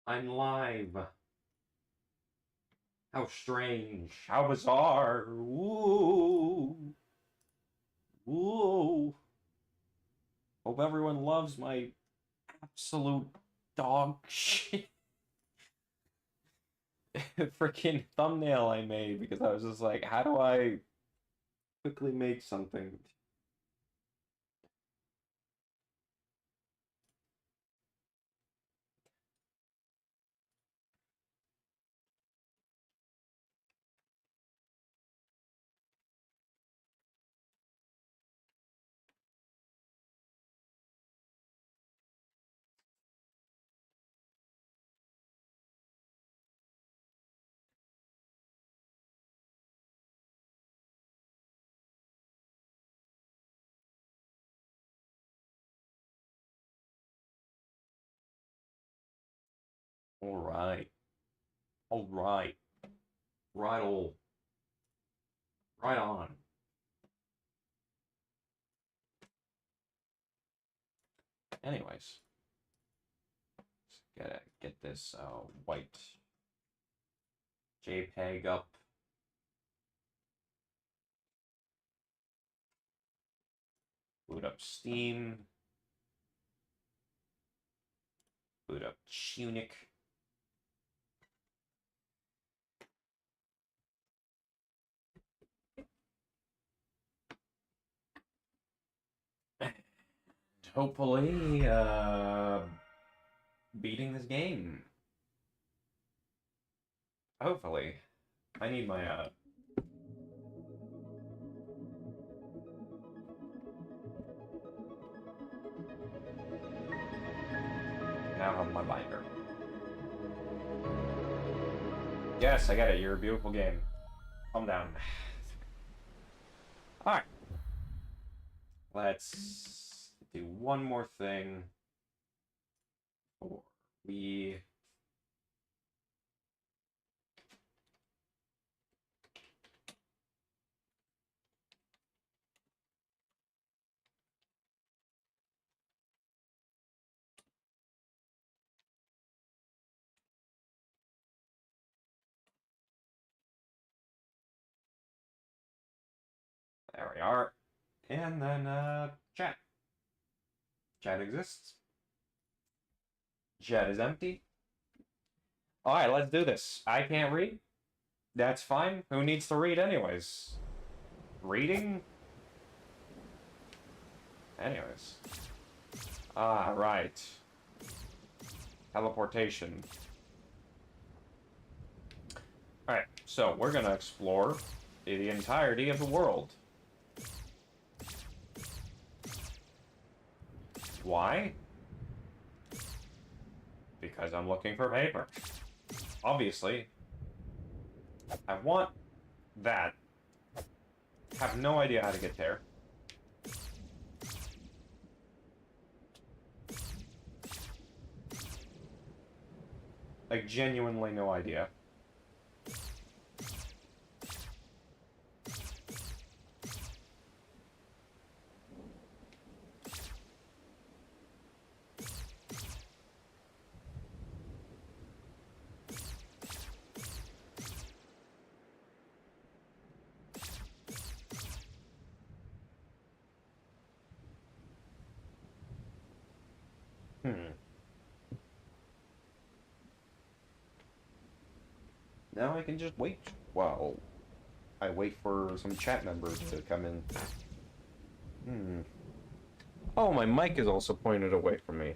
I'm live. How strange. How bizarre. Ooh. Ooh. Hope everyone loves my absolute dog shit freaking thumbnail I made because I was just like, how do I quickly make something? All right. All right. Right all. Right on. Anyways, gotta get this white JPEG up. Boot up Steam. Boot up Tunic. And hopefully, beating this game. Hopefully. I need my, now I have my binder. Yes, I get it. You're a beautiful game. Calm down. Alright. Let's do one more thing before we... There we are. And then, chat. Chat exists. Chat is empty. Alright, let's do this. I can't read. That's fine. Who needs to read anyways? Reading? Anyways. Ah, right. Teleportation. Alright, so we're gonna explore the entirety of the world. Why? Because I'm looking for paper. Obviously. I want that. Have no idea how to get there. Like, genuinely no idea. Now I can just wait while I wait for some chat members to come in. Oh, my mic is also pointed away from me.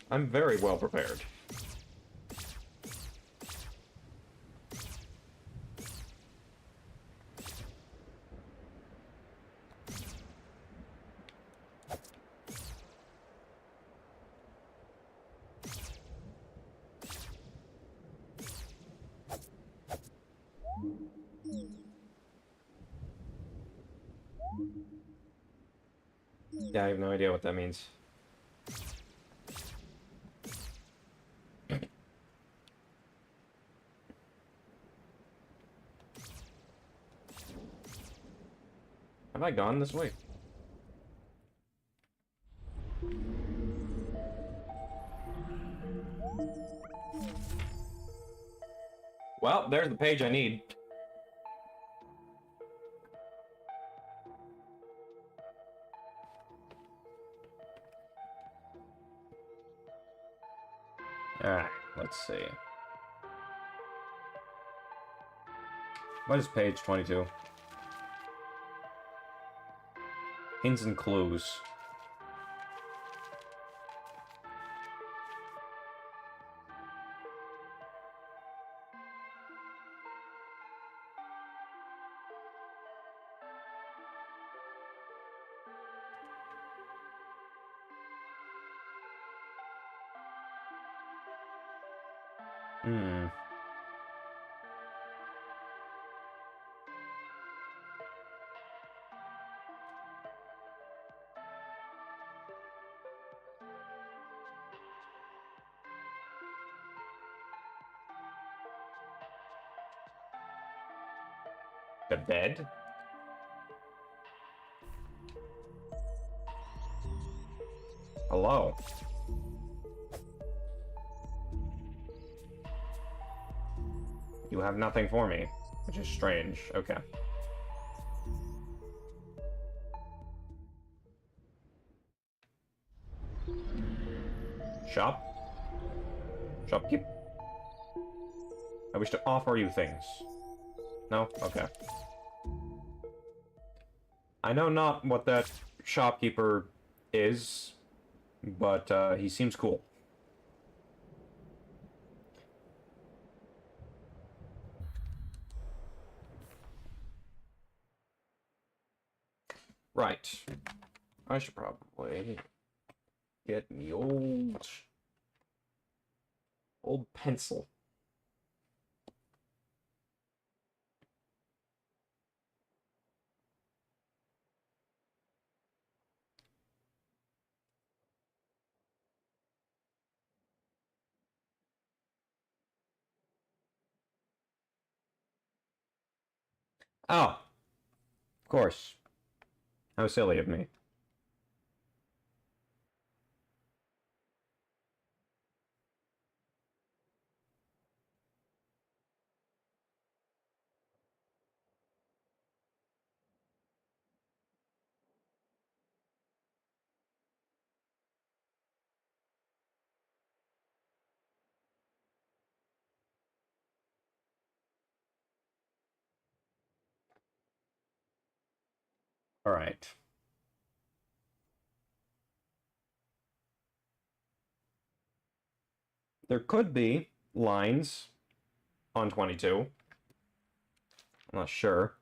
I'm very well prepared. Yeah, I have no idea what that means. Have I gone this way? Well, there's the page I need. Alright, let's see. What is page 22? Hints and clues. Hmm. The bed? Hello. You have nothing for me, which is strange. Okay. Shop? Shopkeep? I wish to offer you things. No? Okay. I know not what that shopkeeper is, but he seems cool. Right. I should probably get me old pencil. Oh, of course. How silly of me. All right. There could be lines on 22. I'm not sure.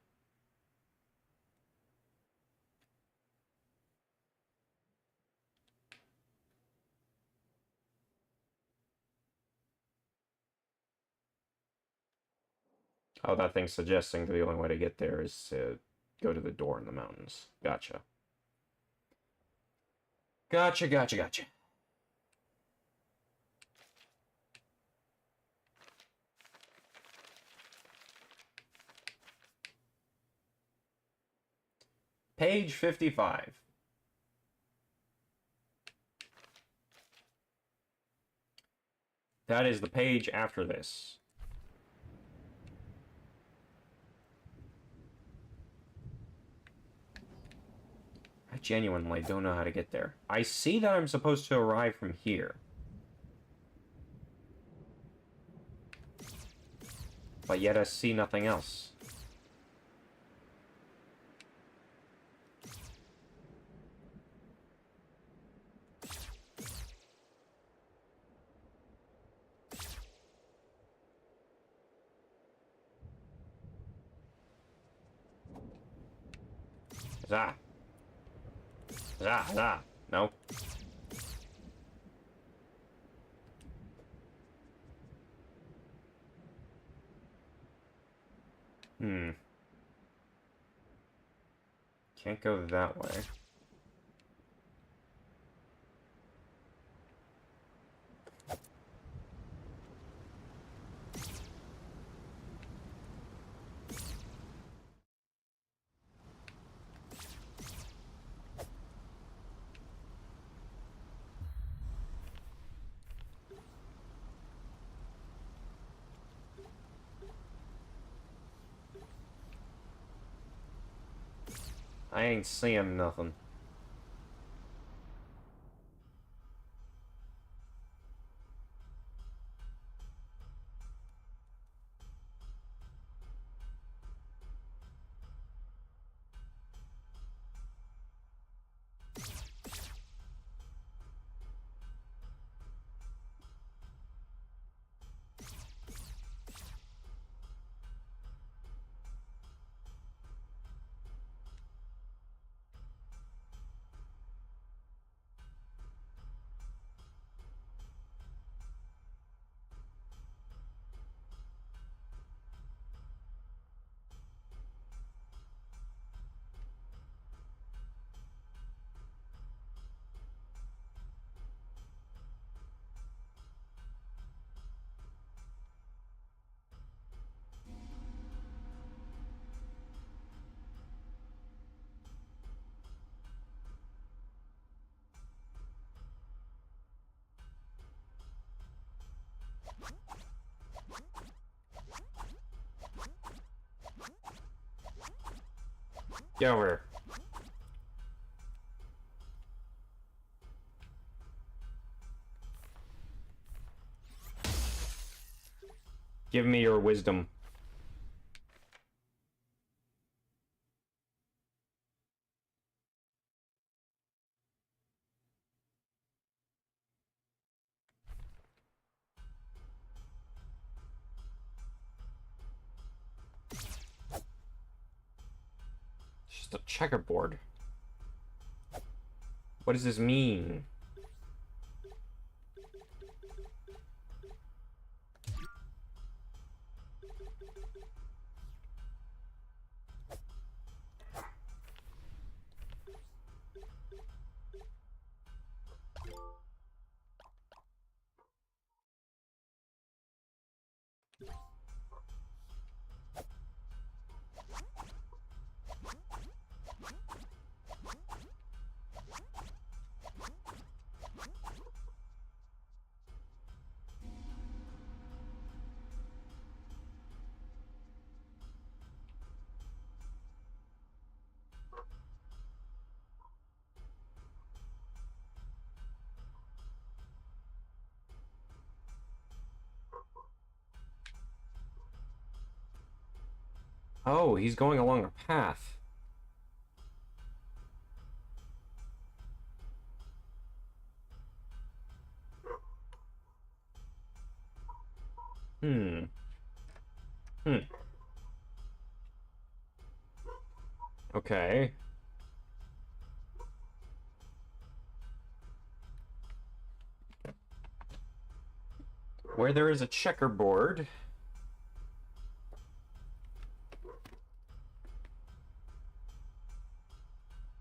Oh, that thing's suggesting that the only way to get there is to go to the door in the mountains. Gotcha. Gotcha, gotcha, gotcha. Page 55. That is the page after this. I genuinely don't know how to get there. I see that I'm supposed to arrive from here. But yet I see nothing else. Huzzah. Huzzah, huzzah. No. Can't go that way. I ain't seeing nothing. Get over here. Give me your wisdom. Just a checkerboard. What does this mean? Oh, he's going along a path. Hmm. Okay. Where there is a checkerboard,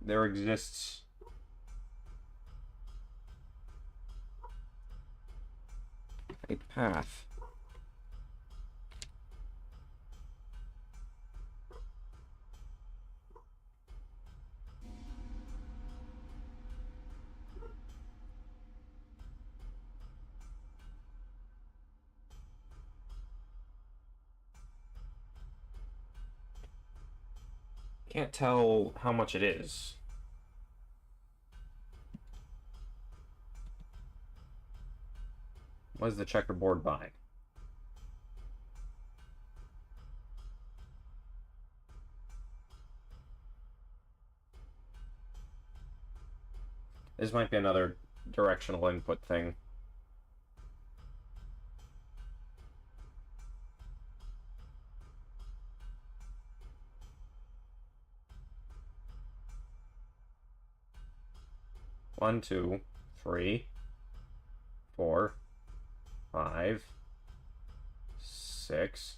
there exists a path. Can't tell how much it is. What does the checkerboard buy? This might be another directional input thing. One, two, 3, 4, 5, 6.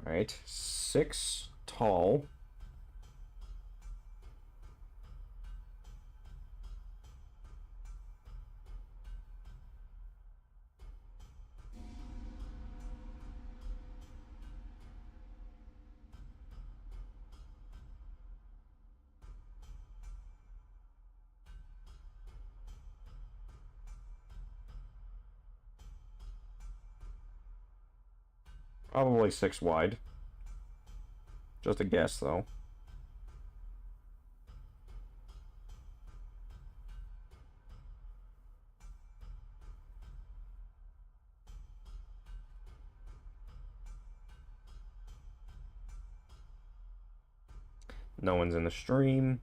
All right, 6 tall. Probably 6 wide. Just a guess, though. No one's in the stream.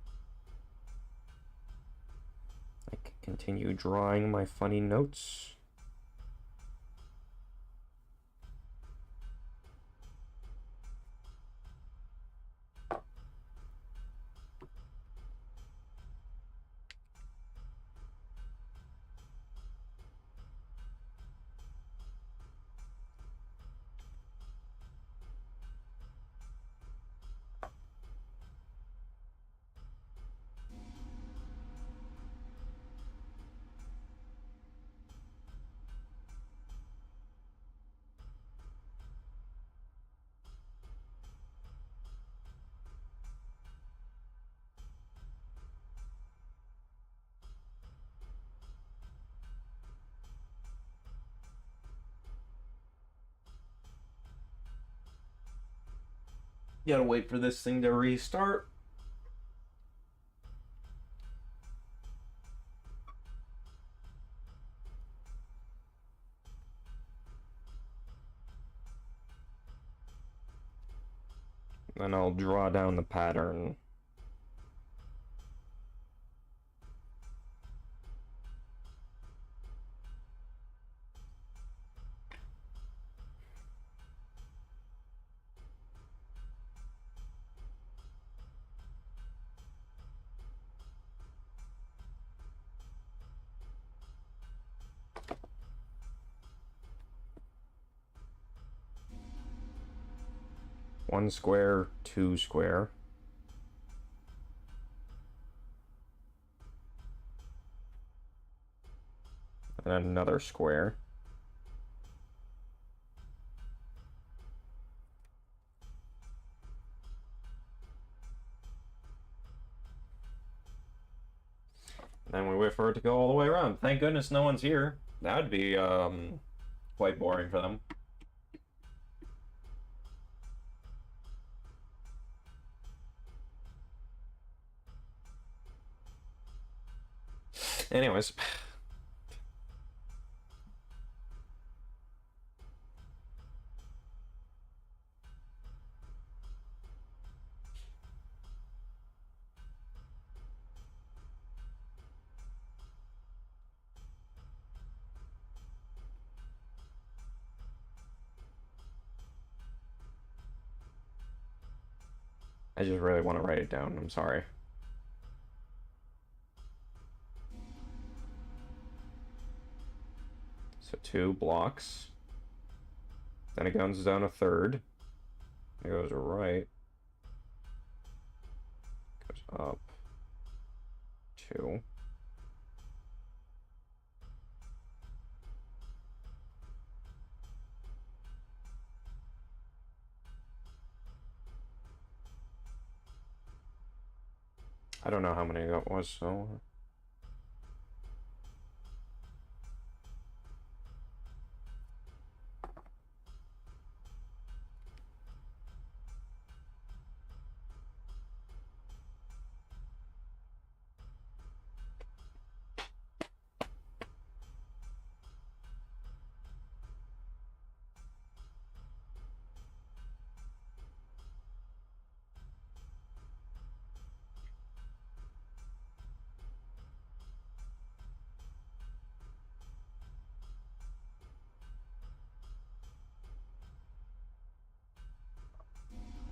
I can continue drawing my funny notes. Gotta wait for this thing to restart. Then I'll draw down the pattern. One square, two square. And another square. Then we wait for it to go all the way around. Thank goodness no one's here. That would be quite boring for them. Anyways. I just really want to write it down. I'm sorry. So 2 blocks. Then it goes down a third. It goes right. Goes up. 2. I don't know how many that was, so...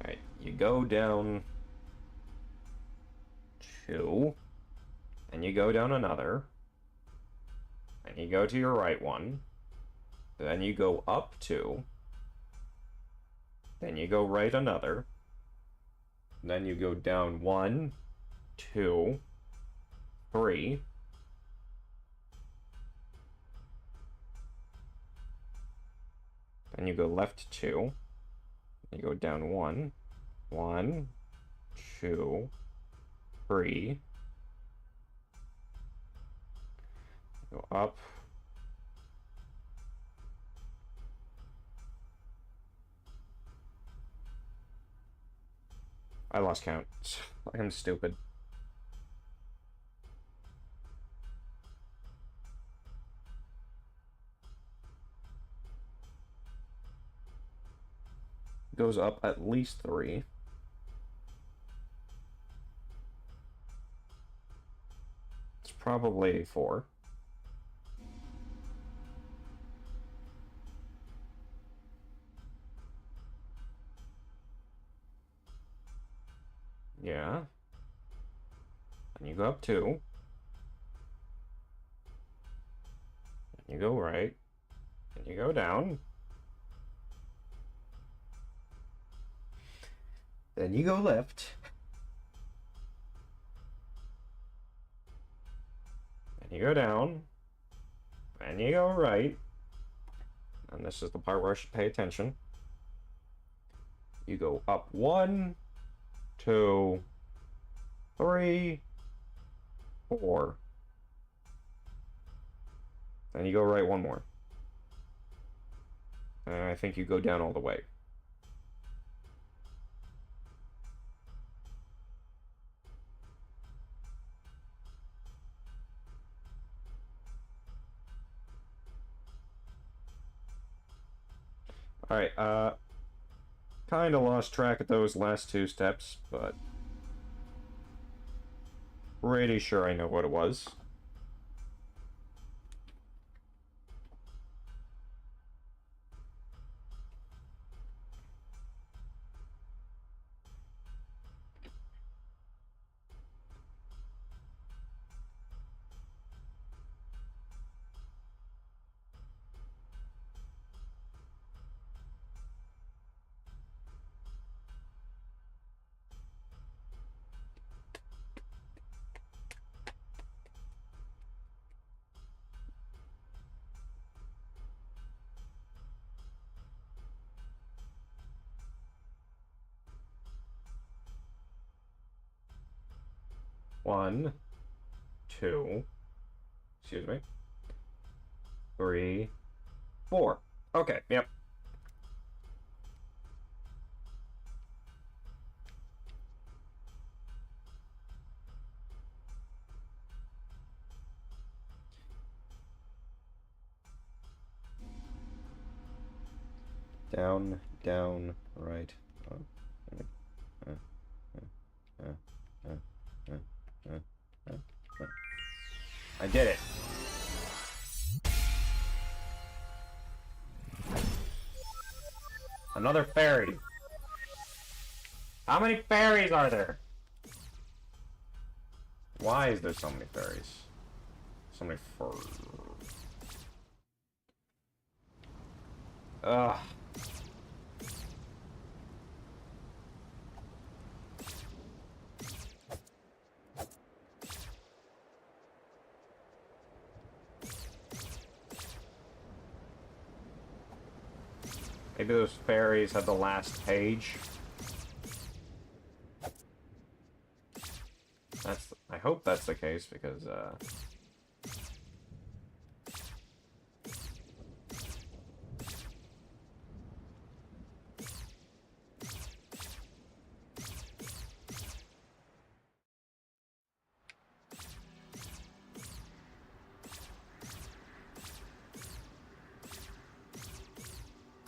Alright, you go down 2, and you go down another, and you go to your right one, then you go up 2, then you go right another, then you go down 1, 2, 3, then you go left 2, you go down 1, 1, 2, 3, go up, I lost count. I'm stupid. Goes up at least 3. probably 4. Yeah. And you go up 2. And you go right. And you go down. Then you go left. And you go down. And you go right. And this is the part where I should pay attention. You go up 1, 2, 3, 4. Then you go right 1 more. And I think you go down all the way. Alright, kinda lost track of those last 2 steps, but pretty sure I know what it was. One, 2, excuse me, 3, 4. Okay, yep. Down, down, right. I did it. Another fairy. How many fairies are there? Why is there so many fairies? So many furs. Ugh. Maybe those fairies have the last page. I hope that's the case, because,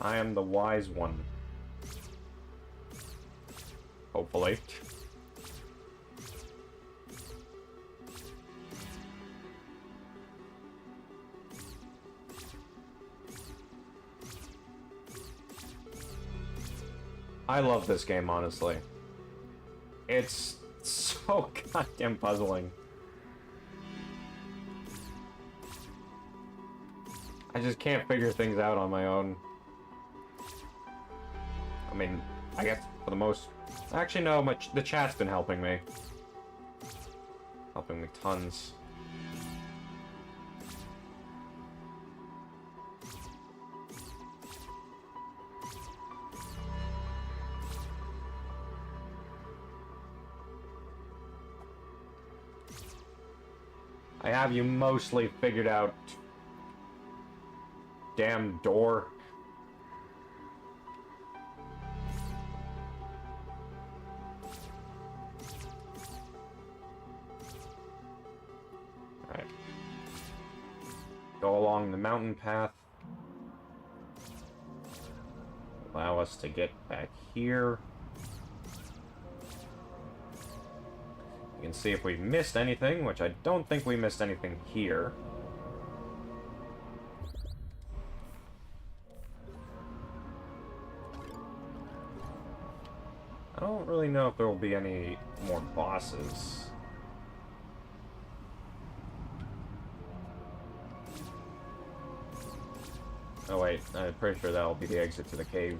I am the wise one. Hopefully. I love this game, honestly. It's so goddamn puzzling. I just can't figure things out on my own. I mean, I guess for the most... Actually, no, the chat's been helping me. Helping me tons. I have you mostly figured out. Damn door. Alright. Go along the mountain path. Allow us to get back here. You can see if we missed anything, which I don't think we missed anything here. I don't really know if there will be any more bosses. Oh wait, I'm pretty sure that'll be the exit to the cave.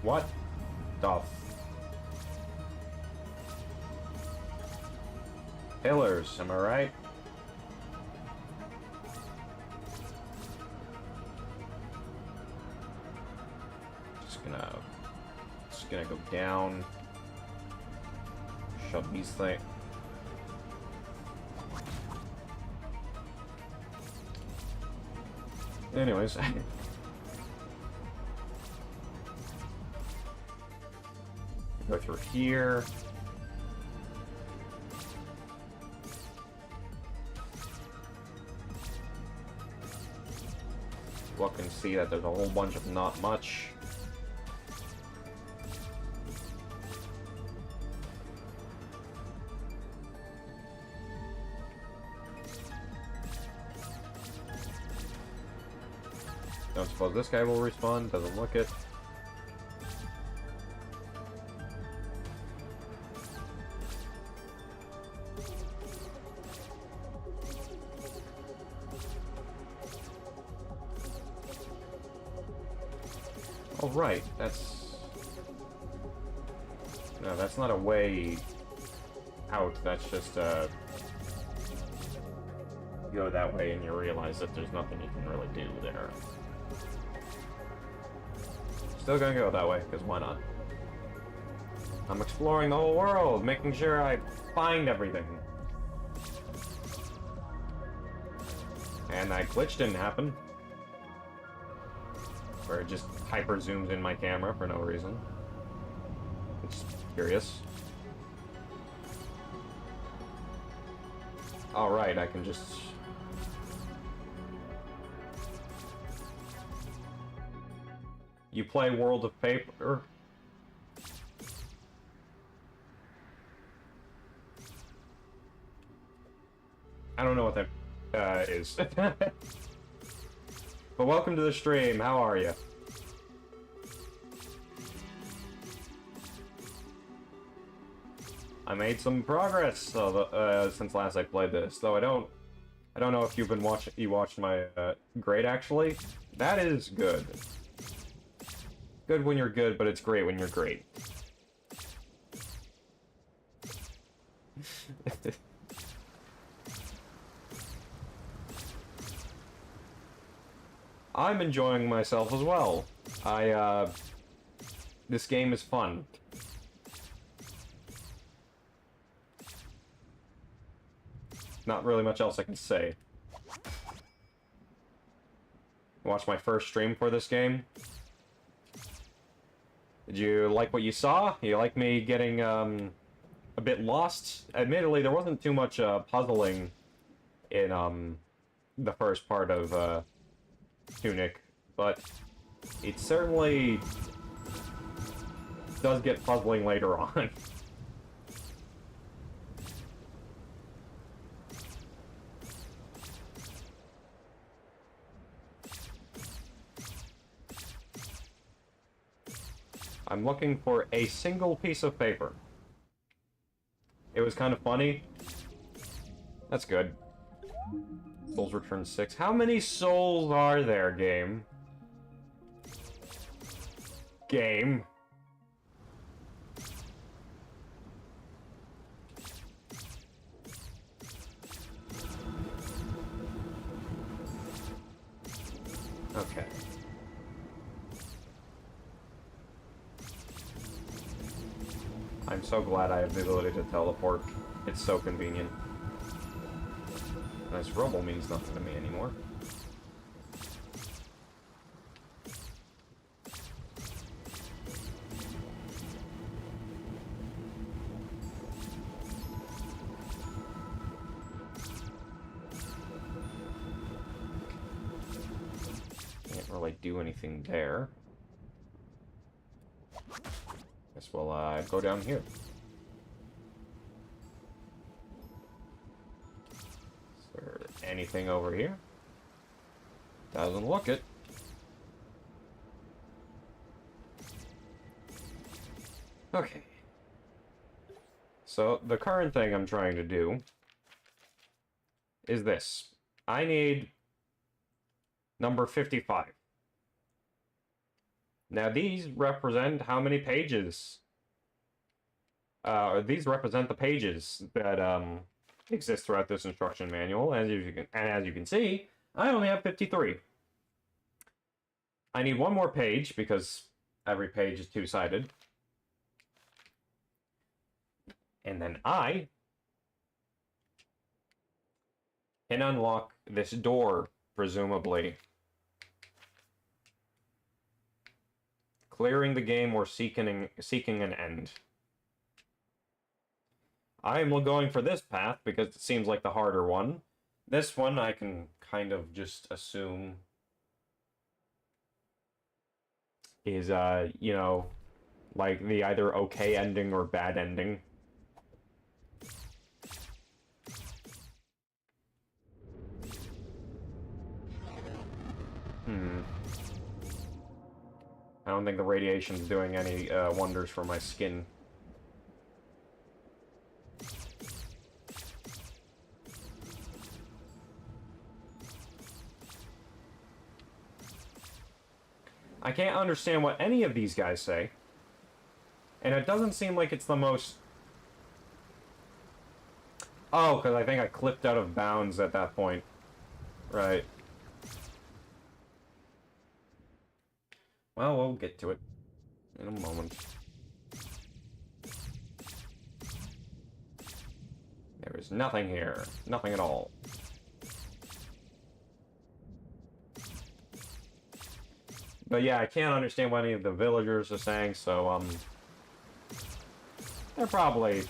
What the pillars, am I right? Just gonna go down. Shove these things. Anyways. Go through here. Look and see that there's a whole bunch of not much. Don't suppose this guy will respawn, doesn't look it. Oh, right, that's... No, that's not a way out, that's just, you go that way and you realize that there's nothing you can really do there. Still gonna go that way, because why not? I'm exploring the whole world, making sure I find everything. And that glitch didn't happen. Where it just hyper zooms in my camera for no reason. It's curious. Alright, I can just... You play World of Paper? I don't know what that is. But welcome to the stream, how are you? I made some progress since last I played this, though I don't know if you watched my grade actually. That is good. Good when you're good, but it's great when you're great. I'm enjoying myself as well. This game is fun. Not really much else I can say. Watch my first stream for this game. Did you like what you saw? You like me getting, a bit lost? Admittedly, there wasn't too much, puzzling in, the first part of, Tunic, but it certainly does get puzzling later on. I'm looking for a single piece of paper. It was kind of funny. That's good. Souls return 6. How many souls are there, game? Game. Okay. so glad I have the ability to teleport. It's so convenient. This rubble means nothing to me anymore. Can't really do anything there. Guess we'll go down here. Is there anything over here? Doesn't look it. Okay. So, the current thing I'm trying to do is this. I need number 55. Now, these represent how many pages? These represent the pages that exist throughout this instruction manual. As you can see, I only have 53. I need one more page because every page is two-sided. And then I can unlock this door, presumably. Clearing the game or seeking an end. I am going for this path because it seems like the harder one. This one I can kind of just assume is, you know, like the either okay ending or bad ending. I don't think the radiation's doing any wonders for my skin. I can't understand what any of these guys say. And it doesn't seem like it's the most... Oh, because I think I clipped out of bounds at that point. Right. Well, we'll get to it in a moment. There is nothing here. Nothing at all. But yeah, I can't understand what any of the villagers are saying, so, they probably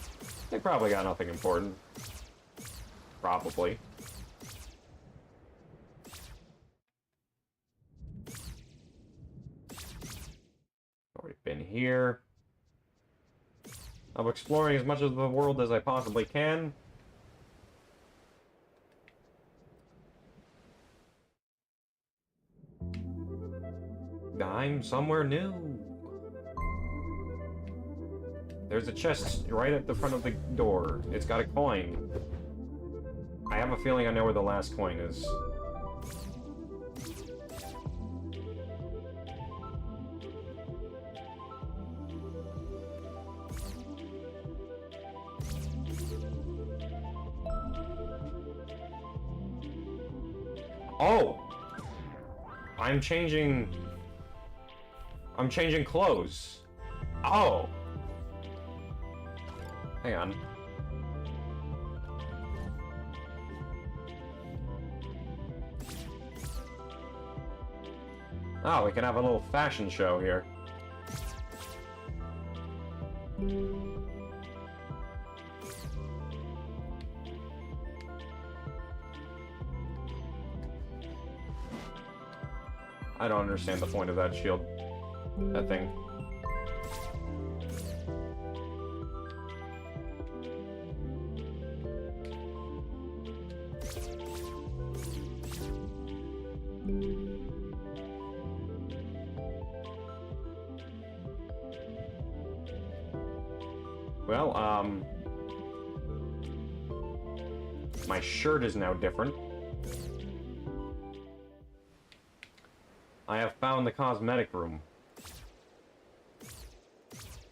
got nothing important. Probably. Already been here. I'm exploring as much of the world as I possibly can. I'm somewhere new. There's a chest right at the front of the door. It's got a coin. I have a feeling I know where the last coin is. Oh! I'm changing clothes. Oh! Hang on. Oh, we can have a little fashion show here. I don't understand the point of that shield. That thing. Well, my shirt is now different. I have found the cosmetic room.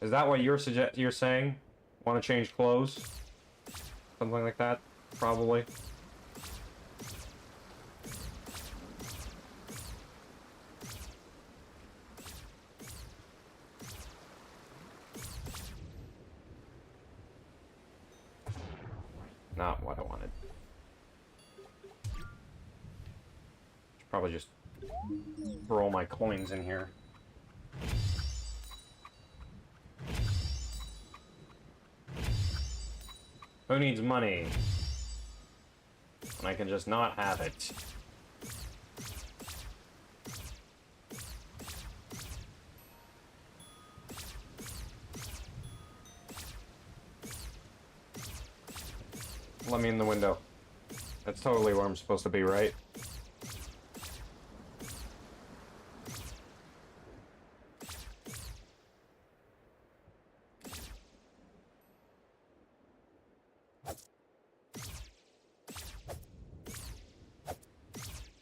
Is that what you're saying? Want to change clothes? Something like that? Probably. not what I wanted. Should probably just throw all my coins in here. Who needs money when I can just not have it? Let me in the window. That's totally where I'm supposed to be, right?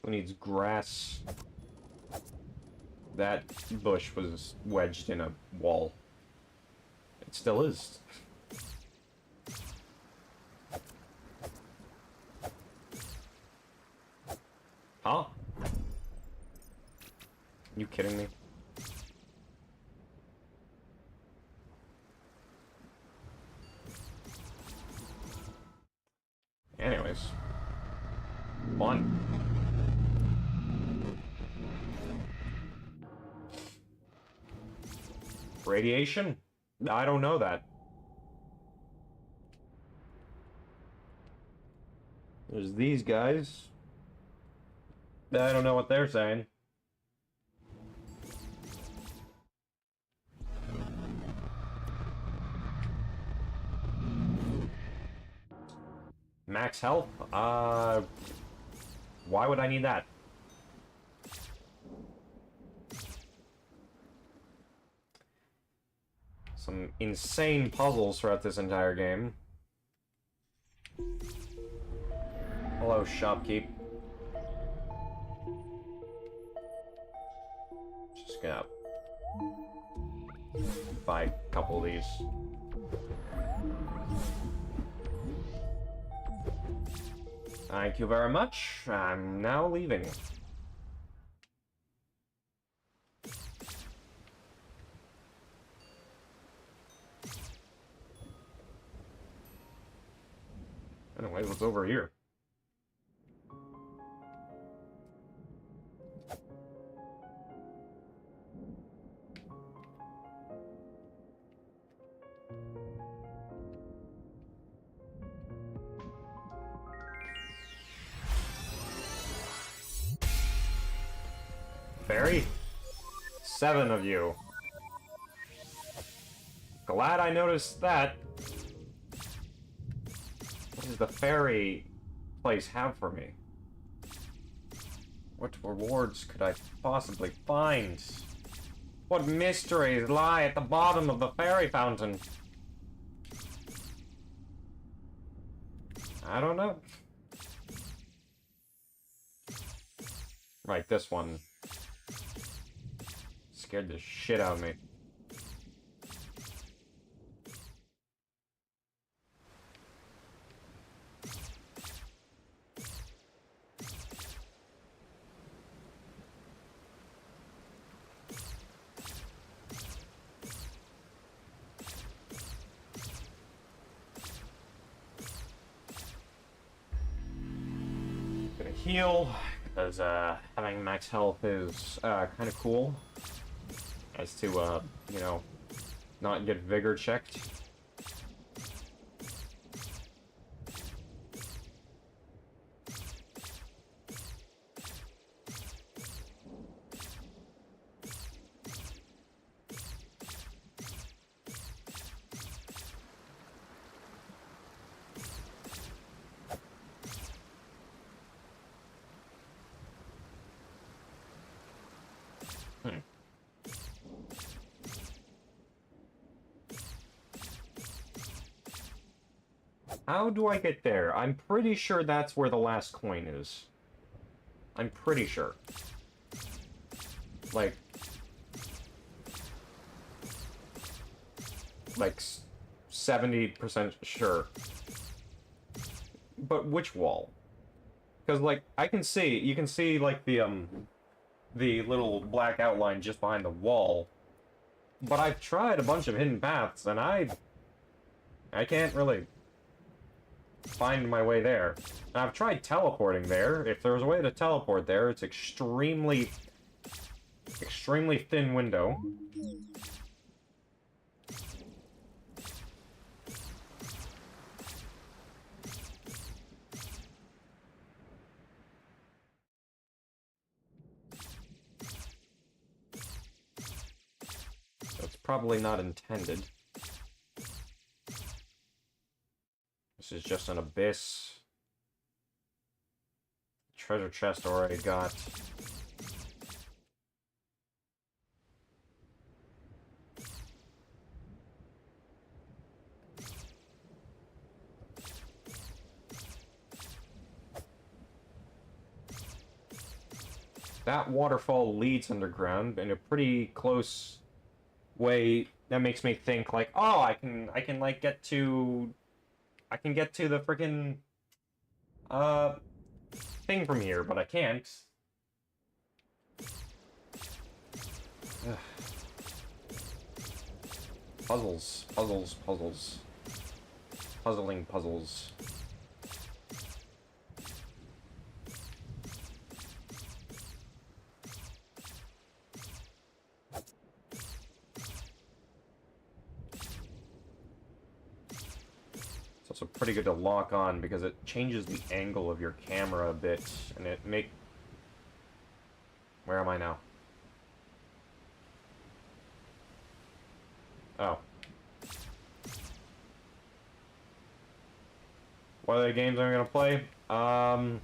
Who needs grass? That bush was wedged in a wall. It still is. Huh? You kidding me? Anyways. Fun. Radiation? I don't know that. There's these guys. I don't know what they're saying. Max health? Why would I need that? Some insane puzzles throughout this entire game. Hello, shopkeep. Just gonna buy a couple of these. Thank you very much. I'm now leaving. Anyway, what's over here? Fairy? 7 of you. Glad I noticed that. What does the fairy place have for me? What rewards could I possibly find? What mysteries lie at the bottom of the fairy fountain? I don't know. Right, this one scared the shit out of me. Gonna heal, because having max health is kind of cool. As to, you know, not get vigor checked. How do I get there? I'm pretty sure that's where the last coin is. I'm pretty sure. Like 70% sure. But which wall? Because, like, I can see, you can see, like, the little black outline just behind the wall. But I've tried a bunch of hidden paths, and I can't really find my way there. Now, I've tried teleporting there. If there was a way to teleport there, it's extremely thin window. That's probably not intended. This is just an abyss. Treasure chest already got. That waterfall leads underground in a pretty close way. That makes me think like, oh, I can like get to the freaking thing from here, but I can't. Ugh. Puzzles, puzzles, puzzles. Puzzling puzzles. It's also pretty good to lock on because it changes the angle of your camera a bit, and it make... Where am I now? Oh. What other games am I gonna play? I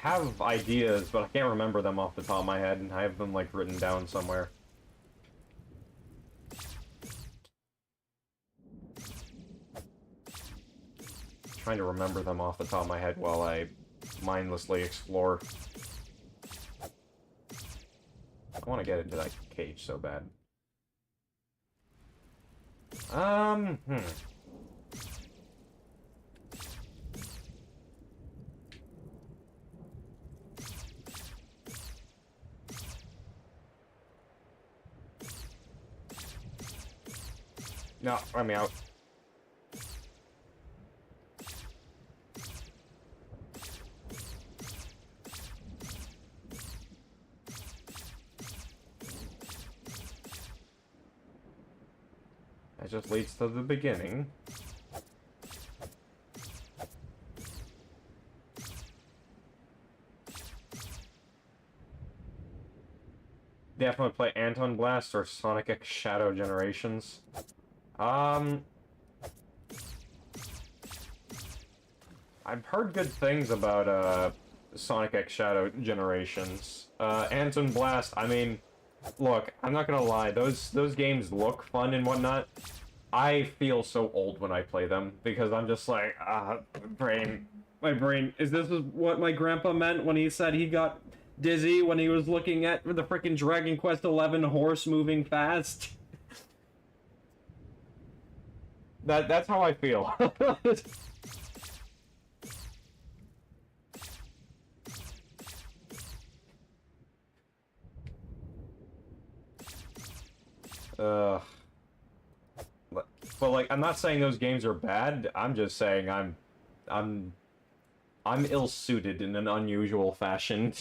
have ideas, but I can't remember them off the top of my head, and I have them, like, written down somewhere. Trying to remember them off the top of my head while I mindlessly explore. I want to get into that cage so bad. No, let me out. That just leads to the beginning. Definitely play Anton Blast or Sonic X Shadow Generations. I've heard good things about Sonic X Shadow Generations. Anton Blast, I mean, look, I'm not gonna lie, those games look fun and whatnot. I feel so old when I play them because I'm just like, my brain, is this what my grandpa meant when he said he got dizzy when he was looking at the freaking Dragon Quest XI horse moving fast? That's how I feel. But like, I'm not saying those games are bad. I'm just saying I'm ill-suited in an unusual fashion.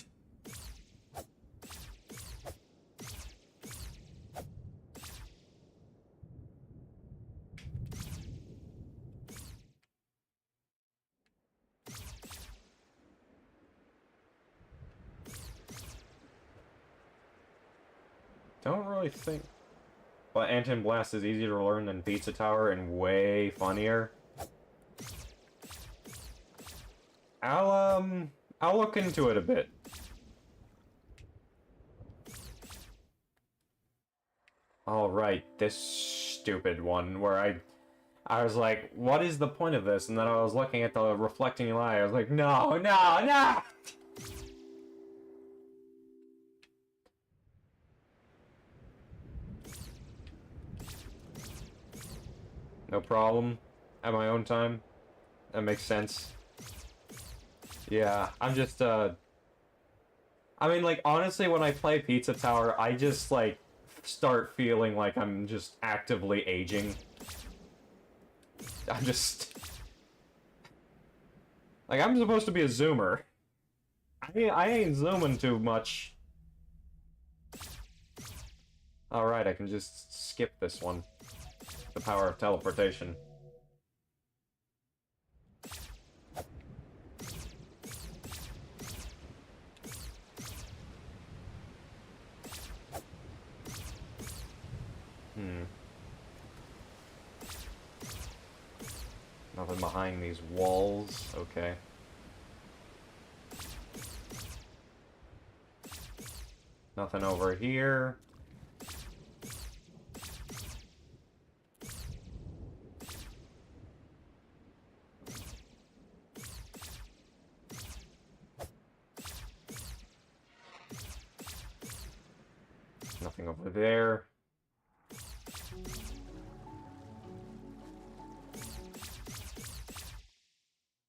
Don't really think... Well, Anton Blast is easier to learn than Pizza Tower and way funnier. I'll look into it a bit. Alright, this stupid one where I was like, what is the point of this? And then I was looking at the reflecting light. I was like, no, no, no! No problem. At my own time. That makes sense. Yeah, I'm just, I mean, like, honestly, when I play Pizza Tower, I just, like, start feeling like I'm just actively aging. I'm just... Like, I'm supposed to be a zoomer. I ain't zooming too much. Alright, I can just skip this one. The power of teleportation. Nothing behind these walls. Okay. Nothing over here. Nothing over there.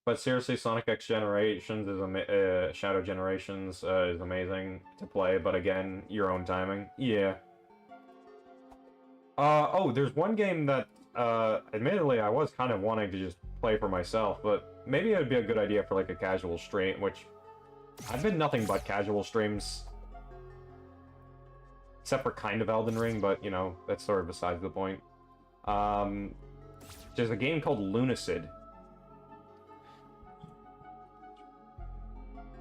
But seriously, Sonic X Generations is Shadow Generations is amazing to play, but again, your own timing. Yeah. Oh, there's one game that, admittedly, I was kind of wanting to just play for myself, but maybe it would be a good idea for, like, a casual stream, which I've been nothing but casual streams. Except for kind of Elden Ring, but, you know, that's sort of besides the point. There's a game called Lunacid.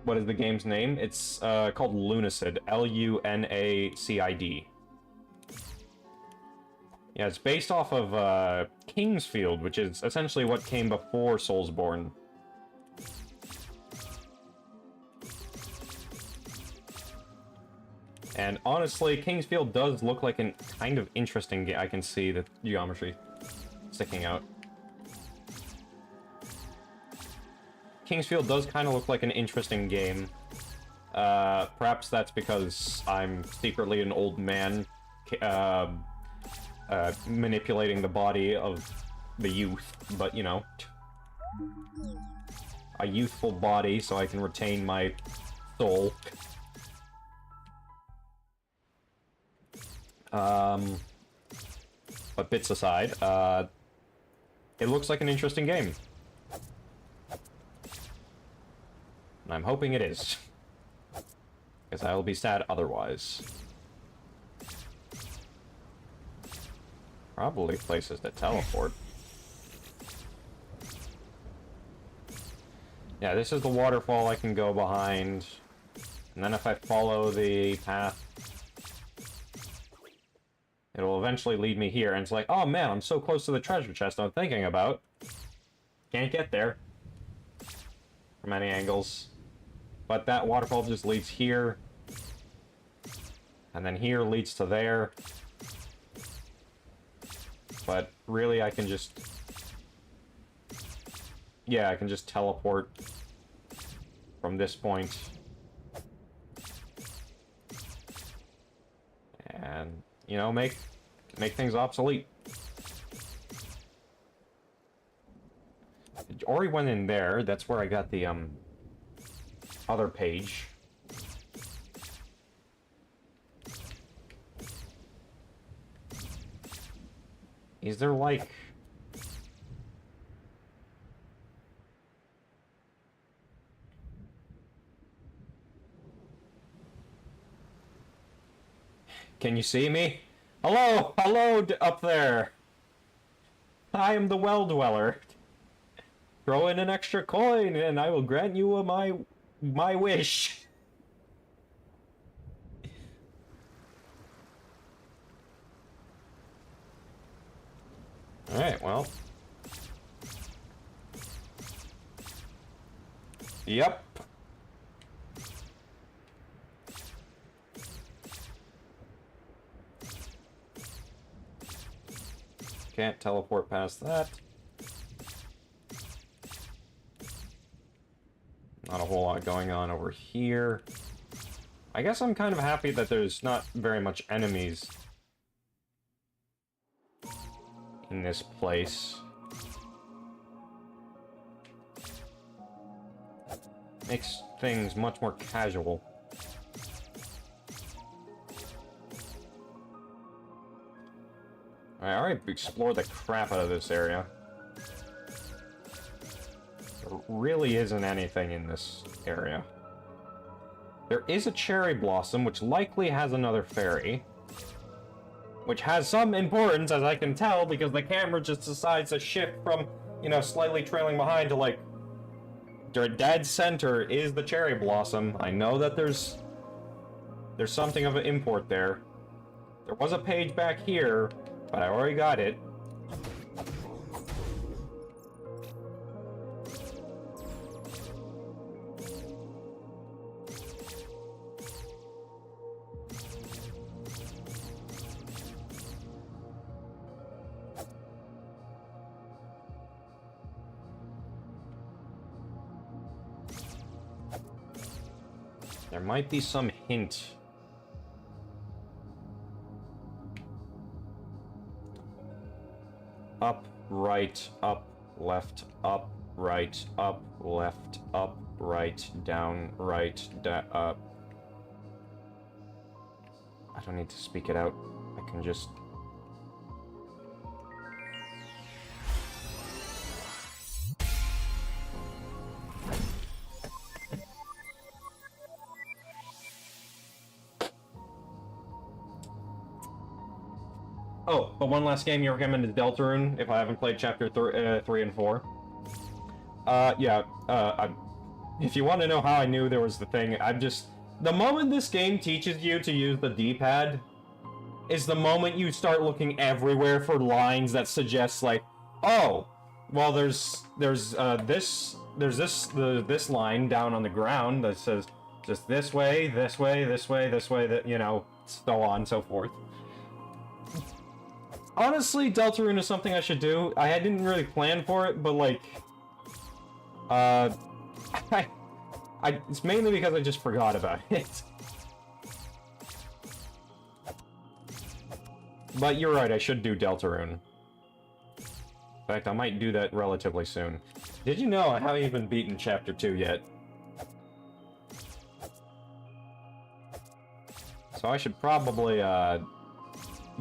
What is the game's name? It's called Lunacid. Lunacid. Yeah, it's based off of Kingsfield, which is essentially what came before Soulsborne. And honestly, Kingsfield does look like an kind of interesting game. I can see the geometry sticking out. Kingsfield does kind of look like an interesting game. Perhaps that's because I'm secretly an old man manipulating the body of the youth, but you know, a youthful body so I can retain my soul. But bits aside, it looks like an interesting game. And I'm hoping it is. Because I will be sad otherwise. Probably places that teleport. Yeah, this is the waterfall I can go behind. And then if I follow the path, it'll eventually lead me here. And it's like, oh man, I'm so close to the treasure chest I'm thinking about. Can't get there. From any angles. But that waterfall just leads here. And then here leads to there. But really, I can just... Yeah, I can just teleport from this point. And, you know, make things obsolete. Ori went in there. That's where I got the, other page. Is there, like... Can you see me? Hello! Hello, up there! I am the Well-Dweller. Throw in an extra coin, and I will grant you my wish. Alright, well. Yep. Can't teleport past that. Not a whole lot going on over here. I guess I'm kind of happy that there's not very much enemies in this place. Makes things much more casual. I already explored the crap out of this area. really isn't anything in this area. There is a cherry blossom, which likely has another fairy. Which has some importance, as I can tell, because the camera just decides to shift from, you know, slightly trailing behind to, like, dead center is the cherry blossom. I know that there's something of an import there. There was a page back here, but I already got it. There might be some hint. Up, right, up, left, up, right, up, left, up, right, down, up. I don't need to speak it out. I can just... Oh, but one last game you recommend is Deltarune, if I haven't played Chapter 3 and 4. If you want to know how I knew there was the thing, the moment this game teaches you to use the D-pad is the moment you start looking everywhere for lines that suggest, like, oh, well, there's this line down on the ground that says just this way, this way, this way, this way, that, you know, so on and so forth. Honestly, Deltarune is something I should do. I didn't really plan for it, but, like, it's mainly because I just forgot about it. But you're right, I should do Deltarune. In fact, I might do that relatively soon. Did you know I haven't even beaten Chapter 2 yet? So I should probably,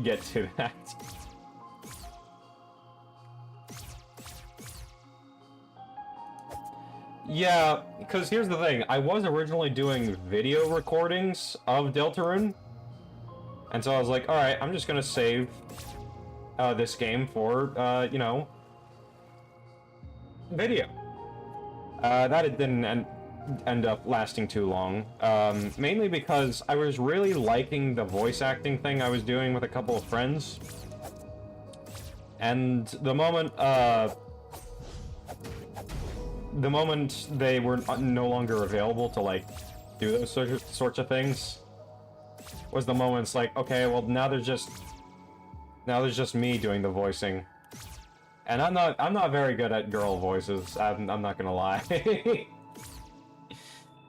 get to that. Yeah, because here's the thing, I was originally doing video recordings of Deltarune, and so I was like, alright, I'm just gonna save this game for, you know, video. That it didn't end up lasting too long, mainly because I was really liking the voice acting thing I was doing with a couple of friends, and the moment they were no longer available to, like, do those sorts of things was the moment it's like, okay, well, now there's just me doing the voicing. And I'm not very good at girl voices, I'm not gonna lie.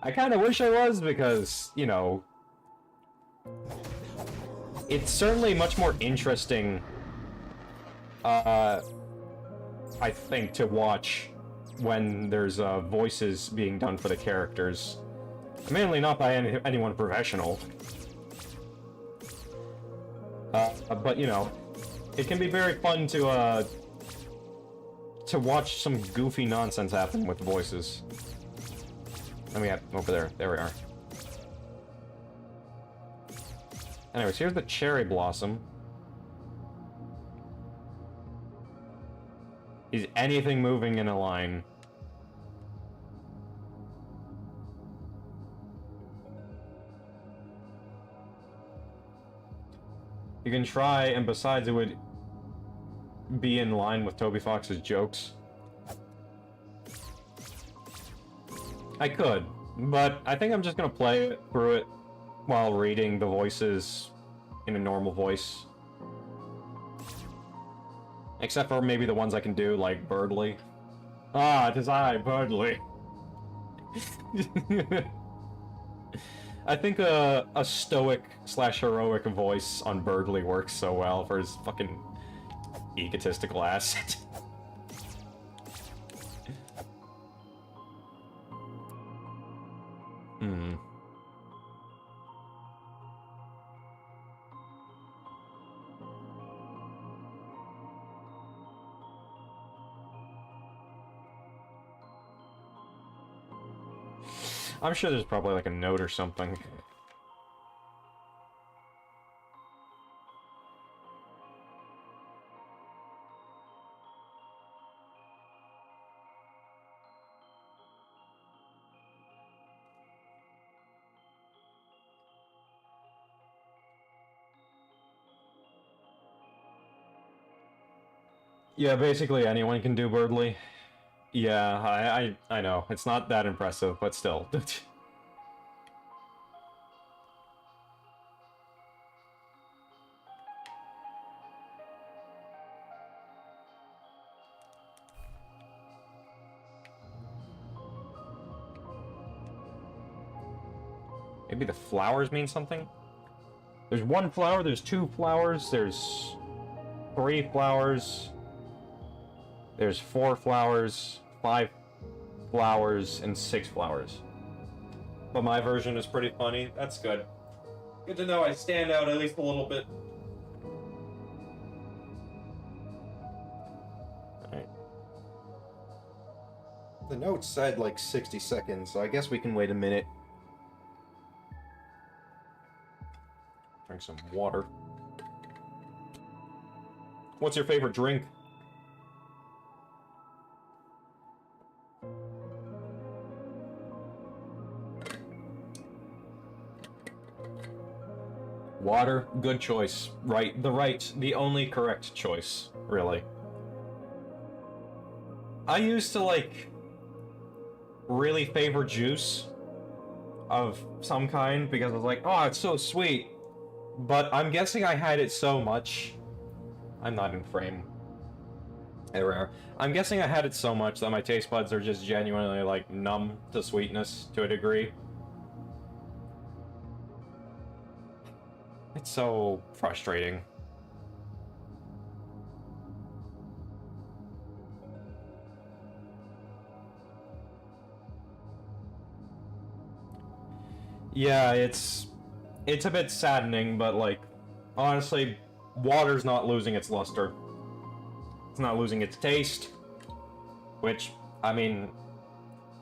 I kinda wish I was, because, you know, it's certainly much more interesting, I think, to watch when there's voices being done for the characters. Mainly not by anyone professional. But, you know, it can be very fun to watch some goofy nonsense happen with voices. Let me have over there. There we are. Anyways, here's the cherry blossom. Is anything moving in a line? You can try, and besides, it would be in line with Toby Fox's jokes. I could, but I think I'm just gonna play through it while reading the voices in a normal voice. Except for maybe the ones I can do, like Birdly. Ah, 'tis I, Birdly. I think a stoic/heroic voice on Birdly works so well for his fucking egotistical ass. Hmm. I'm sure there's probably like a note or something. Yeah, basically anyone can do Birdly. Yeah, I know. It's not that impressive, but still. Maybe the flowers mean something? There's 1 flower, there's 2 flowers, there's 3 flowers, there's 4 flowers, 5 flowers, and 6 flowers. But my version is pretty funny. That's good. Good to know I stand out at least a little bit. Alright. The note said like 60 seconds, so I guess we can wait a minute. Drink some water. What's your favorite drink? Water, good choice. The only correct choice, really. I used to, like, really favor juice of some kind because I was like, oh, it's so sweet. But I'm guessing I had it so much. I'm not in frame. Error. I'm guessing I had it so much that my taste buds are just genuinely, like, numb to sweetness to a degree. It's so frustrating. Yeah, it's a bit saddening, but like, honestly, water's not losing its luster. It's not losing its taste, which, I mean,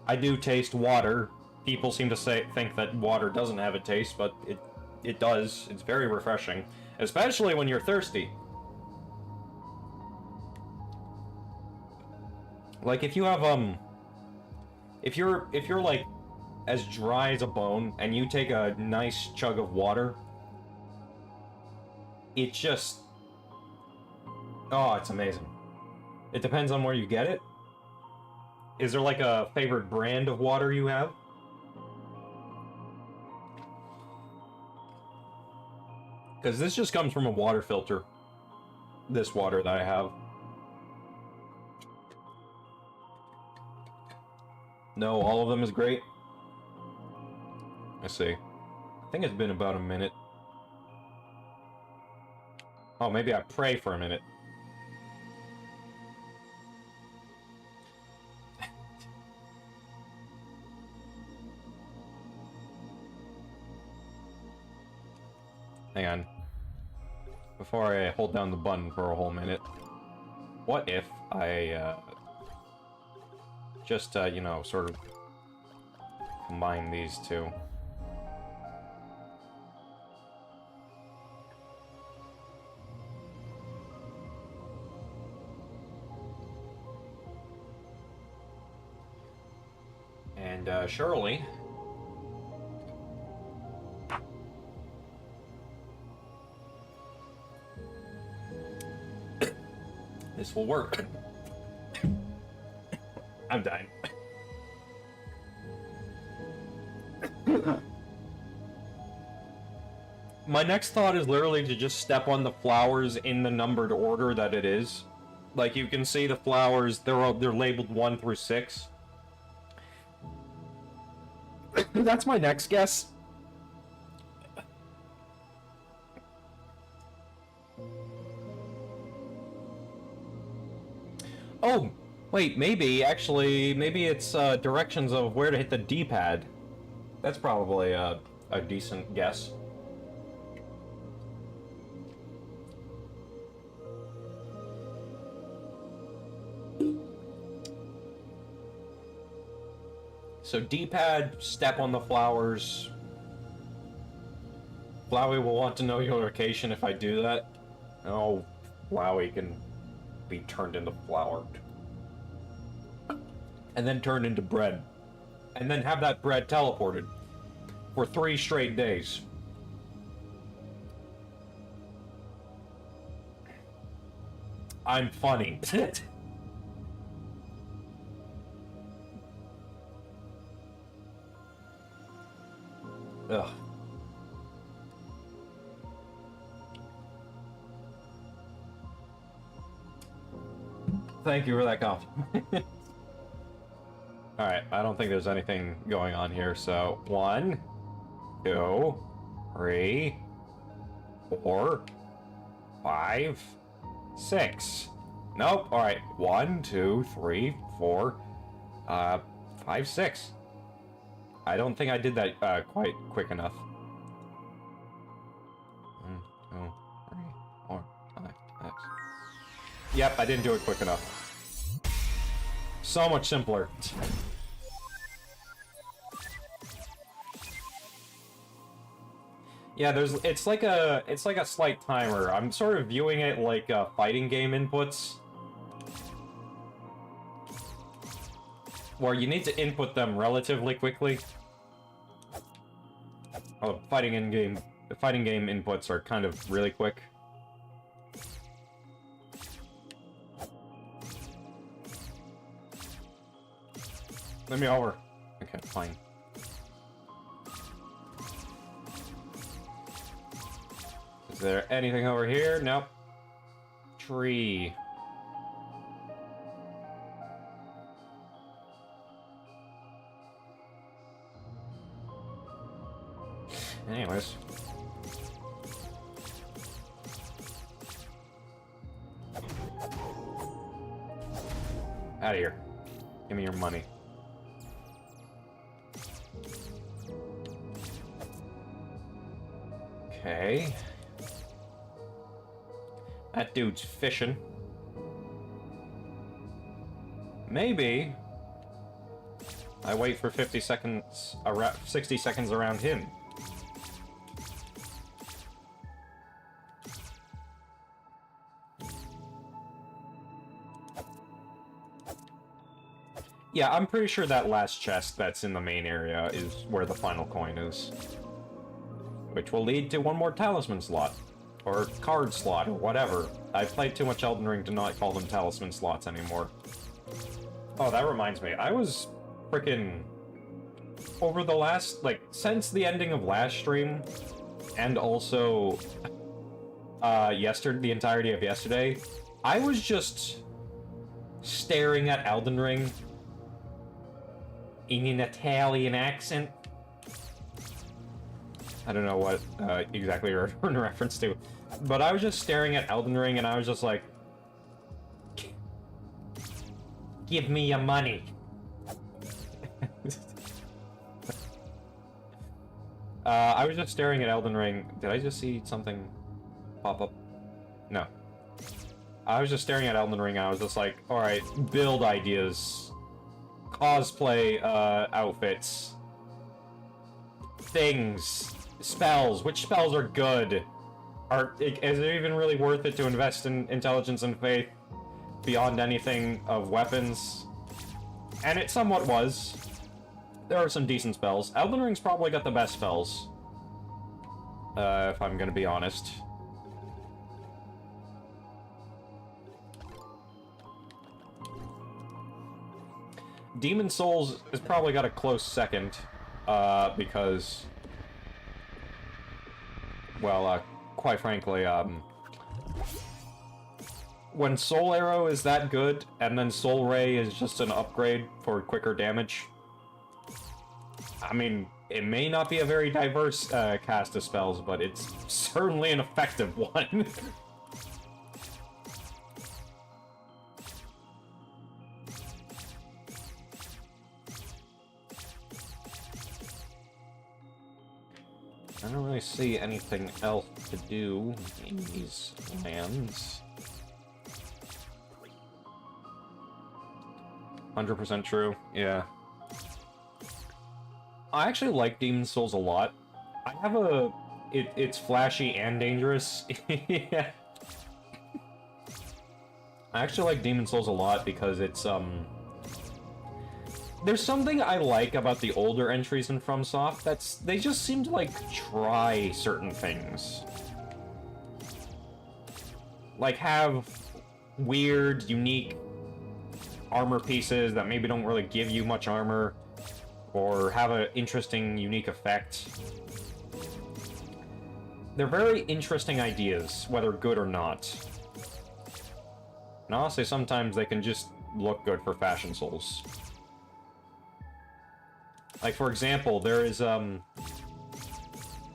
I do taste water. People seem to think that water doesn't have a taste, but it does. It's very refreshing, especially when you're thirsty. Like if you have if you're like as dry as a bone and you take a nice chug of water, it just, oh, it's amazing. It depends on where you get it. Is there like a favorite brand of water you have? Because this just comes from a water filter. This water that I have. No, all of them is great. I see. I think it's been about a minute. Oh, maybe I pray for a minute. Hang on. Before I hold down the button for a whole minute. What if I, just, you know, sort of combine these two? And, surely... this will work. I'm dying. My next thought is literally to just step on the flowers in the numbered order that it is. Like, you can see the flowers, they're labeled 1 through 6. That's my next guess. Oh, wait, maybe it's directions of where to hit the D-pad. That's probably a decent guess. So D-pad, step on the flowers. Flowey will want to know your location if I do that. Oh, Flowey can be turned into flour. And then turned into bread. And then have that bread teleported. For 3 straight days. I'm funny. Ugh. Thank you for that compliment. Alright, I don't think there's anything going on here, so 1, 2, 3, 4, 5, 6. Nope, alright. 1, 2, 3, 4, 5, 6. I don't think I did that quite quick enough. 1, 2, 3, 4, 5, 6. Yep, I didn't do it quick enough. So much simpler. Yeah, it's like a slight timer. I'm sort of viewing it like fighting game inputs, where you need to input them relatively quickly. Oh, the fighting game inputs are kind of really quick. Let me over. Okay, fine. Is there anything over here? Nope. Tree. Anyways. Out of here. Give me your money. Okay. That dude's fishing. Maybe I wait for 50 seconds, 60 seconds around him. Yeah, I'm pretty sure that last chest that's in the main area is where the final coin is. Which will lead to one more talisman slot. Or card slot, or whatever. I've played too much Elden Ring to not call them talisman slots anymore. Oh, that reminds me. I was frickin' over the last, like, since the ending of last stream, and also the entirety of yesterday, I was just staring at Elden Ring in an Italian accent. I don't know what exactly you're in reference to, but I was just staring at Elden Ring and I was just like, give me your money. I was just staring at Elden Ring. Did I just see something pop up? No. I was just staring at Elden Ring and I was just like, alright, build ideas, cosplay outfits, things, spells. Which spells are good? Is it even really worth it to invest in intelligence and faith beyond anything of weapons? And it somewhat was. There are some decent spells. Elden Ring's probably got the best spells. If I'm gonna be honest. Demon Souls has probably got a close second, because, well, quite frankly, when Soul Arrow is that good, and then Soul Ray is just an upgrade for quicker damage, I mean, it may not be a very diverse cast of spells, but it's certainly an effective one. I don't really see anything else to do in these lands. 100% true, yeah. I actually like Demon Souls a lot. I have a... it's flashy and dangerous. Yeah. I actually like Demon Souls a lot because it's, there's something I like about the older entries in FromSoft that's... they just seem to, like, try certain things. Like, have weird, unique armor pieces that maybe don't really give you much armor, or have an interesting, unique effect. They're very interesting ideas, whether good or not. And honestly, sometimes they can just look good for Fashion Souls. Like, for example, there's a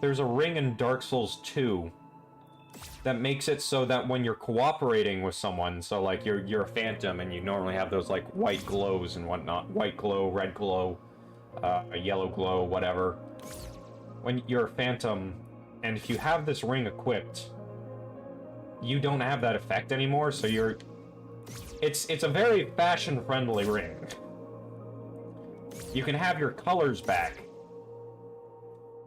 ring in Dark Souls 2 that makes it so that when you're cooperating with someone, so like you're a phantom and you normally have those like white glows and whatnot, white glow, red glow, a yellow glow, whatever. When you're a phantom, and if you have this ring equipped, you don't have that effect anymore, so you're... It's a very fashion-friendly ring. You can have your colors back.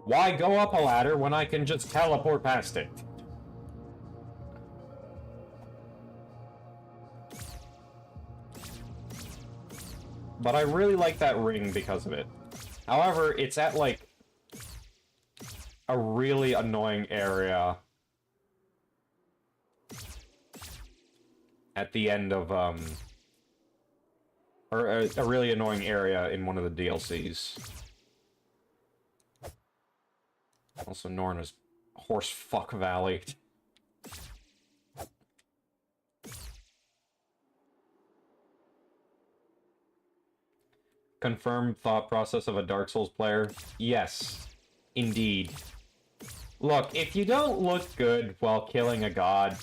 Why go up a ladder when I can just teleport past it? But I really like that ring because of it. However, it's at, like, a really annoying area at the end of, or a really annoying area in one of the DLCs. Also known as Horsefuck Valley. Confirmed thought process of a Dark Souls player? Yes, indeed. Look, if you don't look good while killing a god,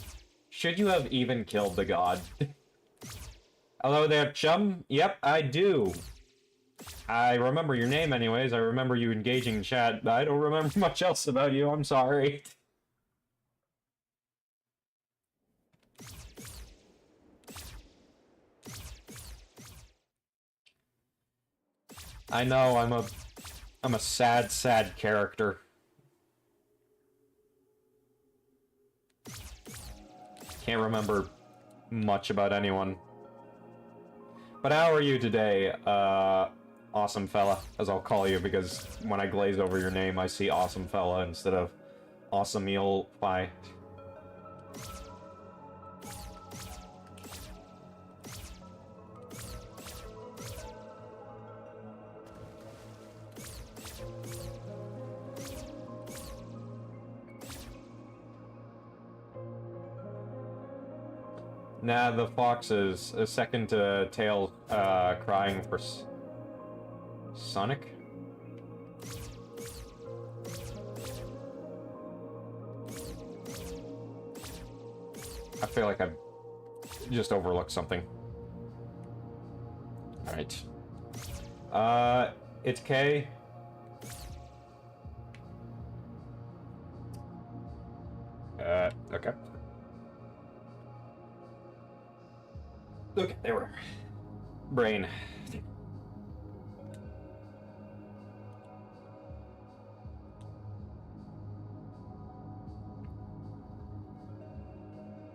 should you have even killed the god? Hello there, chum. Yep, I do. I remember your name anyways. I remember you engaging in chat. I don't remember much else about you. I'm sorry. I know, I'm a sad, sad character. Can't remember much about anyone. But how are you today, awesome fella, as I'll call you, because when I glaze over your name, I see awesome fella instead of awesome meal pie. Nah, the fox is a second to tail, crying for Sonic? I feel like I've just overlooked something. Alright. It's K. Okay. Okay, there we are. Brain.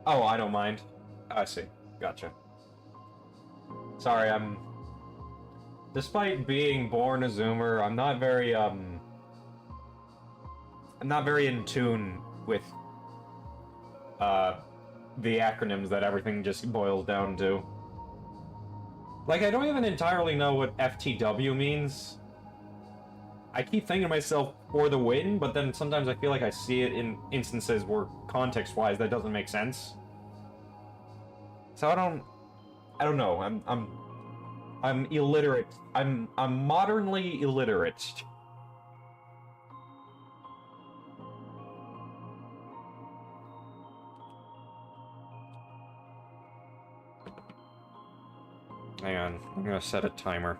Oh, I don't mind. I see. Gotcha. Sorry, despite being born a Zoomer, I'm not very, I'm not very in tune with, the acronyms that everything just boils down to. Like, I don't even entirely know what FTW means. I keep thinking to myself, for the win, but then sometimes I feel like I see it in instances where, context-wise, that doesn't make sense. So I don't know. I'm illiterate. I'm modernly illiterate. Hang on, I'm gonna set a timer.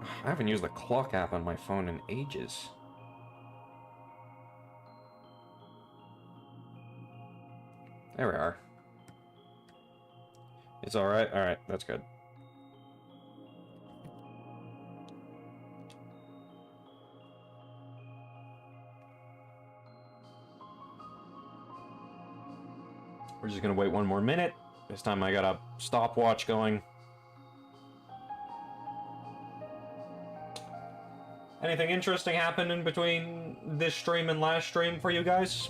I haven't used the clock app on my phone in ages. There we are. It's alright? Alright, that's good. We're just gonna wait one more minute. This time I got a stopwatch going. Anything interesting happened in between this stream and last stream for you guys?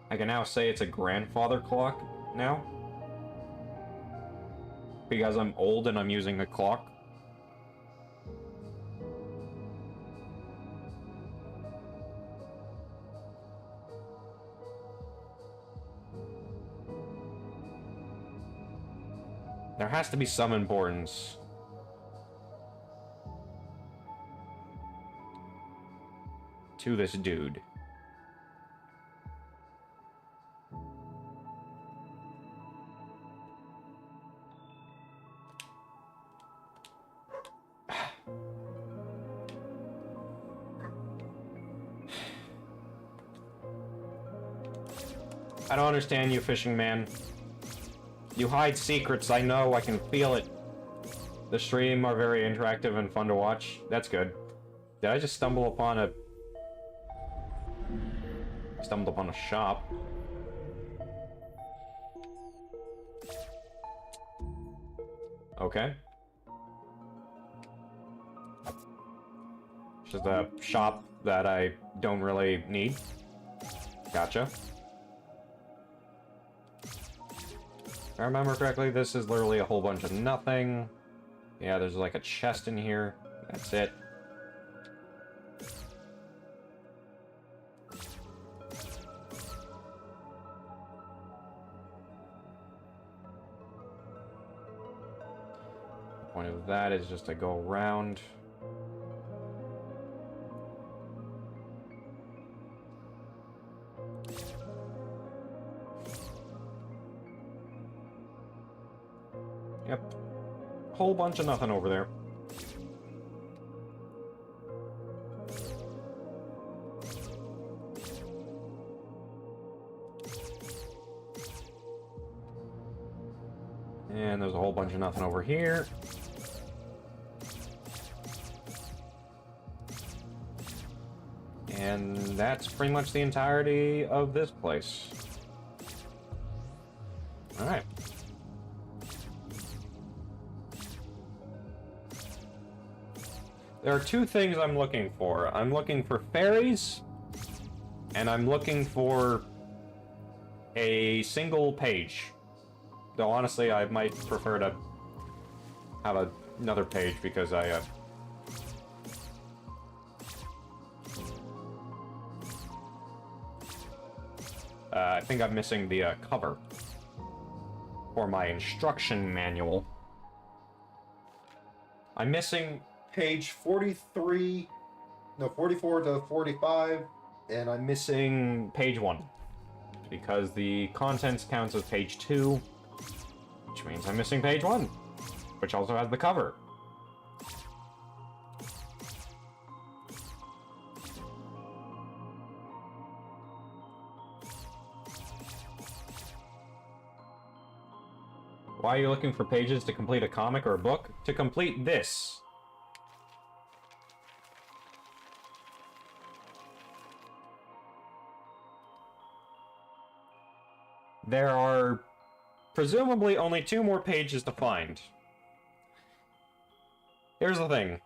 I can now say it's a grandfather clock now. Because I'm old and I'm using a clock. There has to be some importance. To this dude. I don't understand you, fishing man. You hide secrets, I know, I can feel it. The stream are very interactive and fun to watch. That's good. Did I just stumble upon a... Stumbled upon a shop. Okay. Just a shop that I don't really need. Gotcha. If I remember correctly, this is literally a whole bunch of nothing. Yeah, there's like a chest in here. That's it. The point of that is just to go around. Yep. Whole bunch of nothing over there. And there's a whole bunch of nothing over here. And that's pretty much the entirety of this place. Alright. There are two things I'm looking for. I'm looking for fairies, and I'm looking for a single page. Though honestly, I might prefer to have another page because I think I'm missing the cover for my instruction manual. I'm missing page 43, no, 44 to 45, and I'm missing page 1 because the contents counts as page 2, which means I'm missing page 1, which also has the cover. Why are you looking for pages to complete a comic or a book? To complete this. There are presumably only 2 more pages to find. Here's the thing.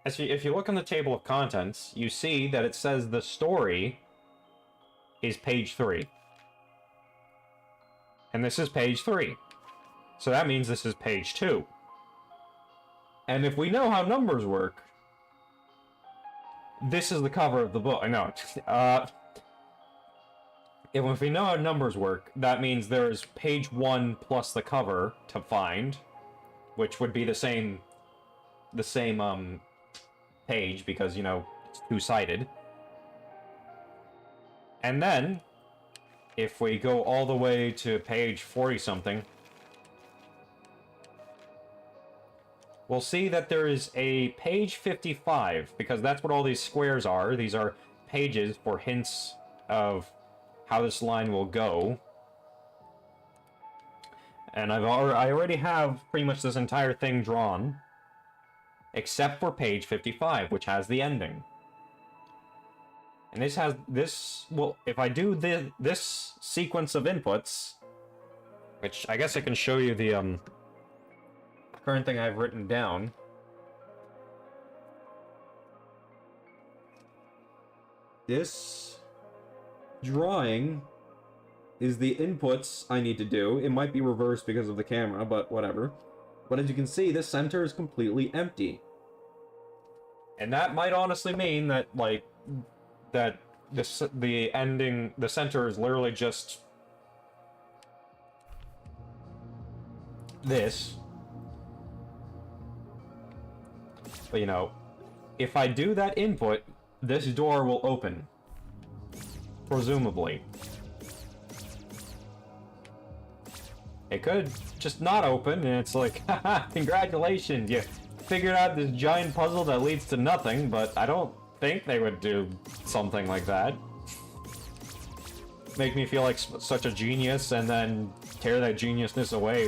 If you look on the table of contents, you see that it says the story is page 3. And this is page 3. So that means this is page 2. And if we know how numbers work, this is the cover of the book. I know. If we know how numbers work, that means there's page 1 plus the cover to find, which would be the same page because, you know, it's two-sided. And then, if we go all the way to page 40-something, we'll see that there is a page 55, because that's what all these squares are. These are pages for hints of how this line will go. And I already have pretty much this entire thing drawn, except for page 55, which has the ending. And well, if I do this sequence of inputs, which I guess I can show you the current thing I've written down. This drawing is the inputs I need to do. It might be reversed because of the camera, but whatever. But as you can see, this center is completely empty. And that might honestly mean that, like, the center is literally just this. But, you know, if I do that input, this door will open. Presumably. It could just not open, and it's like, haha, congratulations, you figured out this giant puzzle that leads to nothing, but I don't think they would do something like that. Make me feel like such a genius, and then tear that geniusness away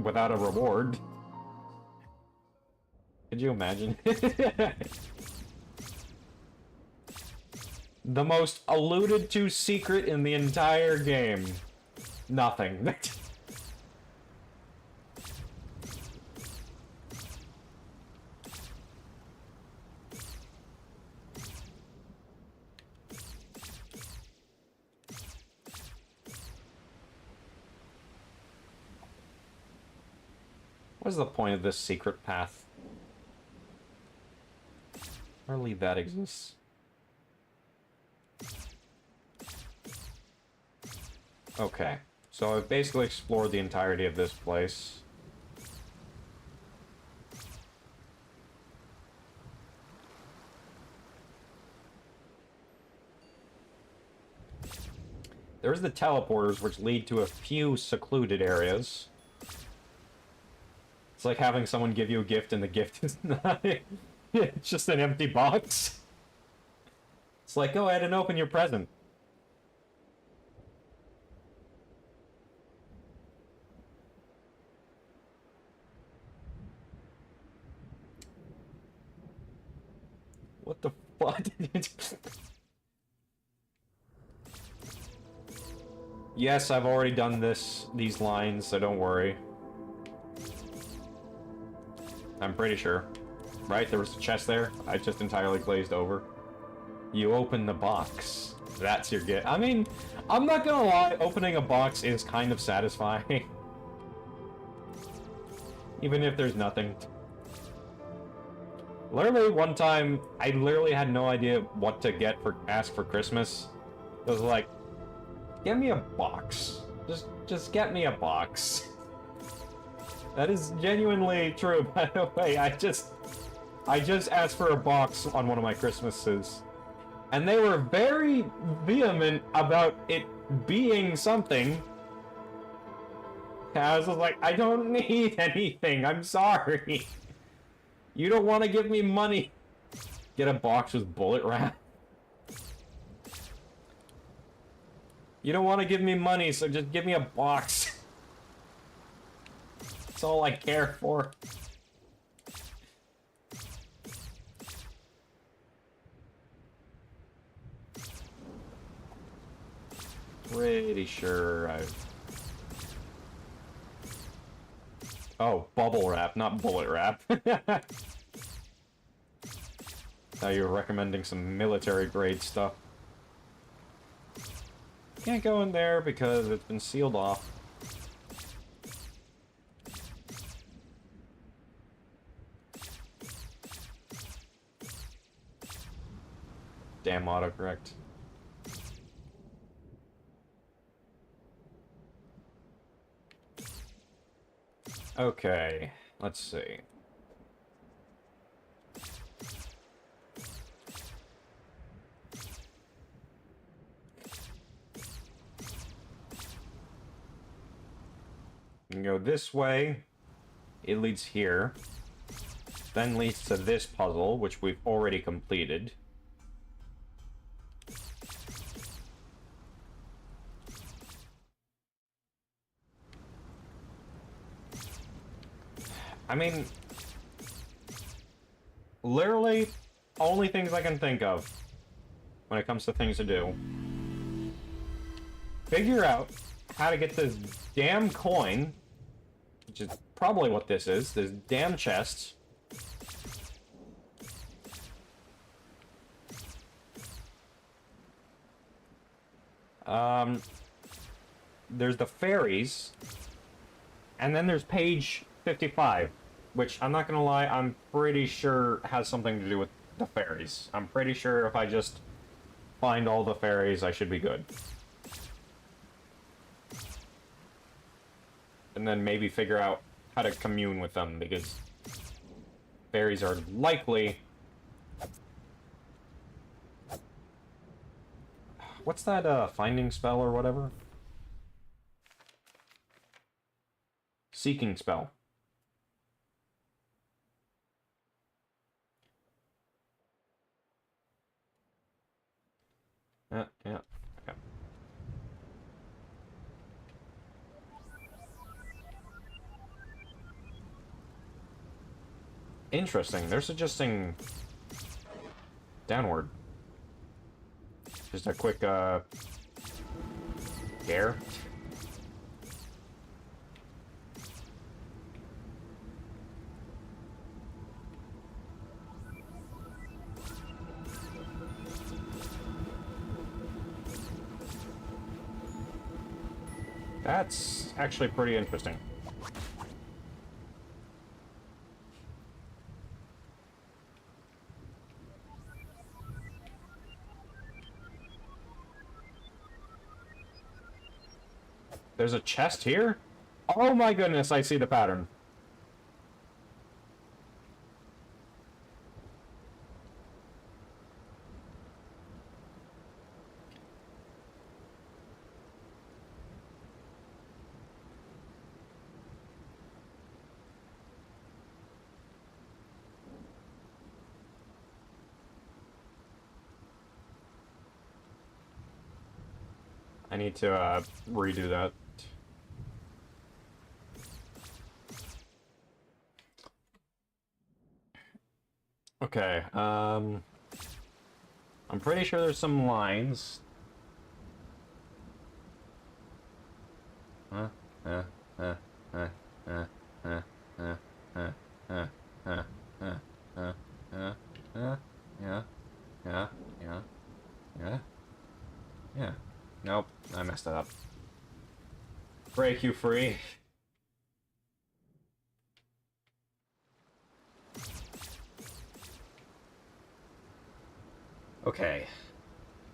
without a reward. Could you imagine? The most alluded to secret in the entire game. Nothing. What is the point of this secret path? Hardly that exists. Okay, so I've basically explored the entirety of this place. There's the teleporters, which lead to a few secluded areas. It's like having someone give you a gift and the gift is not... It's just an empty box. It's like, go ahead and open your present. What the fuck? Yes, I've already done these lines, so don't worry. I'm pretty sure. Right? There was a chest there. I just entirely glazed over. You open the box. That's your gift. I mean, I'm not gonna lie, opening a box is kind of satisfying. Even if there's nothing. Literally, one time, I literally had no idea what to ask for Christmas. It was like, get me a box. Just get me a box. That is genuinely true, by the way. I just asked for a box on one of my Christmases. And they were very vehement about it being something. I was just like, I don't need anything, I'm sorry. You don't want to give me money. Get a box with bullet wrap. You don't want to give me money, so just give me a box. That's all I care for. Pretty sure I've... Oh, bubble wrap, not bullet wrap. Now you're recommending some military grade stuff. Can't go in there because it's been sealed off. Damn autocorrect. Okay, let's see. You can go this way. It leads here. Then leads to this puzzle, which we've already completed. I mean, literally, only things I can think of when it comes to things to do. Figure out how to get this damn coin, which is probably what this damn chest. There's the fairies, and then there's page 55, which I'm not gonna lie, I'm pretty sure has something to do with the fairies. I'm pretty sure if I just find all the fairies, I should be good. And then maybe figure out how to commune with them, because fairies are likely... What's that, finding spell or whatever? Seeking spell. Yeah. Okay. Interesting. They're suggesting downward. Just a quick, scare. That's actually pretty interesting. There's a chest here? Oh my goodness, I see the pattern. I need to, redo that. Okay, I'm pretty sure there's some lines. Yeah. Nope, I messed it up. Break you free. Okay.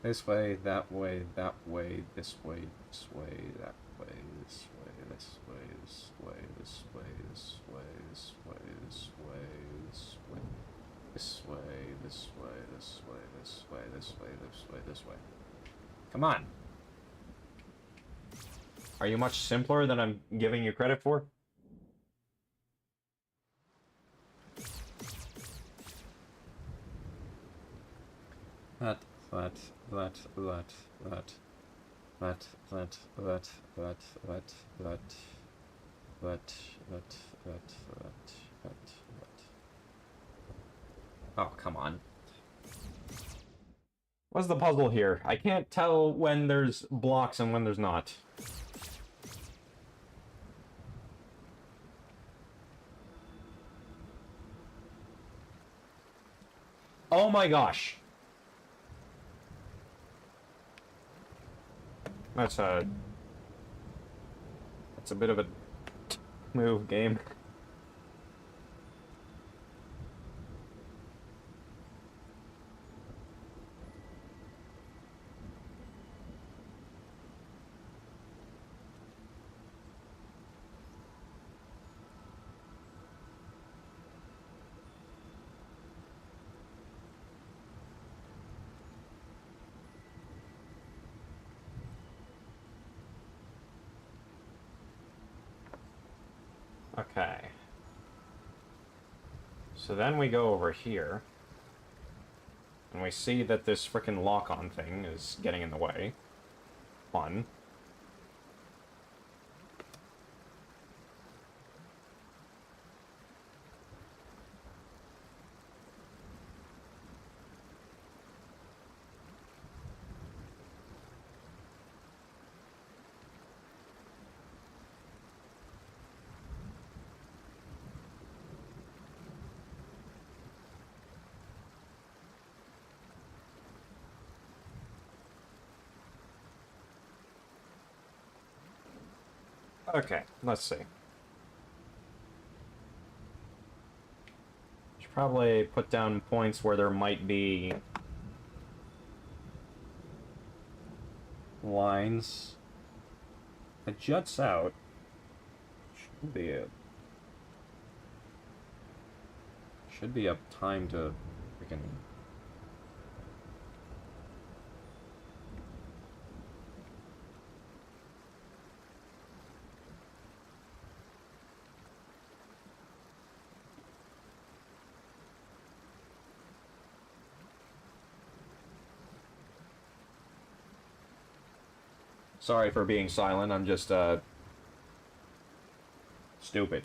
This way, that way, that way, this way, this way, that way, this way, this way, this way, this way, this way, this way, this way, this way, this way, this way, this way, this way, this way, this way, this way. Come on. Are you much simpler than I'm giving you credit for? That. Oh, come on. What's the puzzle here? I can't tell when there's blocks and when there's not. Oh my gosh. That's a bit of a move game. Okay. So then we go over here. And we see that this frickin' lock-on thing is getting in the way. Fun. Okay, let's see. Should probably put down points where there might be lines. It juts out. Should be a time to freaking. Sorry for being silent, I'm just, stupid.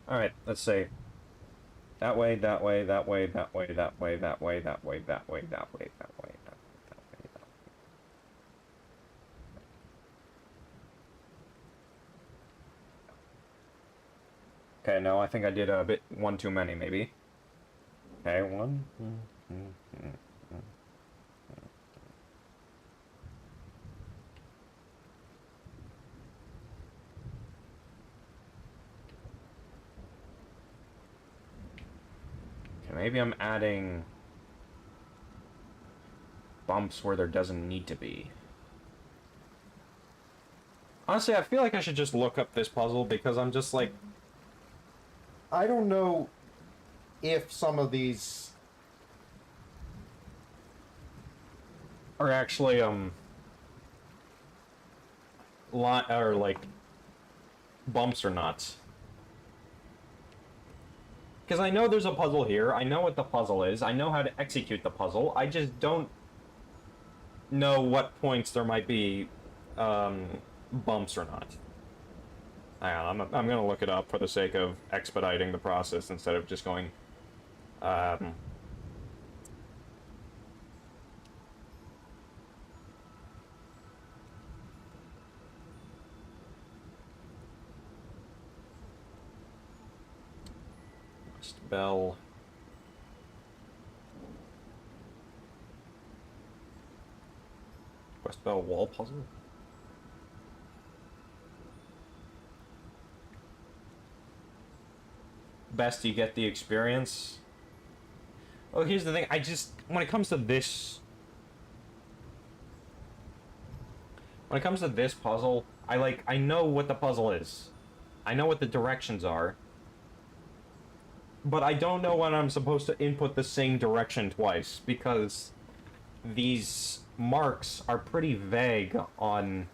Alright, let's see. That way, that way, that way, that way, that way, that way, that way, that way, that way, that way, that way, that way. Okay, no, I think I did a bit one too many, maybe. Okay, one. Okay, maybe I'm adding bumps where there doesn't need to be. Honestly, I feel like I should just look up this puzzle because I'm just like, I don't know if some of these are actually, or like, bumps or not. Because I know there's a puzzle here, I know what the puzzle is, I know how to execute the puzzle, I just don't know what points there might be, bumps or not. Hang on, I'm gonna look it up for the sake of expediting the process instead of just going, West Bell. West Bell wall puzzle? Best you get the experience. Oh, here's the thing, when it comes to this... When it comes to this puzzle, I know what the puzzle is. I know what the directions are. But I don't know when I'm supposed to input the same direction twice, because these marks are pretty vague on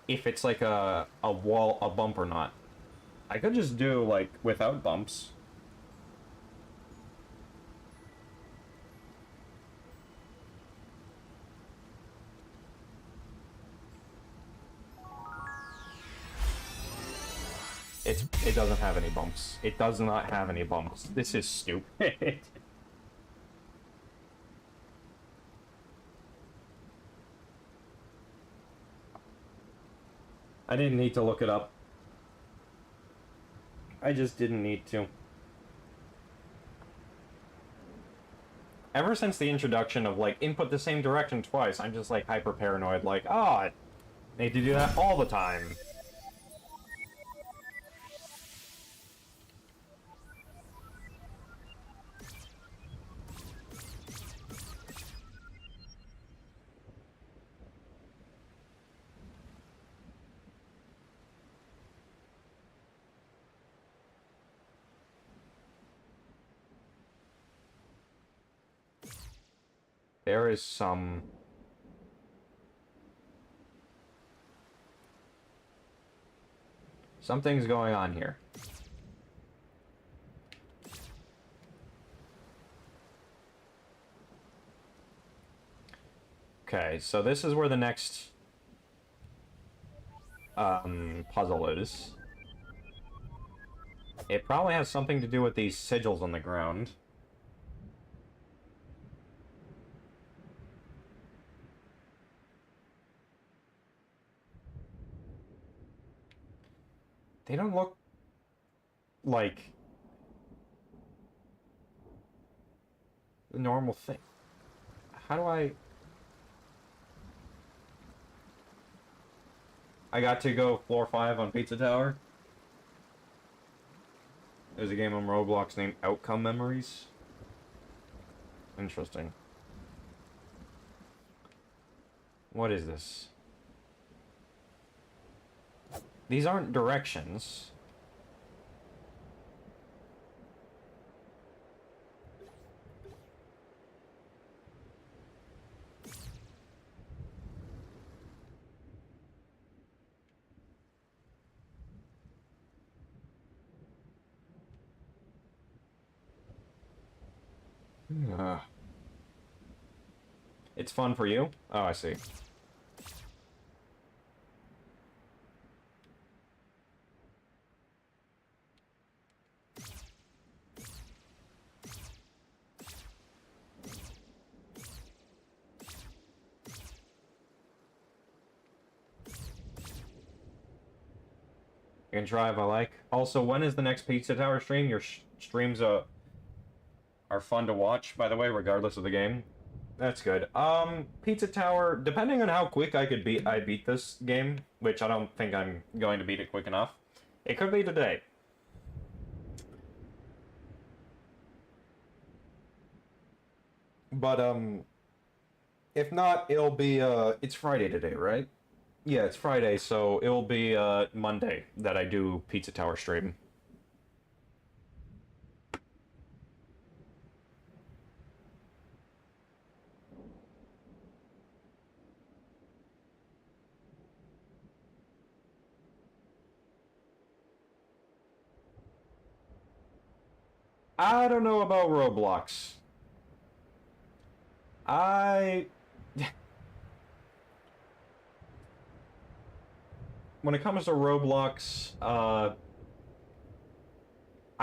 if it's like a bump or not. I could just do, like, without bumps. It doesn't have any bumps. It does not have any bumps. This is stupid. I didn't need to look it up. I just didn't need to. Ever since the introduction of, like, input the same direction twice, I'm just, like, hyper paranoid, like, oh, I need to do that all the time. There is some... Something's going on here. Okay, so this is where the next puzzle is. It probably has something to do with these sigils on the ground. They don't look like the normal thing. How do I... I got to go floor 5 on Pizza Tower. There's a game on Roblox named Outcome Memories. Interesting. What is this? These aren't directions. It's fun for you? Oh, I see. You can try if I like. Also, when is the next Pizza Tower stream? Your streams are fun to watch, by the way, regardless of the game. That's good. Pizza Tower, depending on how quick I beat this game, which I don't think I'm going to beat it quick enough. It could be today. But, if not, it'll be, it's Friday today, right? Yeah, it's Friday, so it'll be, Monday that I do Pizza Tower stream. I don't know about Roblox. When it comes to Roblox, I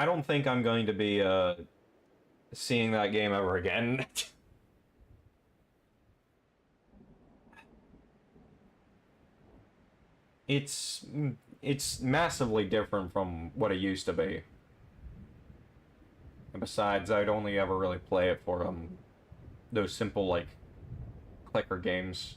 don't think I'm going to be, seeing that game ever again. It's massively different from what it used to be. And besides, I'd only ever really play it for, those simple, like, clicker games.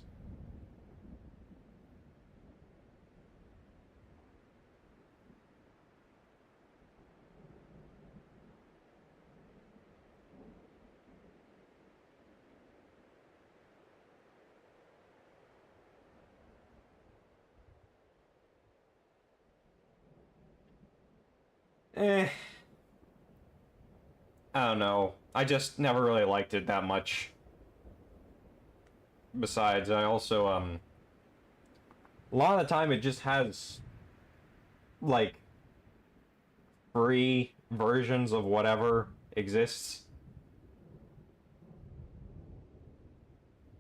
Eh. I don't know. I just never really liked it that much. Besides, I also, a lot of the time it just has, like, free versions of whatever exists.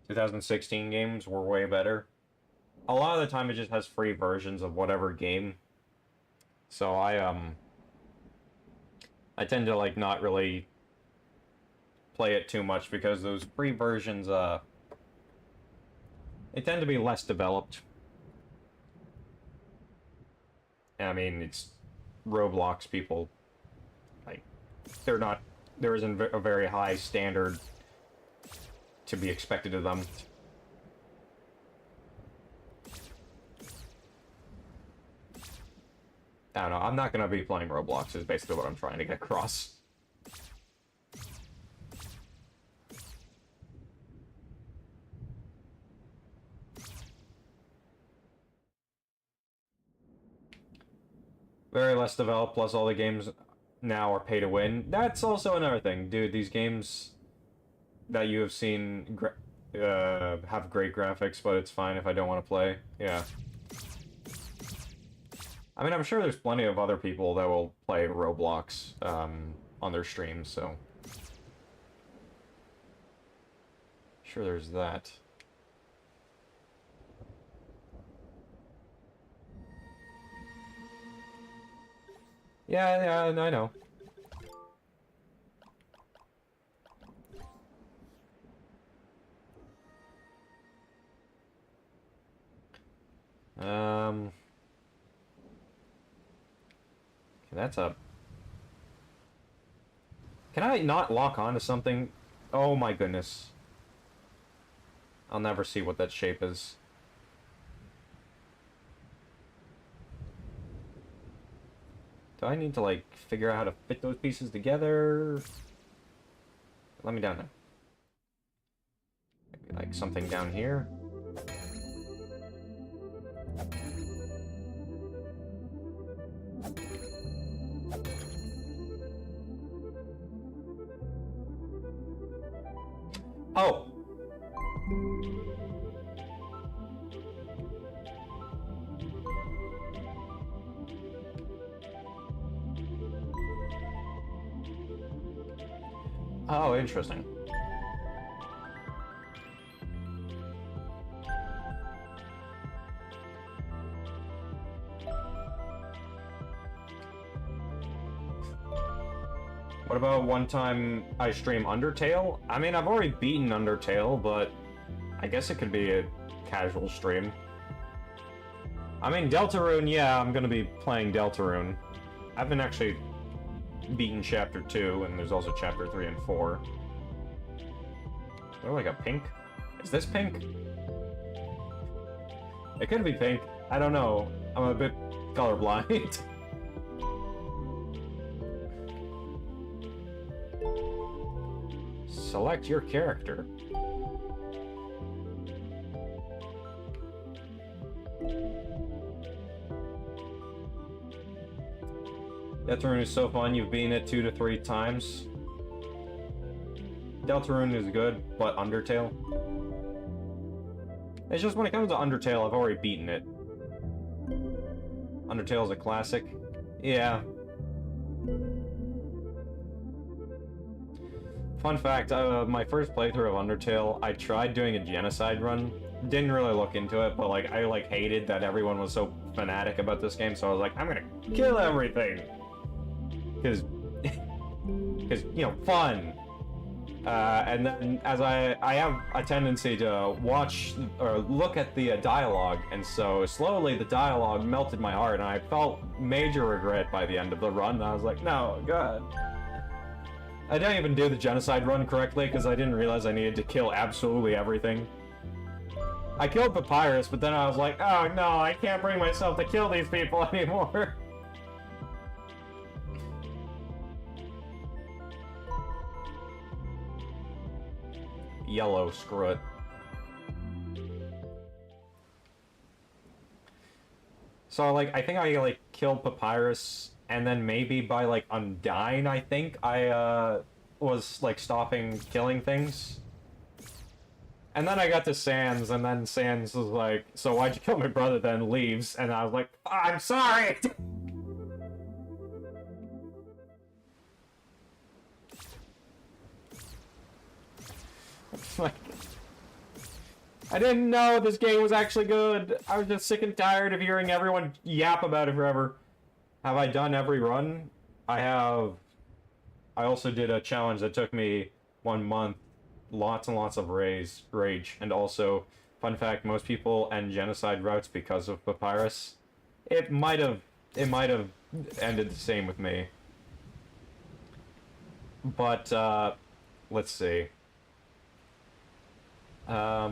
2016 games were way better. A lot of the time it just has free versions of whatever game. So I tend to, like, not really play it too much because those free versions, they tend to be less developed. I mean, it's Roblox people. Like, there isn't a very high standard to be expected of them. I don't know, I'm not gonna be playing Roblox, is basically what I'm trying to get across. Very less developed, plus all the games now are pay to win. That's also another thing, dude. These games that you have seen have great graphics, but it's fine if I don't want to play. Yeah. I mean, I'm sure there's plenty of other people that will play Roblox on their streams, so... Sure there's that. Yeah, I know. Okay, that's up. Can I not lock on to something? Oh my goodness. I'll never see what that shape is. Do I need to, like, figure out how to fit those pieces together? Let me down there. Maybe, like, something down here. Oh! Oh, interesting. What about one time I stream Undertale? I mean, I've already beaten Undertale, but I guess it could be a casual stream. I mean, Deltarune, yeah, I'm gonna be playing Deltarune. I haven't actually beaten Chapter 2, and there's also Chapter 3 and 4. Is there like a pink? Is this pink? It could be pink. I don't know. I'm a bit colorblind. Select your character. Deltarune is so fun, you've beaten it 2 to 3 times. Deltarune is good, but Undertale? It's just when it comes to Undertale, I've already beaten it. Undertale is a classic. Yeah. Fun fact, my first playthrough of Undertale, I tried doing a genocide run. Didn't really look into it, but like I hated that everyone was so fanatic about this game, so I was like, I'm gonna kill everything! Because, you know, fun. And then, as I have a tendency to watch or look at the dialogue, and so slowly the dialogue melted my heart, and I felt major regret by the end of the run. And I was like, no, God. I didn't even do the genocide run correctly because I didn't realize I needed to kill absolutely everything. I killed Papyrus, but then I was like, oh no, I can't bring myself to kill these people anymore. Yellow, screw it. So, like, I think I, like, killed Papyrus, and then maybe by, like, Undyne, I think, I, was, like, stopping killing things. And then I got to Sans, and then Sans was like, so why'd you kill my brother then? Leaves, and I was like, I'm sorry! Like, I didn't know this game was actually good. I was just sick and tired of hearing everyone yap about it forever. Have I done every run? I have. I also did a challenge that took me 1 month. Lots and lots of rage. And also, fun fact, most people end genocide routes because of Papyrus. It might have ended the same with me. But, let's see. I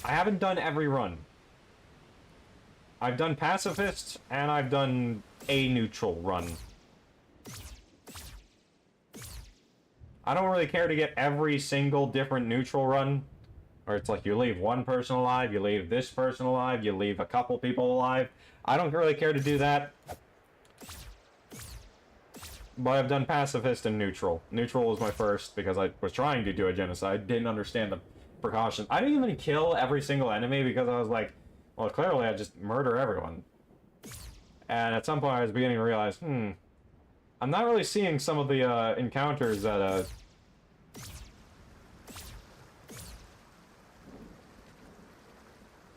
haven't done every run. I've done Pacifist, and I've done a neutral run. I don't really care to get every single different neutral run, where it's like you leave one person alive, you leave this person alive, you leave a couple people alive. I don't really care to do that. But I've done Pacifist and Neutral. Neutral was my first, because I was trying to do a genocide, didn't understand the precautions. I didn't even kill every single enemy, because I was like, well, clearly I just murder everyone. And at some point I was beginning to realize, I'm not really seeing some of the encounters that,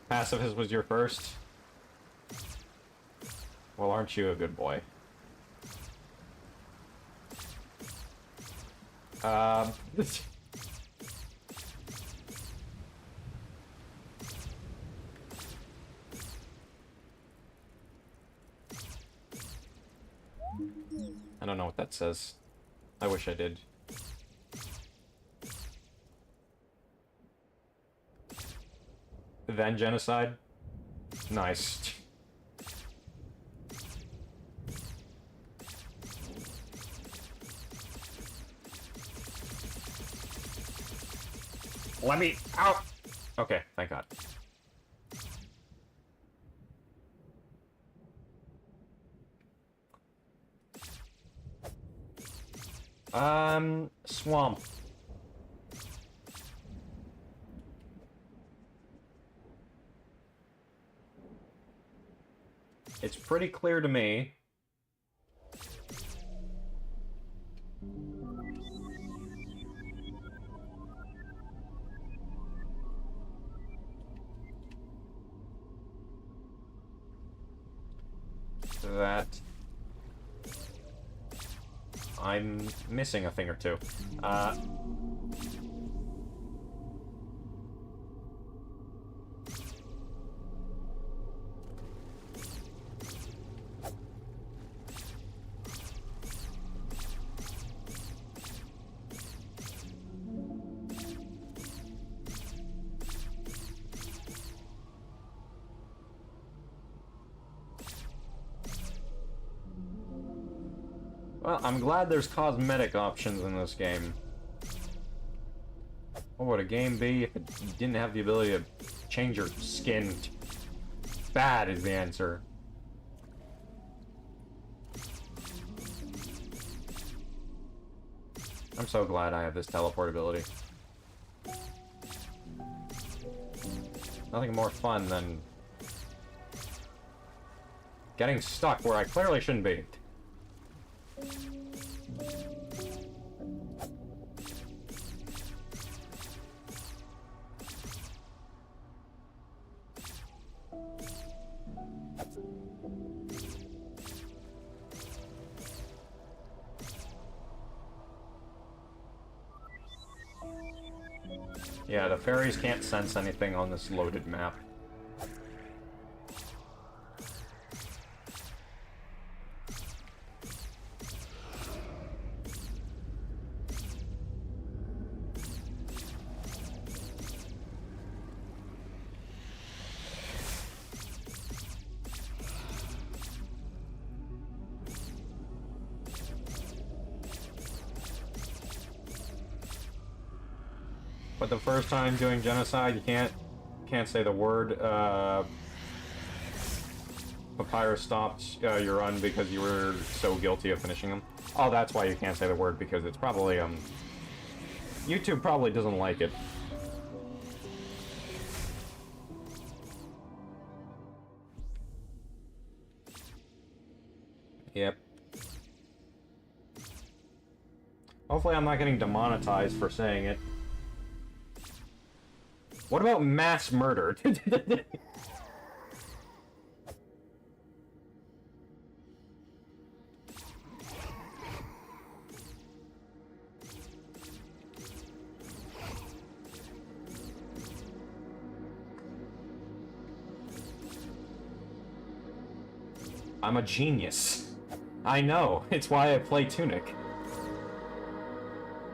Pacifist was your first? Well, aren't you a good boy? I don't know what that says. I wish I did. Then genocide? Nice. Let me out! Okay, thank God. Swamp. It's pretty clear to me. That I'm missing a thing or two. Well, I'm glad there's cosmetic options in this game. What would a game be if it didn't have the ability to change your skin? Bad is the answer. I'm so glad I have this teleport ability. Nothing more fun than getting stuck where I clearly shouldn't be. Yeah, the fairies can't sense anything on this loaded map. But the first time doing genocide, you can't say the word. Papyrus stopped your run because you were so guilty of finishing them. Oh, that's why you can't say the word, because it's probably YouTube probably doesn't like it. Yep. Hopefully I'm not getting demonetized for saying it. What about mass murder? I'm a genius. I know. It's why I play Tunic.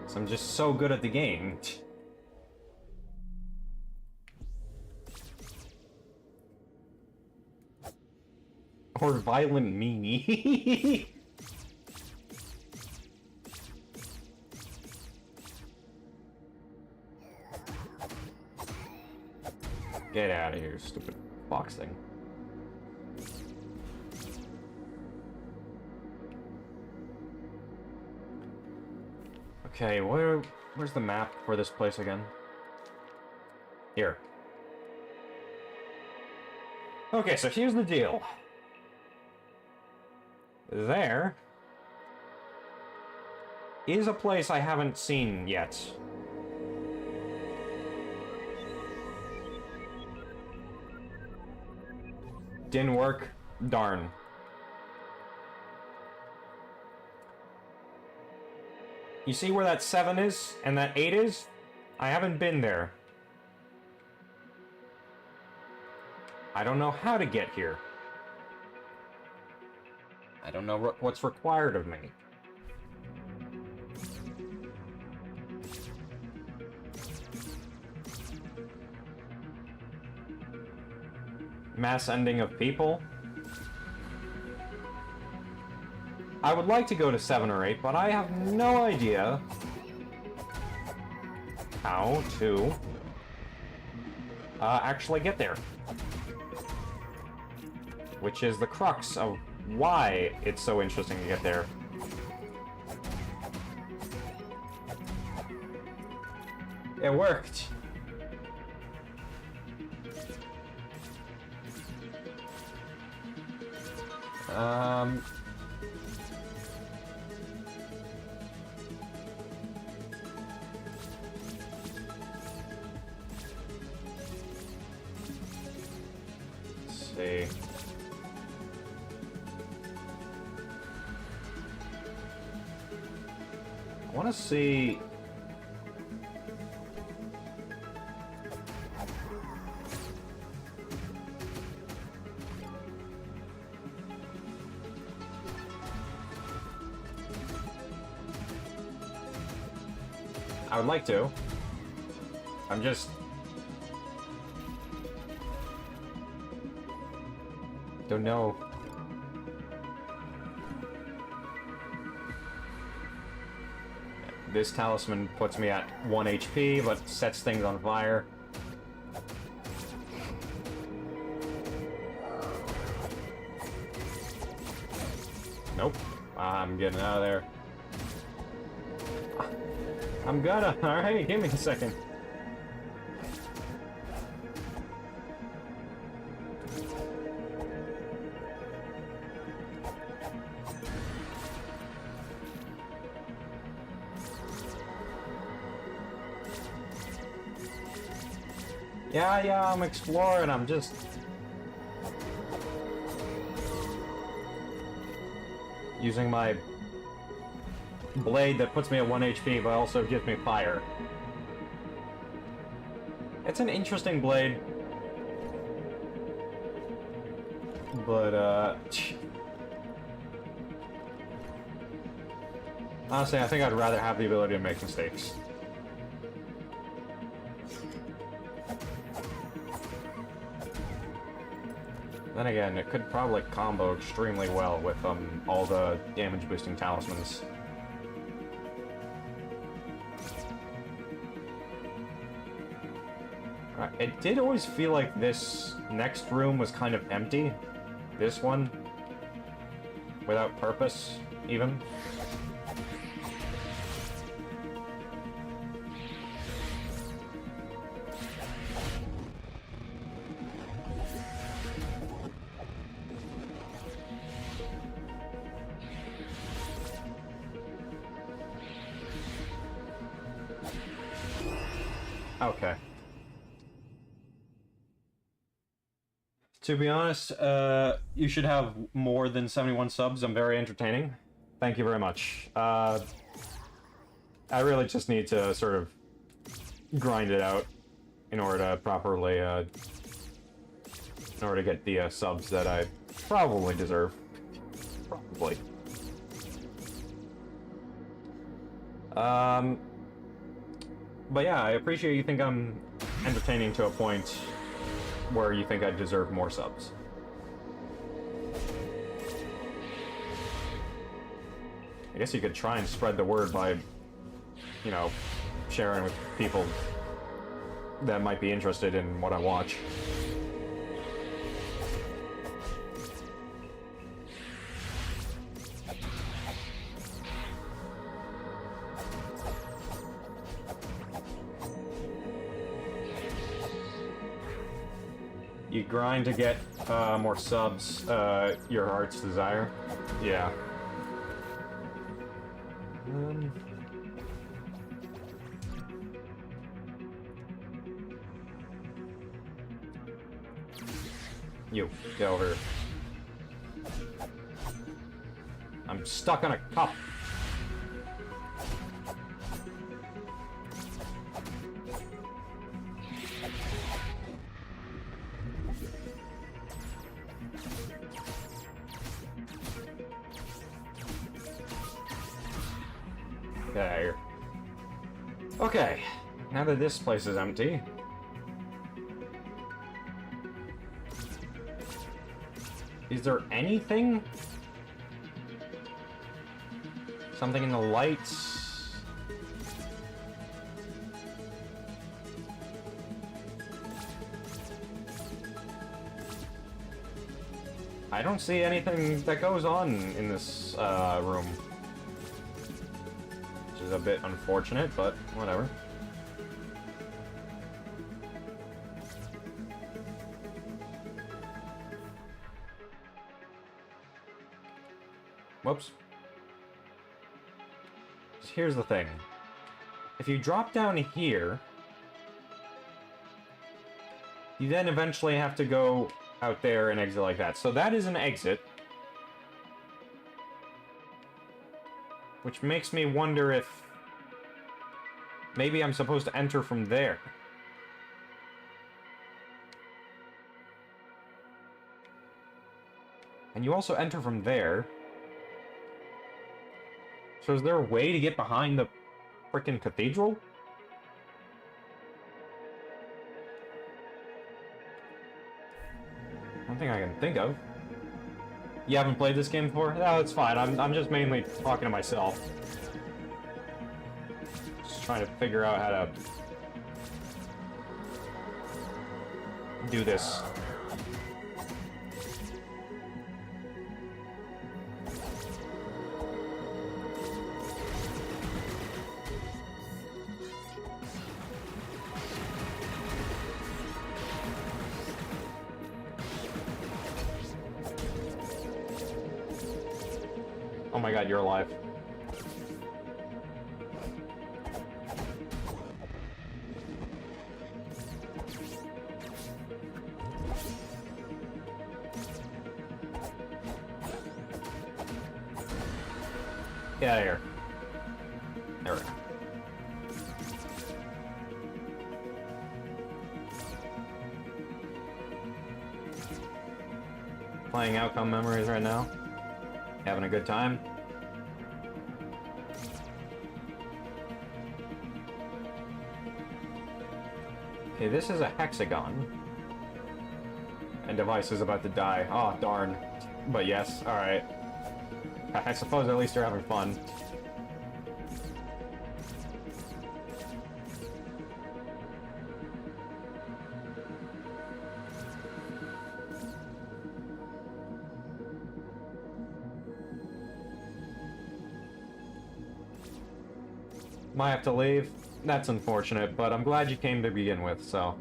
'Cause I'm just so good at the game. Or violent meanie. Get out of here, stupid box thing. Okay, where's the map for this place again? Here. Okay, so here's the deal. There is a place I haven't seen yet. Didn't work. Darn. You see where that 7 is and that 8 is? I haven't been there. I don't know how to get here. I don't know what's required of me. Mass ending of people. I would like to go to 7 or 8, but I have no idea how to actually get there. Which is the crux of why it's so interesting to get there. It worked. Let's see. I want to see. I would like to. I'm just... don't know. This talisman puts me at 1 HP, but sets things on fire. Nope. I'm getting out of there. I'm gonna. Alright, give me a second. Yeah, I'm exploring. I'm just... using my blade that puts me at 1 HP, but also gives me fire. It's an interesting blade. But, honestly, I think I'd rather have the ability to make mistakes. Then again, it could probably combo extremely well with all the damage-boosting talismans. It did always feel like this next room was kind of empty. This one. Without purpose, even. Okay. To be honest, you should have more than 71 subs. I'm very entertaining. Thank you very much. I really just need to sort of grind it out in order to properly, in order to get the subs that I probably deserve. Probably. But yeah, I appreciate you think I'm entertaining to a point where you think I deserve more subs. I guess you could try and spread the word by, you know, sharing with people that might be interested in what I watch. You grind to get more subs, your heart's desire. Yeah. You, get over here. I'm stuck on a cup. Get out of here. Okay, now that this place is empty... is there anything? Something in the lights? I don't see anything that goes on in this room. Which is a bit unfortunate, but whatever. Whoops. Here's the thing. If you drop down here, you then eventually have to go out there and exit like that. So that is an exit. Which makes me wonder if maybe I'm supposed to enter from there. And you also enter from there. So is there a way to get behind the frickin' cathedral? I don't think I can think of. You haven't played this game before? No, it's fine. I'm just mainly talking to myself. Just trying to figure out how to do this. Oh my god, you're alive. Get out of here. There we go. Playing Outcome Memories right now. Having a good time. Okay, this is a hexagon. And Device is about to die. Oh, darn. But yes, alright. I suppose at least you're having fun. Might have to leave. That's unfortunate, but I'm glad you came to begin with, so...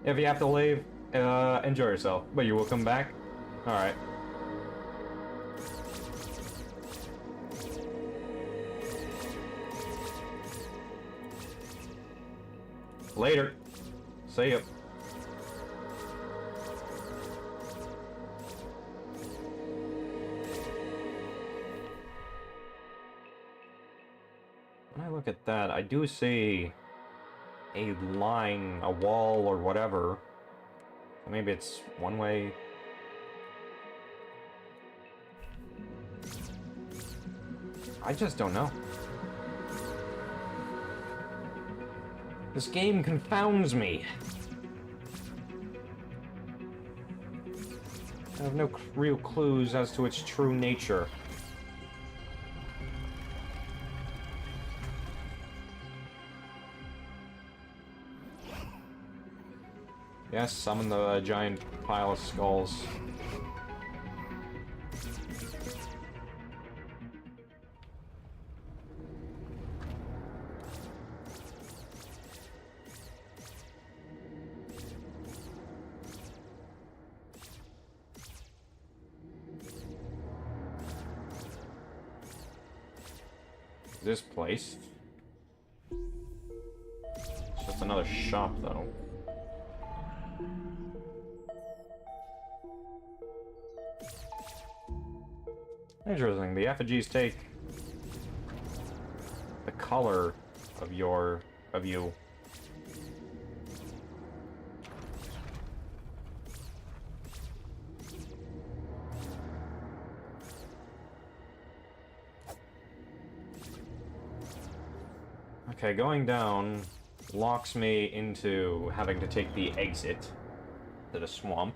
If you have to leave, enjoy yourself. But you will come back? Alright. Later. See ya. When I look at that, I do see a line, a wall, or whatever. Maybe it's one way. I just don't know. This game confounds me. I have no real clues as to its true nature. Yes, summon the giant pile of skulls. This place. It's just another shop, though. Interesting. The effigies take the color of you. Okay, going down locks me into having to take the exit to the swamp.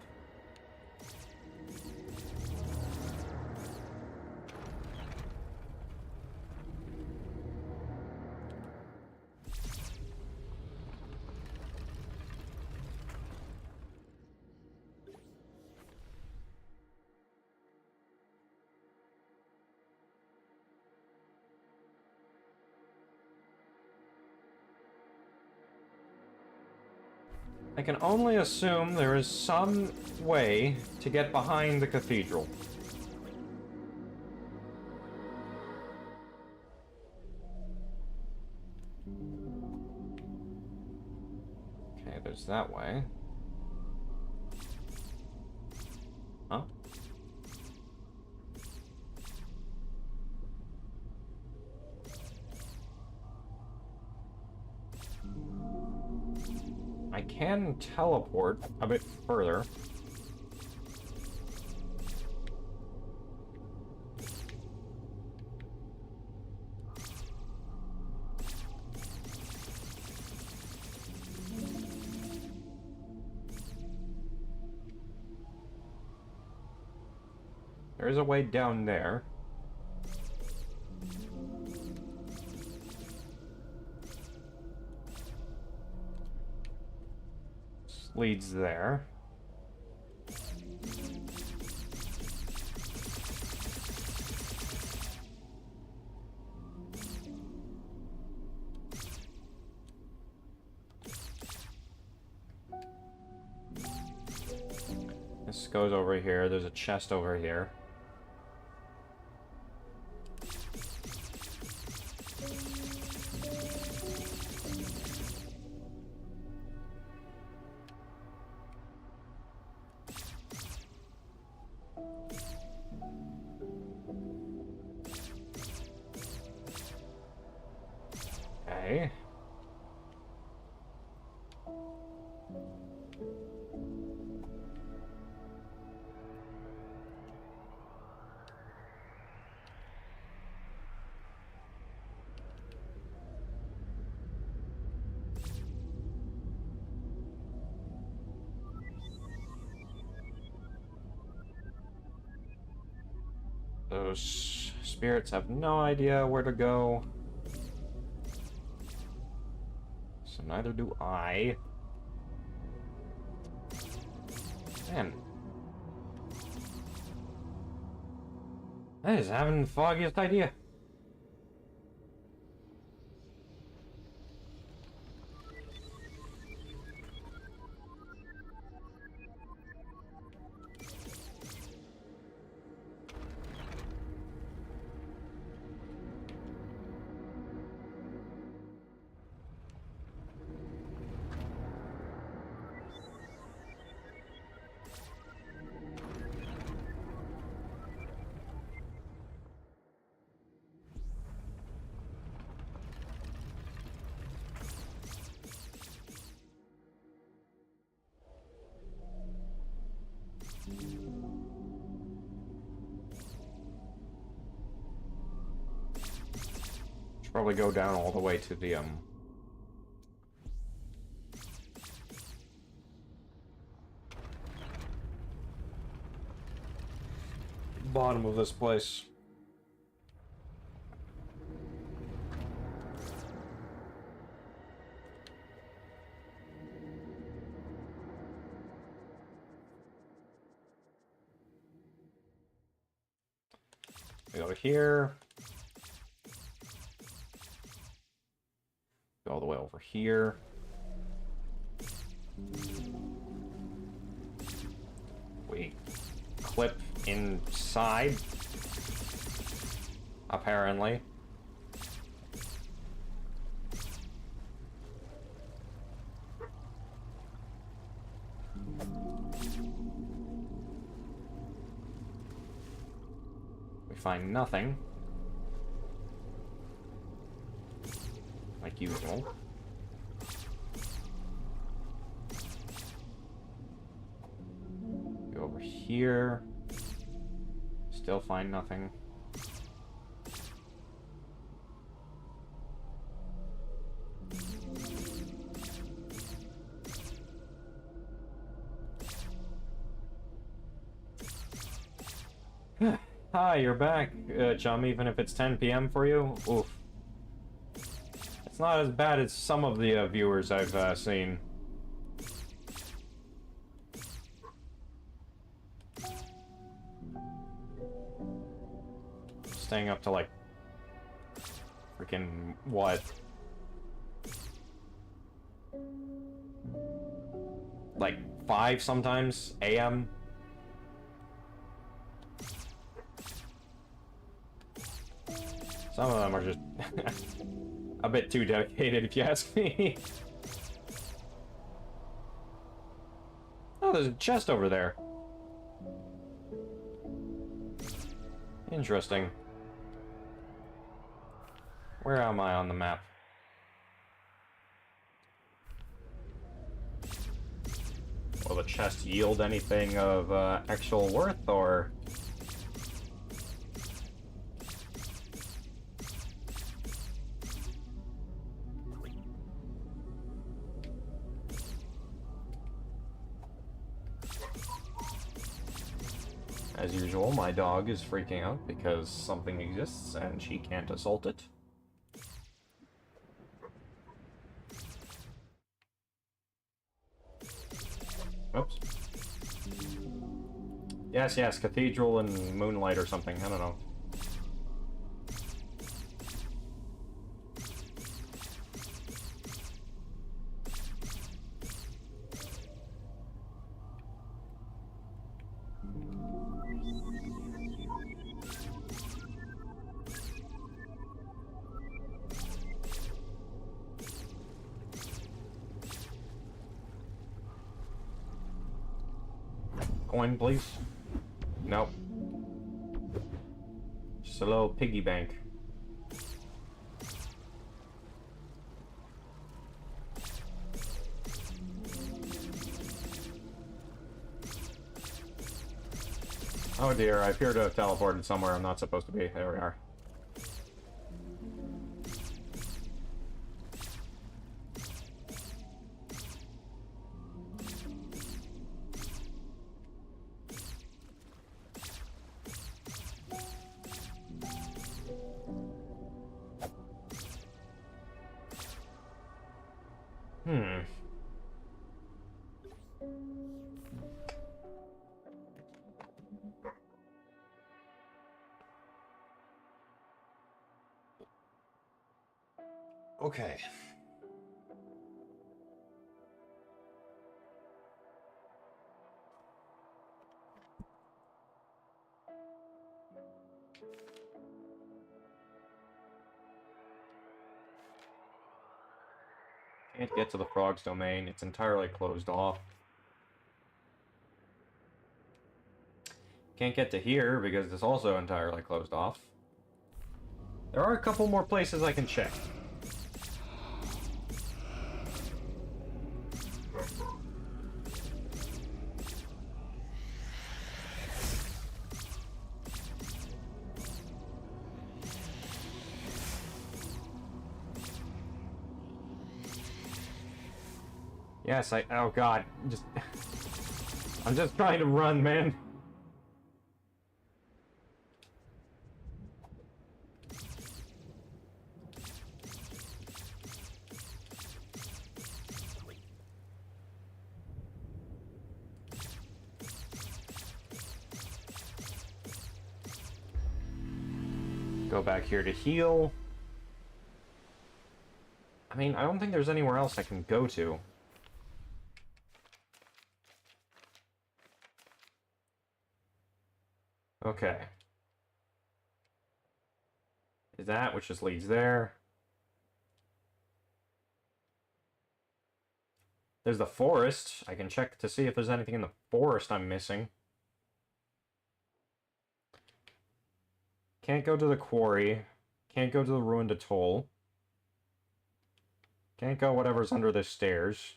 I can only assume there is some way to get behind the cathedral. Okay, there's that way. Huh? I can teleport a bit further. There is a way down there. This leads there. This goes over here. There's a chest over here. Okay. Those spirits have no idea where to go. So neither do I. Man. I just having the foggiest idea. Should probably go down all the way to the bottom of this place. We go here. Go all the way over here. We clip inside. Apparently. We find nothing. Like usual. Go over here. Still find nothing. Hi, you're back, chum, even if it's 10 p.m. for you. Oof. It's not as bad as some of the viewers I've seen. Staying up to like freaking what? like 5 sometimes a.m. Some of them are just a bit too dedicated, if you ask me. Oh, there's a chest over there. Interesting. Where am I on the map? Will the chest yield anything of actual worth, or...? As usual, my dog is freaking out because something exists and she can't assault it. Oops. Yes, cathedral and moonlight or something, I don't know. Coin, please. Nope. Just a little piggy bank. Oh dear, I appear to have teleported somewhere I'm not supposed to be. There we are. Okay. Can't get to the frog's domain. It's entirely closed off. Can't get to here because it's also entirely closed off. There are a couple more places I can check. Yes, oh god, I'm just trying to run, man. Go back here to heal. I mean, I don't think there's anywhere else I can go to. Okay. Is that which just leads there? There's the forest. I can check to see if there's anything in the forest I'm missing. Can't go to the quarry. Can't go to the ruined atoll. Can't go whatever's under the stairs.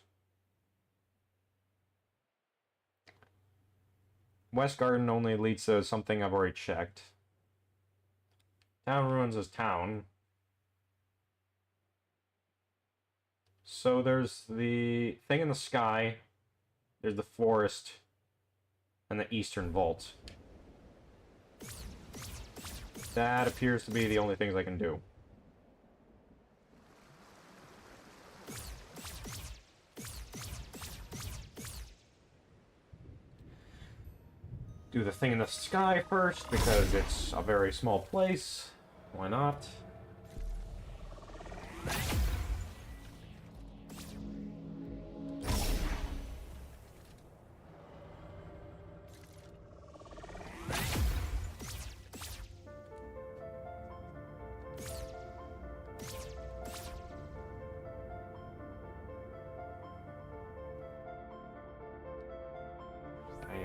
West Garden only leads to something I've already checked. Town ruins is town. So there's the thing in the sky. There's the forest. And the eastern vault. That appears to be the only things I can do. Do the thing in the sky first, because it's a very small place. Why not?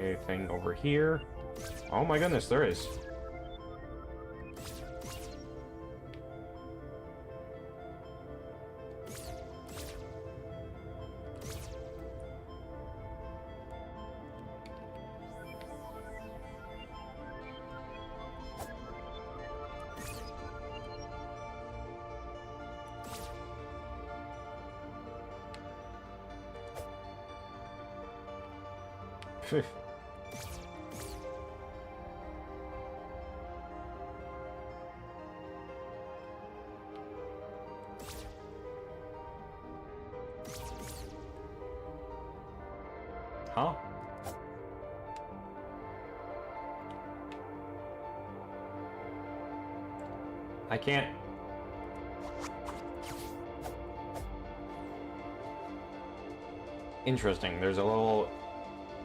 Anything over here? Oh my goodness, there is. Huh? I can't... Interesting, there's a little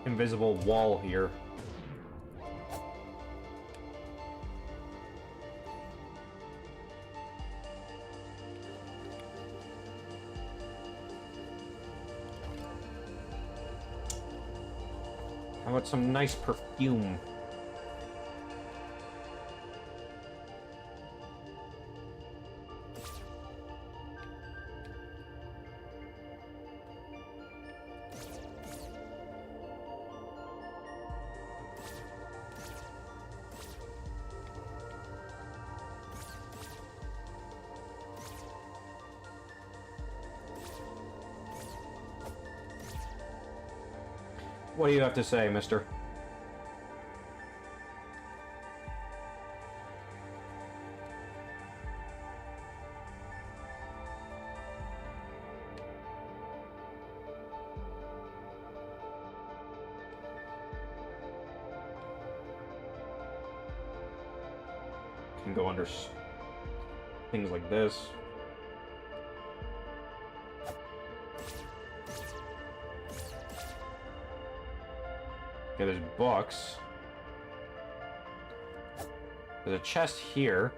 invisible wall here. How about some nice perfume? What do you have to say, mister? Can go under things like this. Okay, there's books. There's a chest here.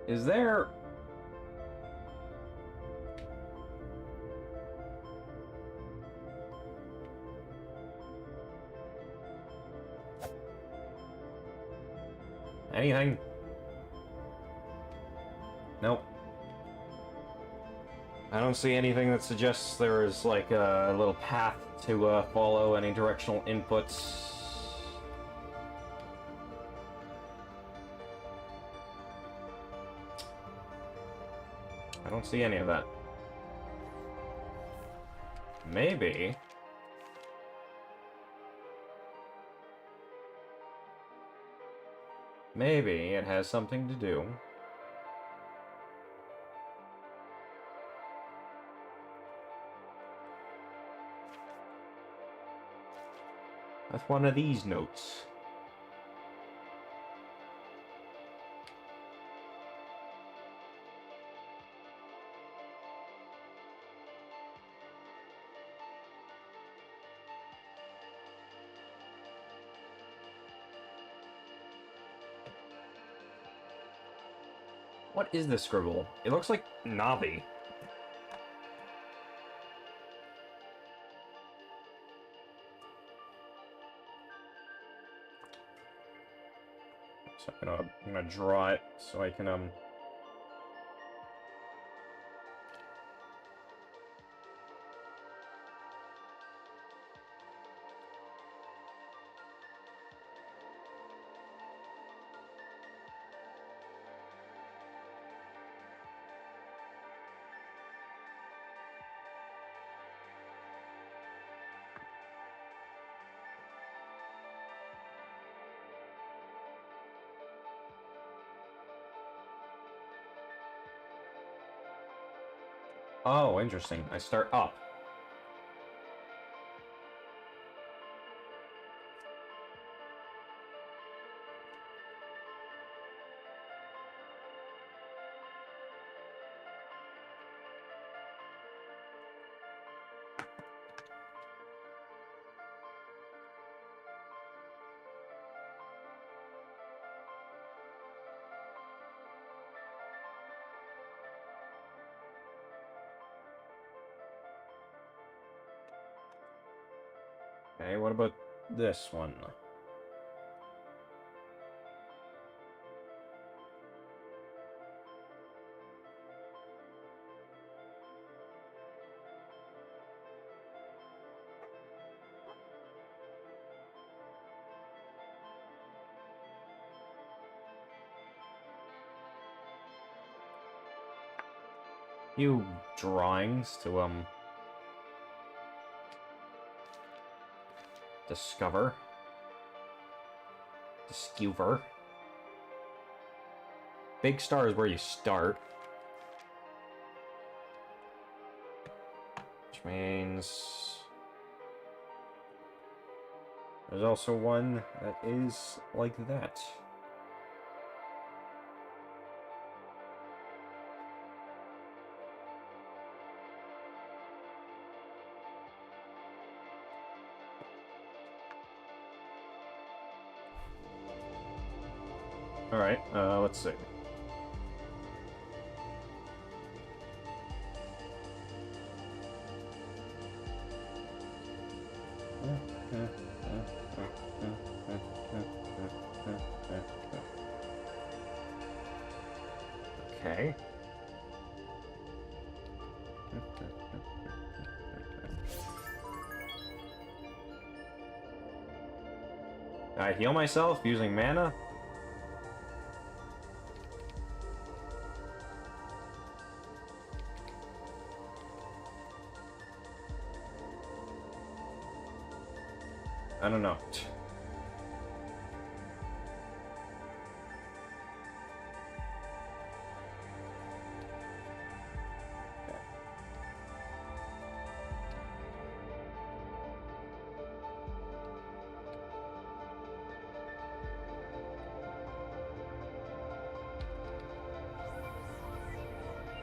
Is there... anything? Nope. I don't see anything that suggests there is like a little path to follow, any directional inputs. I don't see any of that. Maybe... maybe it has something to do with one of these notes. What is this scribble? It looks like Navi. So I'm gonna draw it so I can Oh, interesting. I start up. Okay, what about this one? Few drawings to, discover. Discover. Big star is where you start. Which means... there's also one that is like that. Alright, let's see. Okay. I heal myself using mana? I don't know.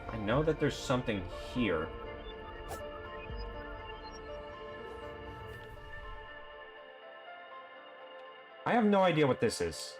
I know that there's something here. I have no idea what this is.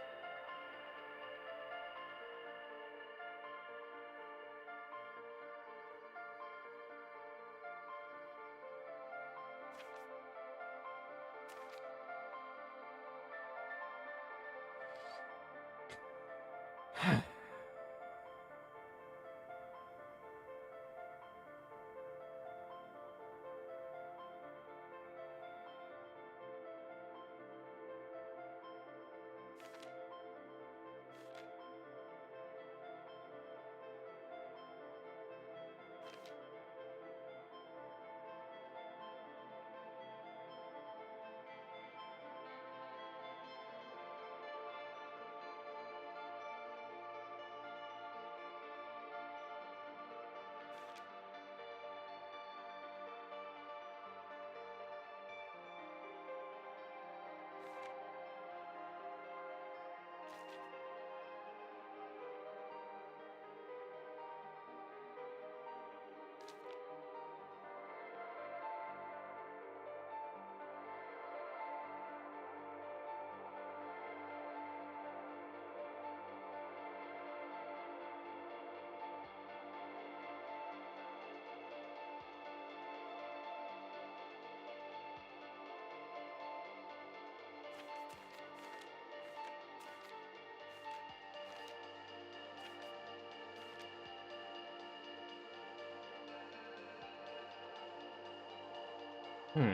Hmm.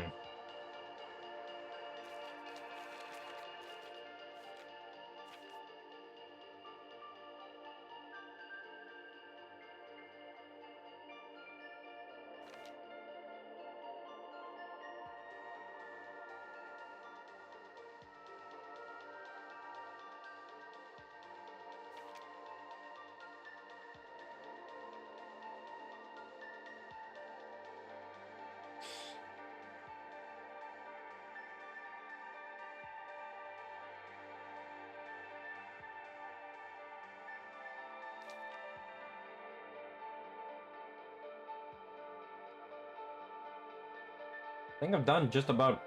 I think I've done just about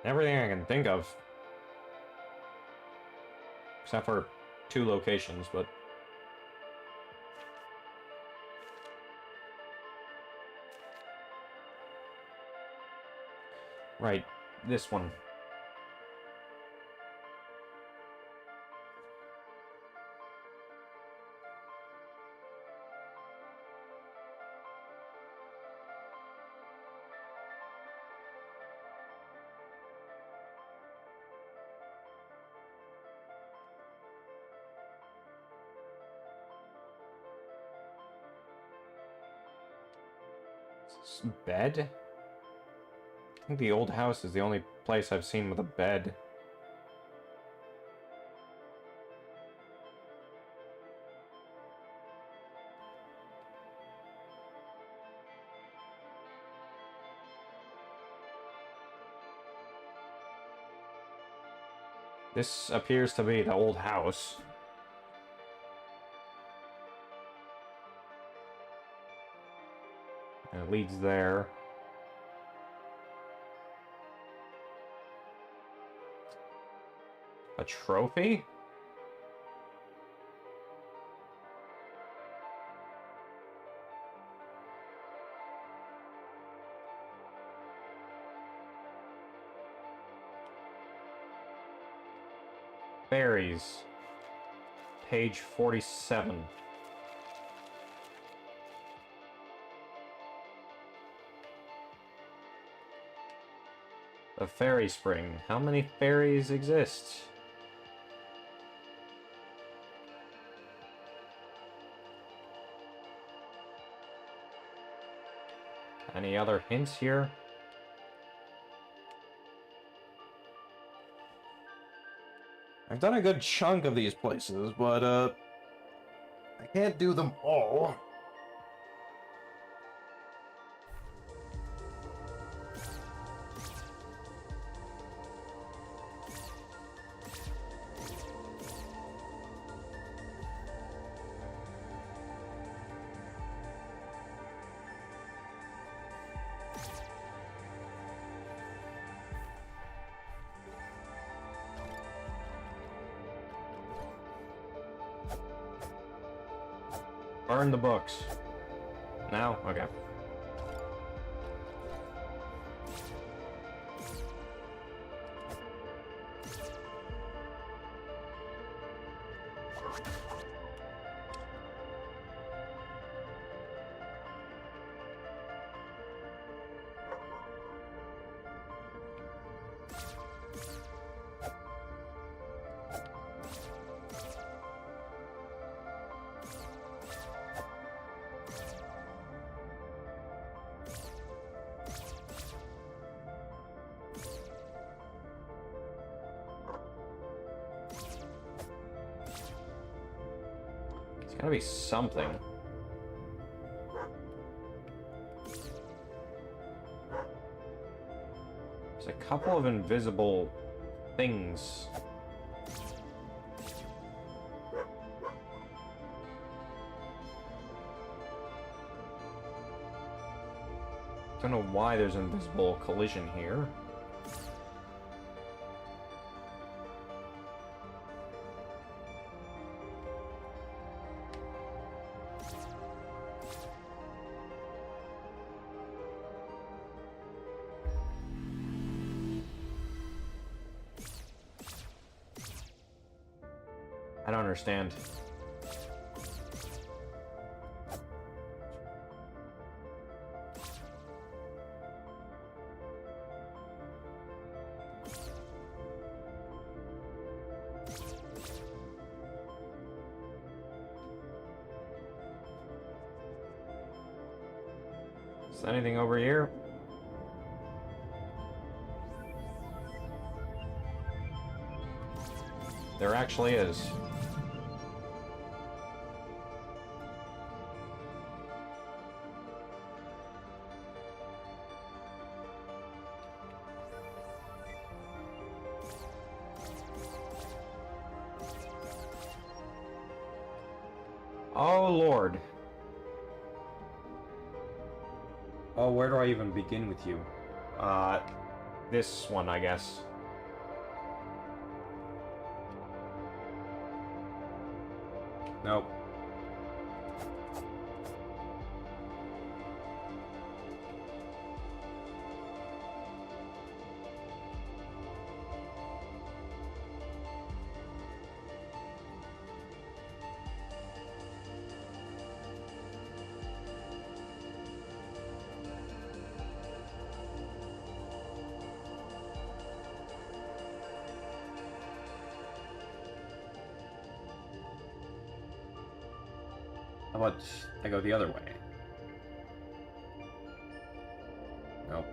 everything I can think of. Except for 2 locations, but... right. this one. Bed? I think the old house is the only place I've seen with a bed. This appears to be the old house. And it leads there. A trophy? Fairies. Page 47. A fairy spring. How many fairies exist? Any other hints here? I've done a good chunk of these places, but, I can't do them all. Burn the books. Now? Okay. It's gotta be something. There's a couple of invisible things. Don't know why there's an invisible collision here. I don't understand. Is there anything over here? There actually is. Oh, Lord. Oh, where do I even begin with you? This one, I guess. Nope. How about I go the other way? Nope.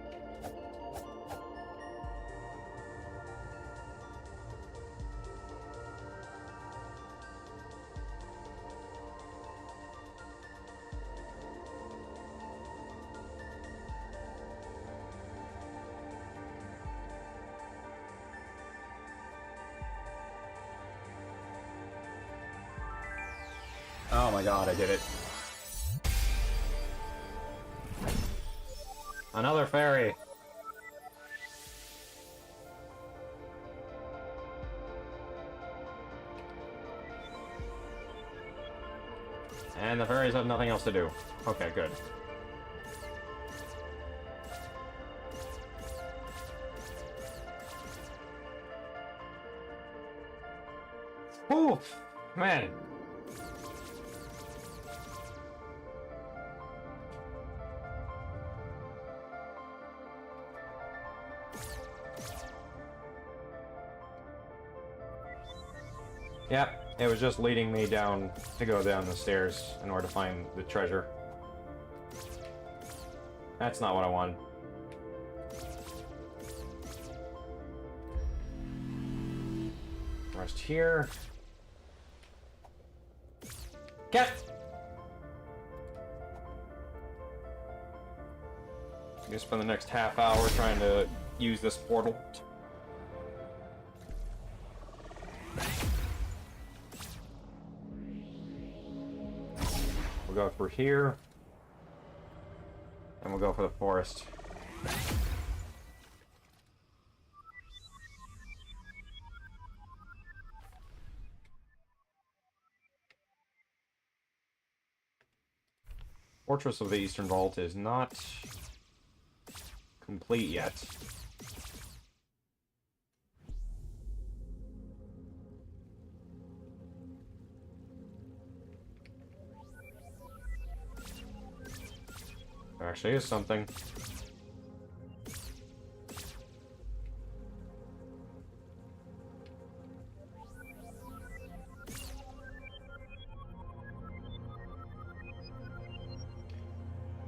Oh my god, I did it. Another ferry. And the ferries have nothing else to do. Okay, good. Oof, man. Yep, it was just leading me down to go down the stairs in order to find the treasure. That's not what I wanted. Rest here. Get! I'm gonna spend the next half hour trying to use this portal. We'll go through here. And we'll go for the forest. Fortress of the Eastern Vault is not complete yet. There actually is something.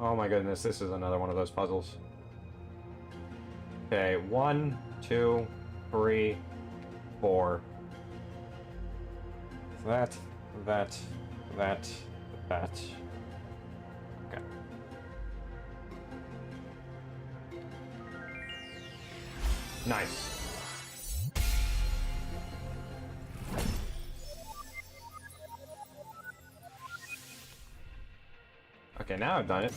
Oh my goodness, this is another one of those puzzles. Okay, 1, 2, 3, 4. That. Okay. Nice. Okay, now I've done it.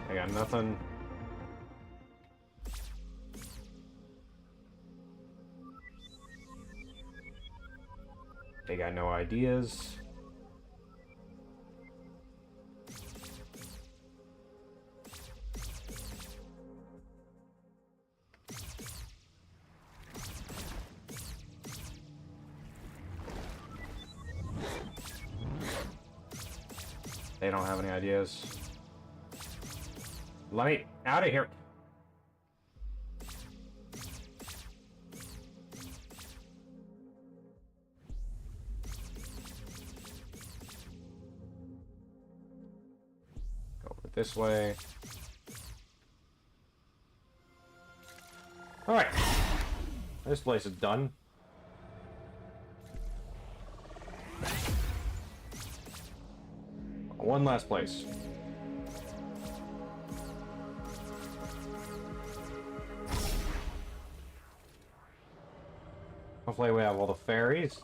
I got nothing. They got no ideas. They don't have any ideas. Let me out of here. Go over this way. All right. This place is done. One last place. Hopefully we have all the fairies.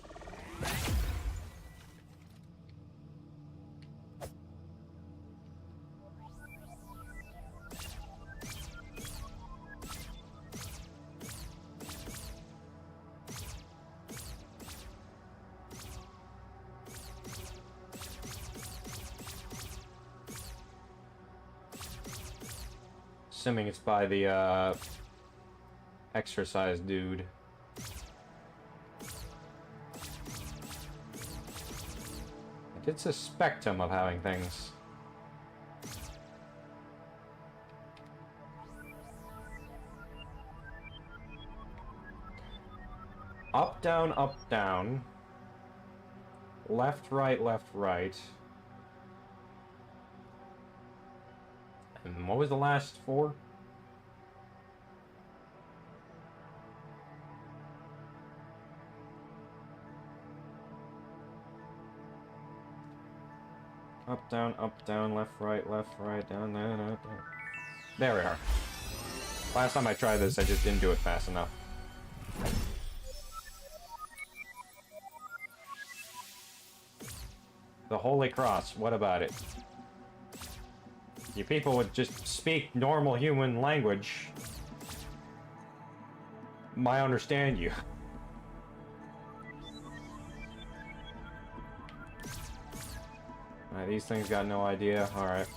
Assuming it's by the exercise dude. I did suspect him of having things. Up, down, up, down. Left, right, left, right. And what was the last four? Up, down, left, right, down, down, down. There we are. Last time I tried this, I just didn't do it fast enough. The Holy Cross, what about it? You people would just speak normal human language. I understand you. Alright, these things got no idea. Alright.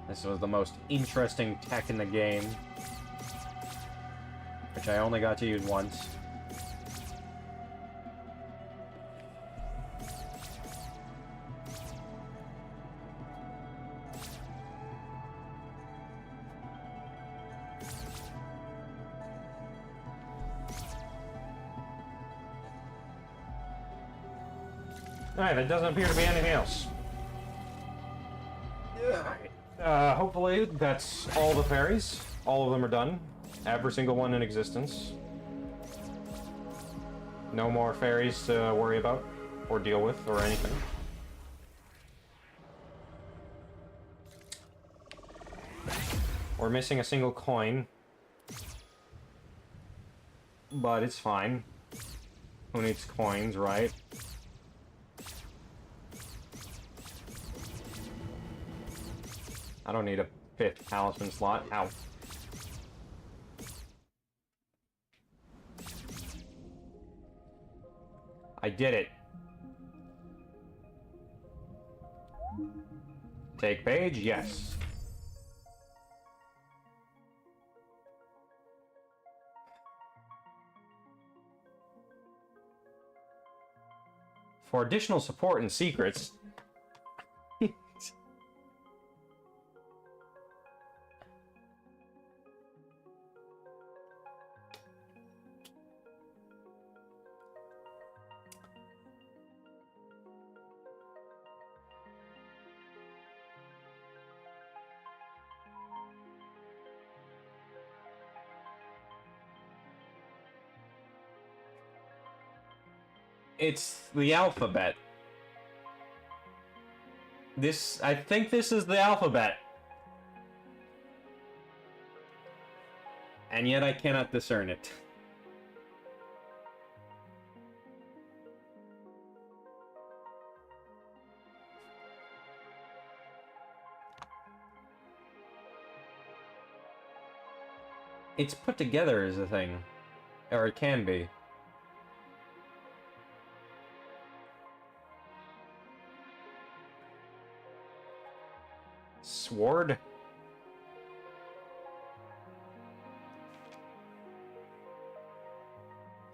This was the most interesting tech in the game, which I only got to use once. Alright, there doesn't appear to be anything else. Hopefully that's all the fairies. All of them are done. Every single one in existence. No more fairies to worry about, or deal with, or anything. We're missing a single coin. But it's fine. Who needs coins, right? I don't need a 5th talisman slot. Ow. I did it. Take page? Yes. For additional support and secrets... It's the alphabet. I think this is the alphabet. And yet I cannot discern it. It's put together as a thing. Or it can be. Sword?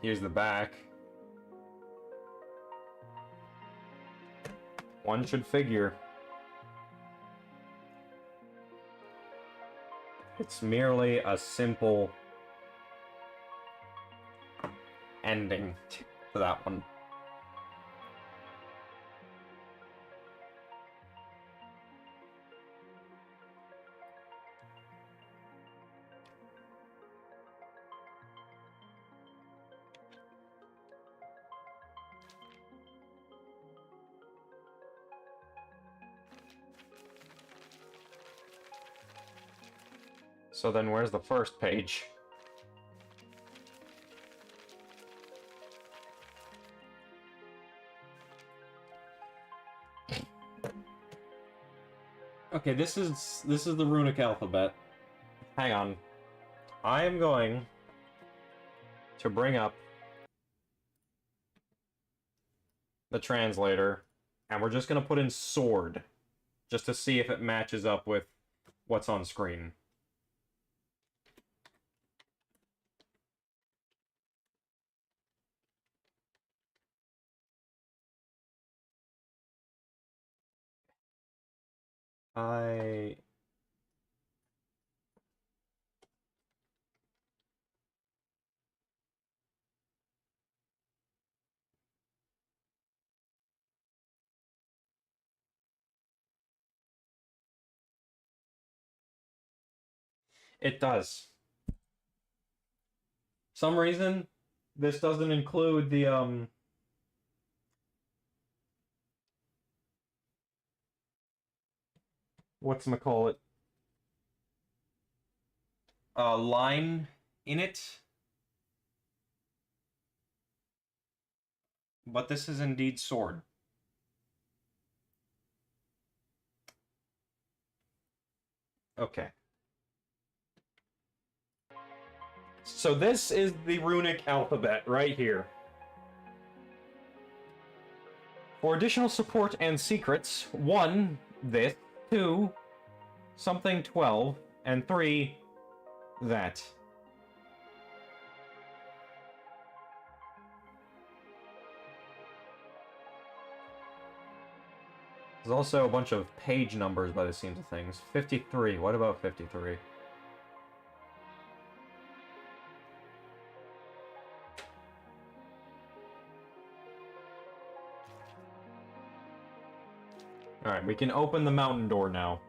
Here's the back. One should figure. It's merely a simple ending to that one. So then where's the first page? Okay, this is the runic alphabet. Hang on. I am going to bring up the translator, and we're just going to put in sword, just to see if it matches up with what's on screen. It does. Some reason, this doesn't include the, whatchamacallit, line in it. But this is indeed sword. Okay. So this is the runic alphabet right here. For additional support and secrets, 1, this, 2, something 12, and 3, that. There's also a bunch of page numbers by the seams of things. 53, what about 53? Alright, we can open the mountain door now.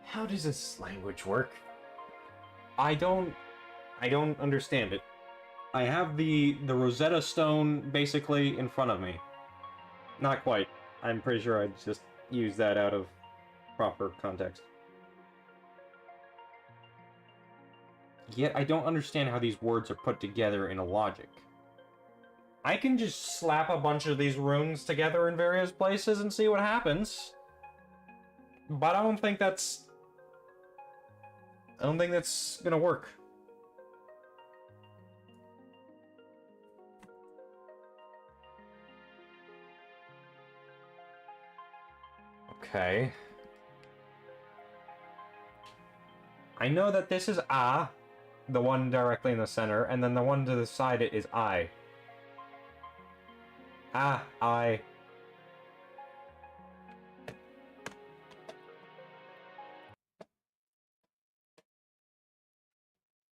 How does this language work? I don't understand it. I have the Rosetta Stone basically in front of me. Not quite. I'm pretty sure I just used that out of proper context. Yet I don't understand how these words are put together in a logic. I can just slap a bunch of these runes together in various places and see what happens. But I don't think that's gonna work. Okay. I know that this is A, the one directly in the center, and then the one to the side is I. I.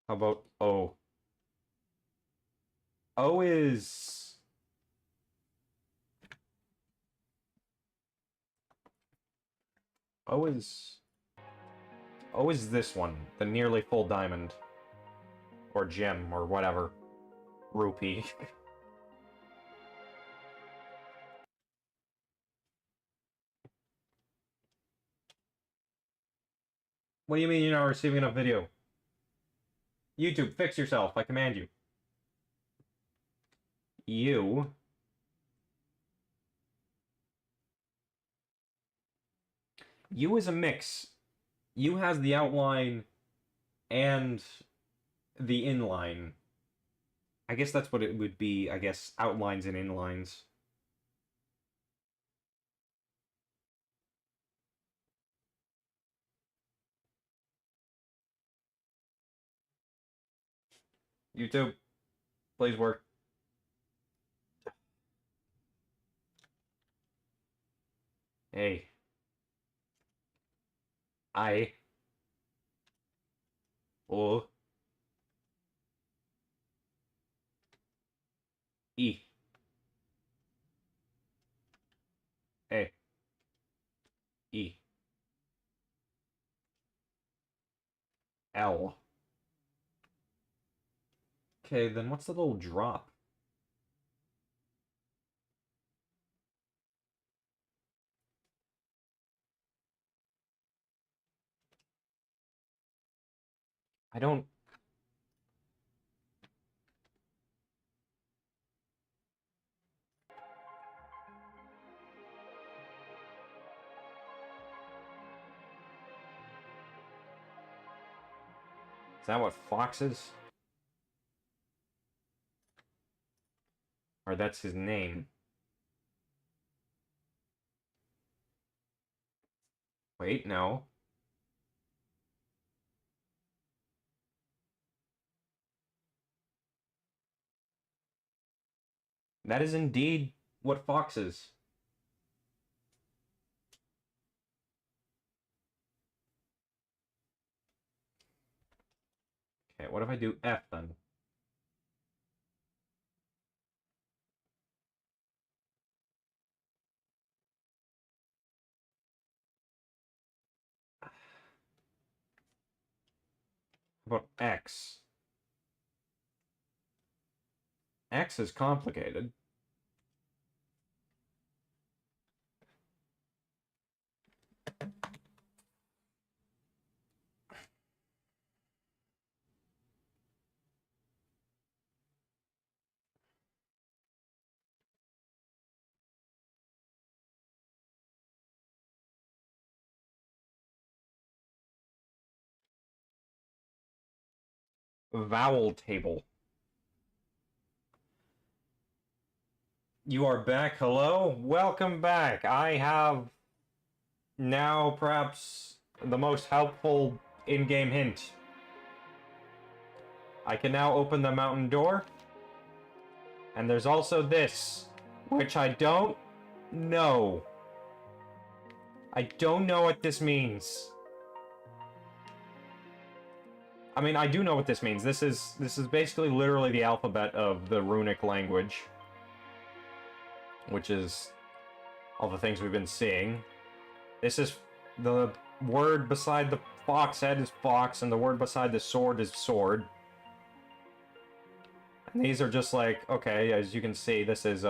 How about O? O is... O is this one, the nearly full diamond. Or gem, or whatever. Rupee. What do you mean you're not receiving enough video? YouTube, fix yourself, I command you. U is a mix. U has the outline and the inline. I guess that's what it would be, I guess, outlines and inlines. YouTube, please work. Hey. I. O. E. A. E. L. Okay, then what's the little drop? I don't... Is that what Fox is? Or that's his name? Wait, no. That is indeed what Fox is. Okay, what if I do F then? How about X? X is complicated. Vowel table. You are back. Hello? Welcome back. I have now perhaps the most helpful in-game hint. I can now open the mountain door. And there's also this, which I don't know. I don't know what this means. I mean, I do know what this means. This is basically literally the alphabet of the runic language, which is all the things we've been seeing. This is the word beside the fox head is fox, and the word beside the sword is sword. And these are just like, okay, as you can see, this is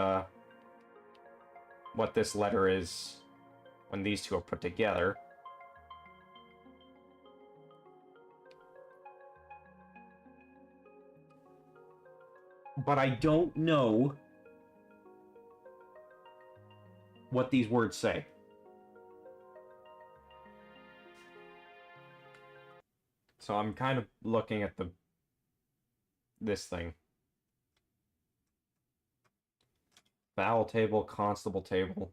what this letter is when these two are put together. But I don't know what these words say. So I'm kind of looking at this thing. Vowel table, constable table.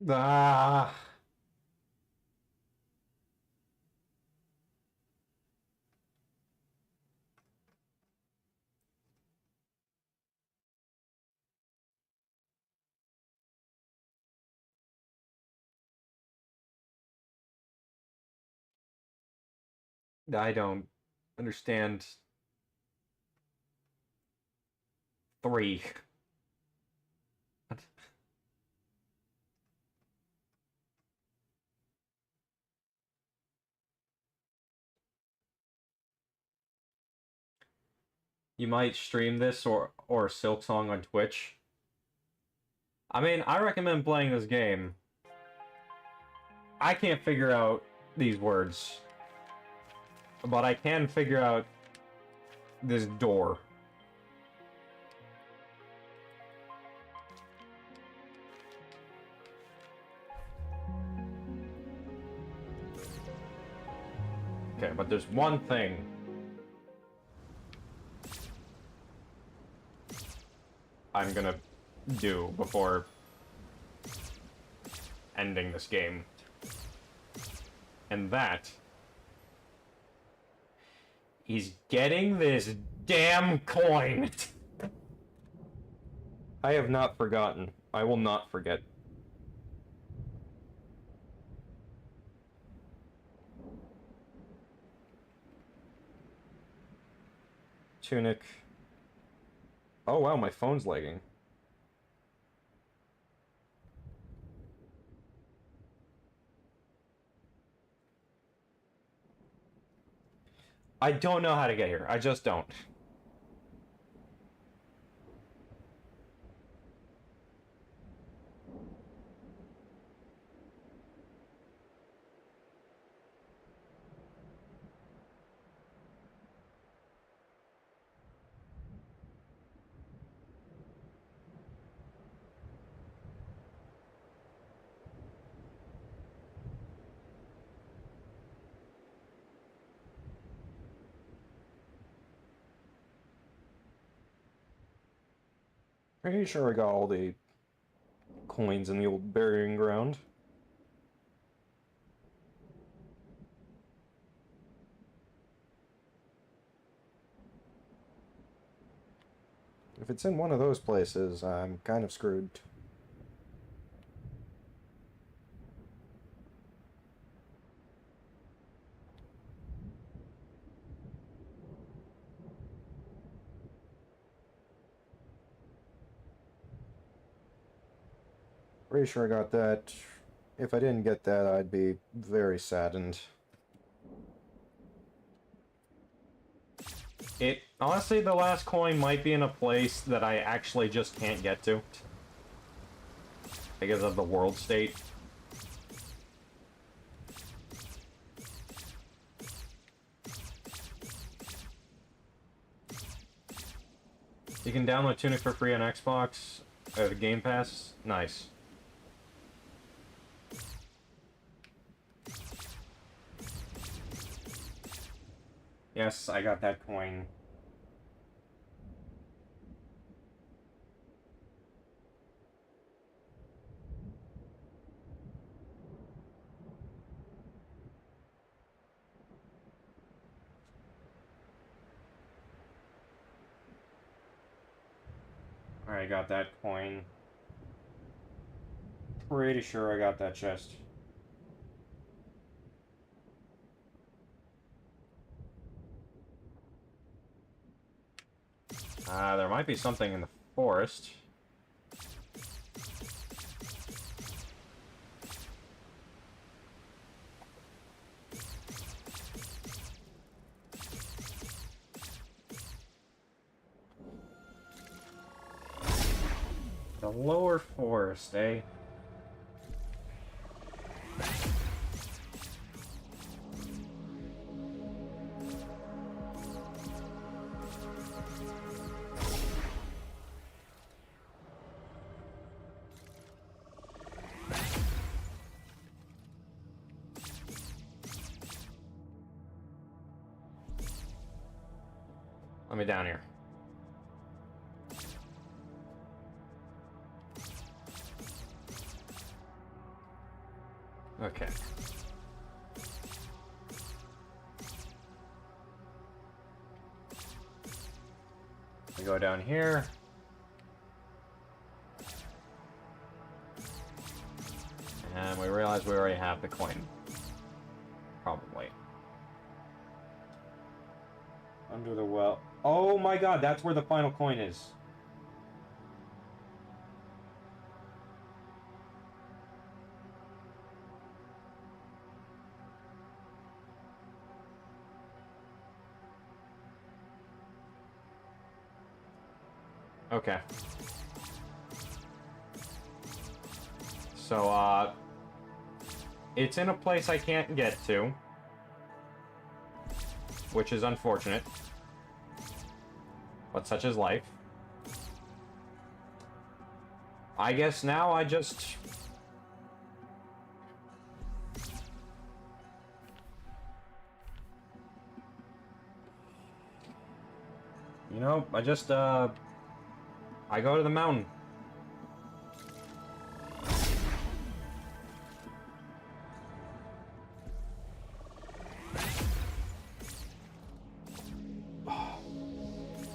Ah. I don't understand. 3. You might stream this or Silk Song on Twitch. I mean, I recommend playing this game. I can't figure out these words, but I can figure out this door. Okay, but there's one thing. I'm gonna do before ending this game. And that is getting this damn coin. I have not forgotten. I will not forget. Tunic. Oh wow, my phone's lagging. I don't know how to get here. I just don't. Pretty sure I got all the coins in the old burying ground. If it's in one of those places, I'm kind of screwed. Pretty sure I got that. If I didn't get that, I'd be very saddened. Honestly, the last coin might be in a place that I actually just can't get to. Because of the world state. You can download Tunic for free on Xbox. The Game Pass. Nice. Yes, I got that coin. Alright, I got that coin. Pretty sure I got that chest. There might be something in the forest. The lower forest, eh? Let me down here. Okay. We go down here. And we realize we already have the coin. Probably. Under the well. Oh my god, that's where the final coin is. Okay. So, it's in a place I can't get to, which is unfortunate, but such is life. I guess now I just... You know, I go to the mountain.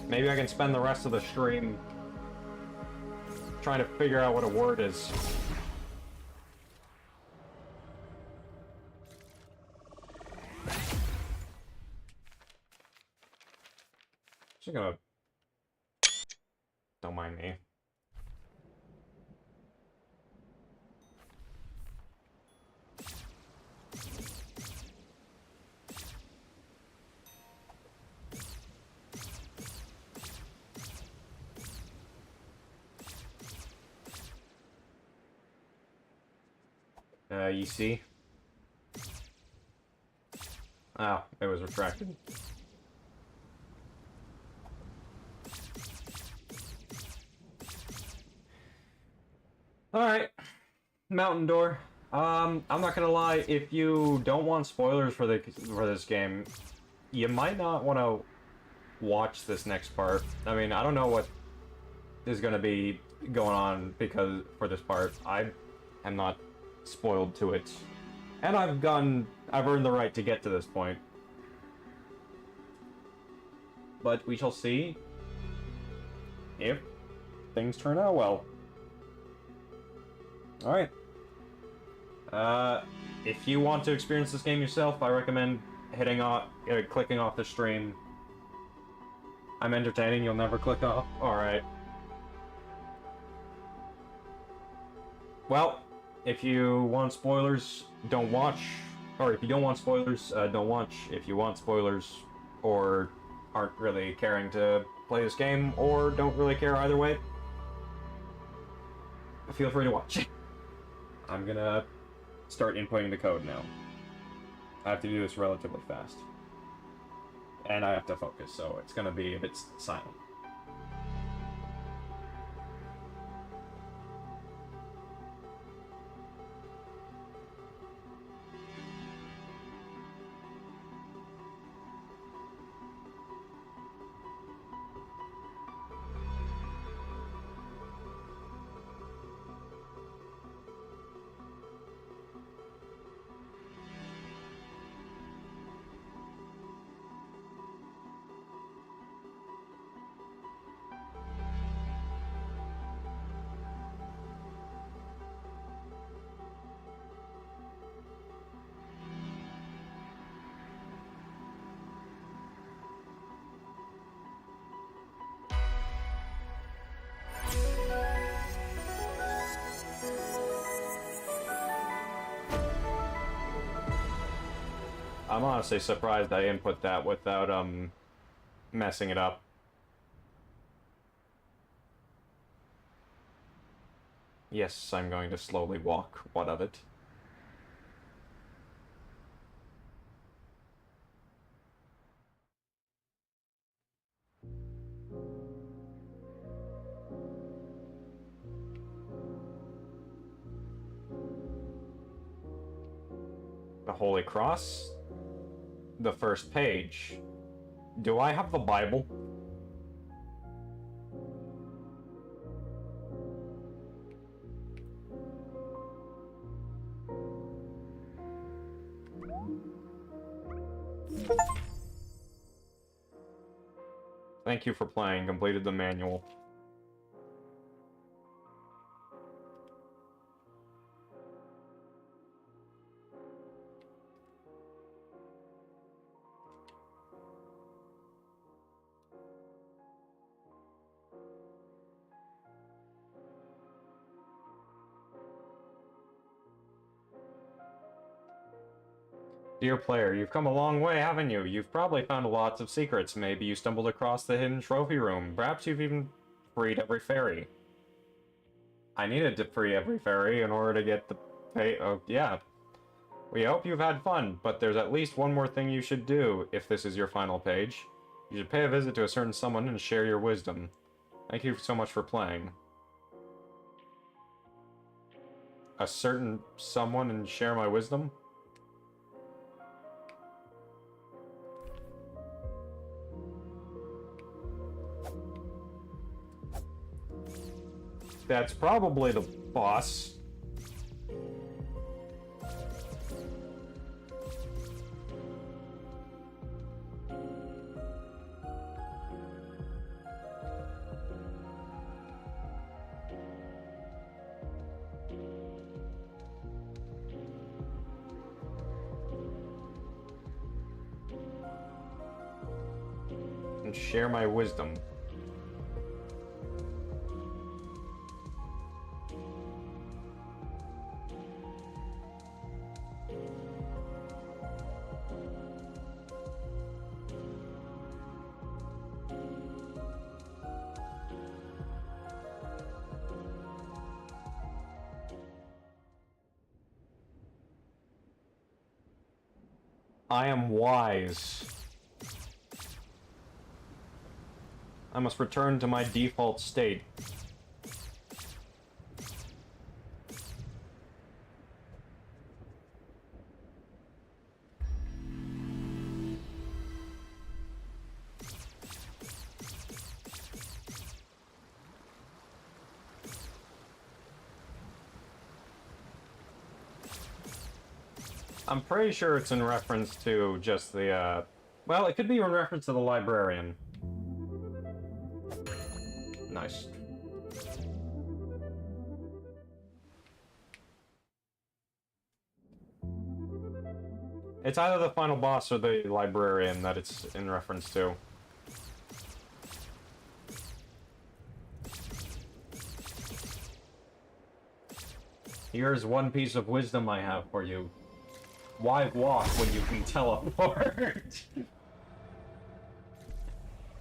Maybe I can spend the rest of the stream trying to figure out what a word is. Just gonna... Don't mind me. You see? Oh, it was retracted. Alright. Mountain door. I'm not gonna lie, if you don't want spoilers for this game, you might not want to watch this next part. I mean, I don't know what is going to be going on because for this part. I am not spoiled to it. And I've earned the right to get to this point. But we shall see if things turn out well. Alright. If you want to experience this game yourself, I recommend clicking off the stream. I'm entertaining, you'll never click off. Alright. Well, if you want spoilers, don't watch. Or if you don't want spoilers, don't watch. If you want spoilers, or aren't really caring to play this game, or don't really care either way, feel free to watch. I'm gonna start inputting the code now. I have to do this relatively fast. And I have to focus, so it's gonna be a bit silent. I'm honestly surprised I input that without, messing it up. Yes, I'm going to slowly walk. What of it? The Holy Cross? The first page. Do I have the Bible? Thank you for playing. Completed the manual. Dear player, you've come a long way, haven't you? You've probably found lots of secrets. Maybe you stumbled across the hidden trophy room. Perhaps you've even freed every fairy. I needed to free every fairy in order to get the pay. Oh, yeah. We hope you've had fun, but there's at least one more thing you should do if this is your final page. You should pay a visit to a certain someone and share your wisdom. Thank you so much for playing. A certain someone and share my wisdom? That's probably the boss. And share my wisdom. I am wise. I must return to my default state. I'm pretty sure it's in reference to just the, well, it could be in reference to the librarian. Nice. It's either the final boss or the librarian that it's in reference to. Here's one piece of wisdom I have for you. Why walk when you can teleport?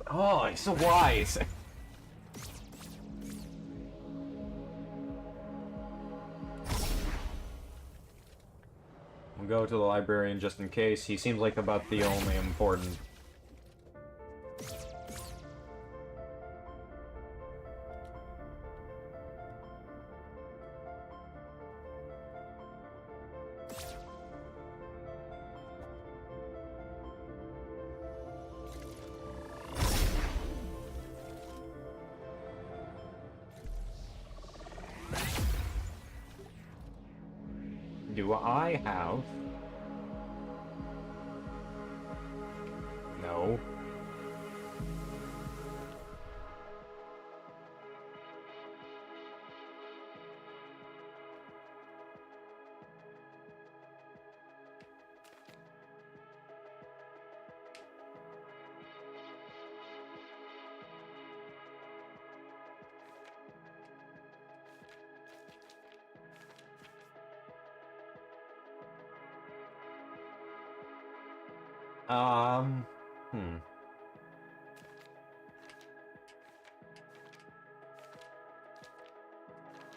Oh, he's so wise. We'll go to the librarian just in case. He seems like about the only important. Do I have... No.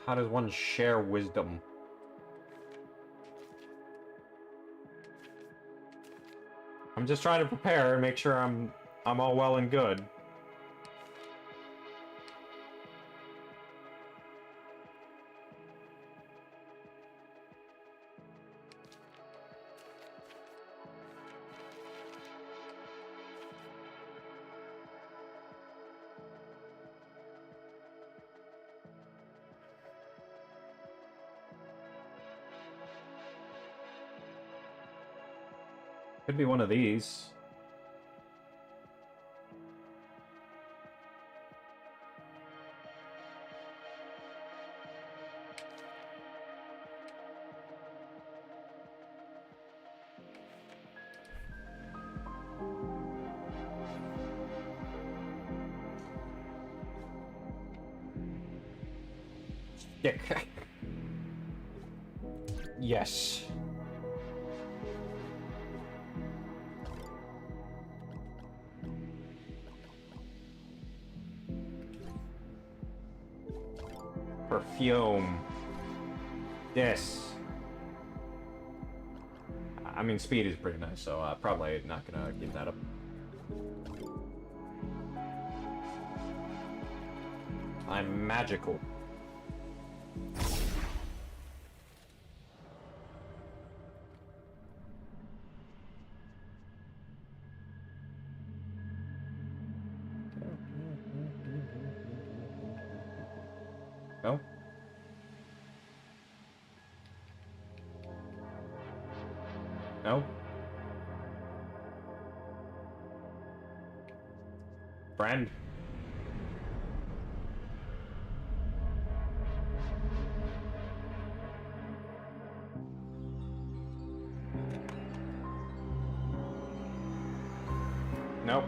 How does one share wisdom? I'm just trying to prepare and make sure I'm all well and good. Could be one of these. Stick. Yes. Perfume. Yes. I mean, speed is pretty nice, so probably not gonna give that up. I'm magical. No? No? Friend? Nope.